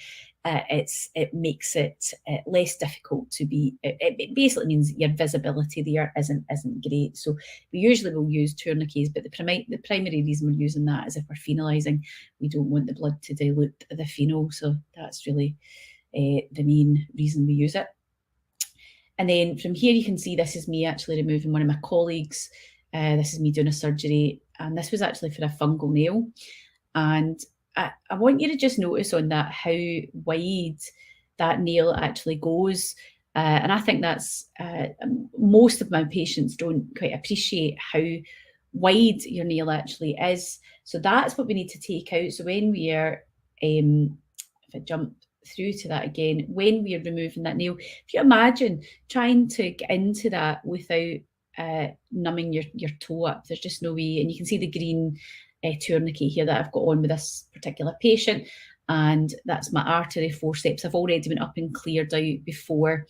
it makes it less difficult to be. It basically means your visibility there isn't great. So we usually will use tourniquets, but the primary reason we're using that is if we're phenolizing, we don't want the blood to dilute the phenol. So that's really the main reason we use it. And then from here you can see this is me actually removing one of my colleagues. This is me doing a surgery, and this was actually for a fungal nail. And I want you to just notice on that how wide that nail actually goes. And I think that's most of my patients don't quite appreciate how wide your nail actually is. So that's what we need to take out. So when we are, if I jump through to that again, when we are removing that nail, if you imagine trying to get into that without numbing your toe up, there's just no way. And you can see the green tourniquet here that I've got on with this particular patient, and that's my artery forceps. I've already been up and cleared out before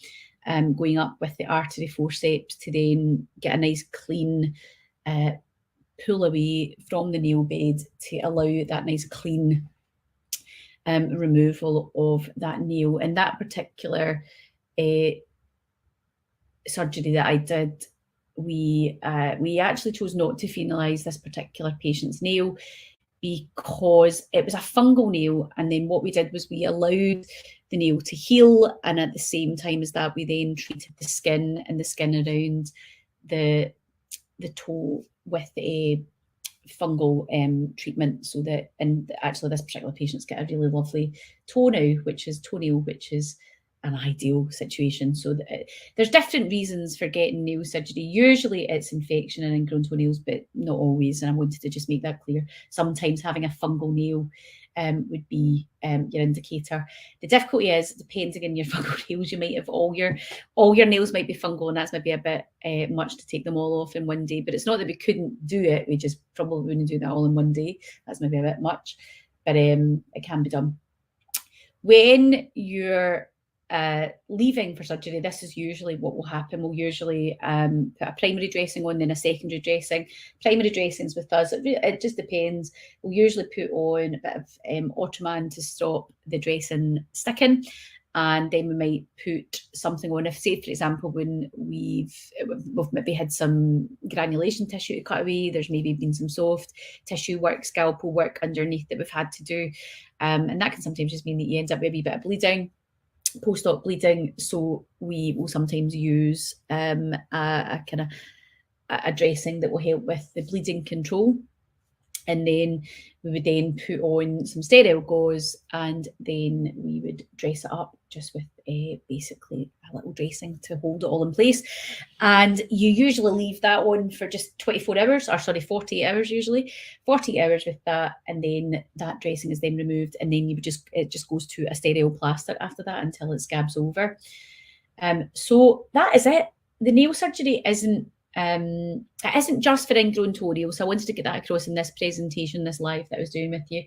going up with the artery forceps to then get a nice clean pull away from the nail bed to allow that nice clean removal of that nail. And that particular surgery that I did, we actually chose not to phenolize this particular patient's nail because it was a fungal nail. And then what we did was we allowed the nail to heal, and at the same time as that, we then treated the skin around the toe with a fungal treatment, so that, and actually this particular patient's got a really lovely toenail, which is an ideal situation. So there's different reasons for getting nail surgery. Usually it's infection and ingrown toenails, but not always. And I wanted to just make that clear. Sometimes having a fungal nail would be your indicator. The difficulty is, depending on your fungal nails, you might have all your nails might be fungal, and that's maybe a bit much to take them all off in one day. But it's not that we couldn't do it, we just probably wouldn't do that all in one day. That's maybe a bit much, but it can be done. When you're leaving for surgery, this is usually what will happen. We'll usually put a primary dressing on, then a secondary dressing. Primary dressings with us, it just depends. We'll usually put on a bit of Ottoman to stop the dressing sticking, and then we might put something on. If, say, for example, when we've maybe had some granulation tissue to cut away, there's maybe been some soft tissue work, scalpel work underneath that we've had to do, and that can sometimes just mean that you end up with a wee bit of bleeding, post-op bleeding. So we will sometimes use a dressing that will help with the bleeding control, and then we would then put on some sterile gauze, and then we would dress it up just with basically little dressing to hold it all in place. And you usually leave that on for just 24 hours, or sorry, 48 hours usually, 48 hours with that, and then that dressing is then removed, and then it just goes to a sterile plaster after that until it scabs over. So that is it. The nail surgery isn't just for ingrown toenails. So I wanted to get that across in this presentation, this live that I was doing with you.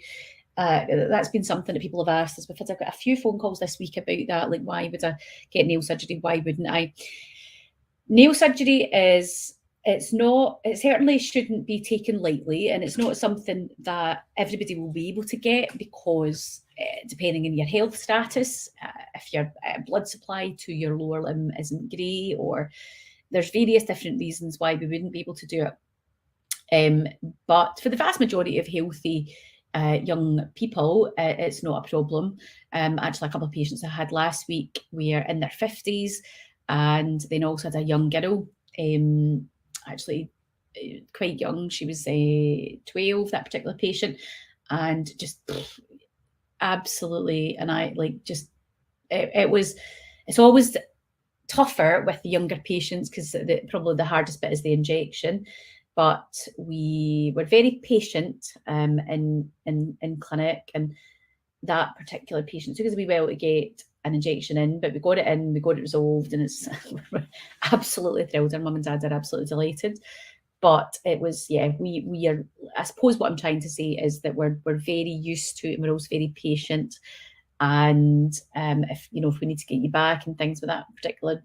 That's been something that people have asked us. I've got a few phone calls this week about that, like, why would I get nail surgery? Why wouldn't I? Nail surgery it certainly shouldn't be taken lightly, and it's not something that everybody will be able to get, because depending on your health status, if your blood supply to your lower limb isn't great, or there's various different reasons why we wouldn't be able to do it. But for the vast majority of healthy young people, it's not a problem. Actually, a couple of patients I had last week were in their 50s, and then also had a young girl, actually quite young. She was 12, that particular patient, and just absolutely, and I like just it's always tougher with the younger patients, because probably the hardest bit is the injection. But we were very patient in clinic, and that particular patient took us a wee while to get an injection in, but we got it in, we got it resolved, and it's we're absolutely thrilled. Our mum and dad are absolutely delighted. But it was, yeah, we are, I suppose what I'm trying to say is that we're very used to it, and we're also very patient. And if we need to get you back and things with that particular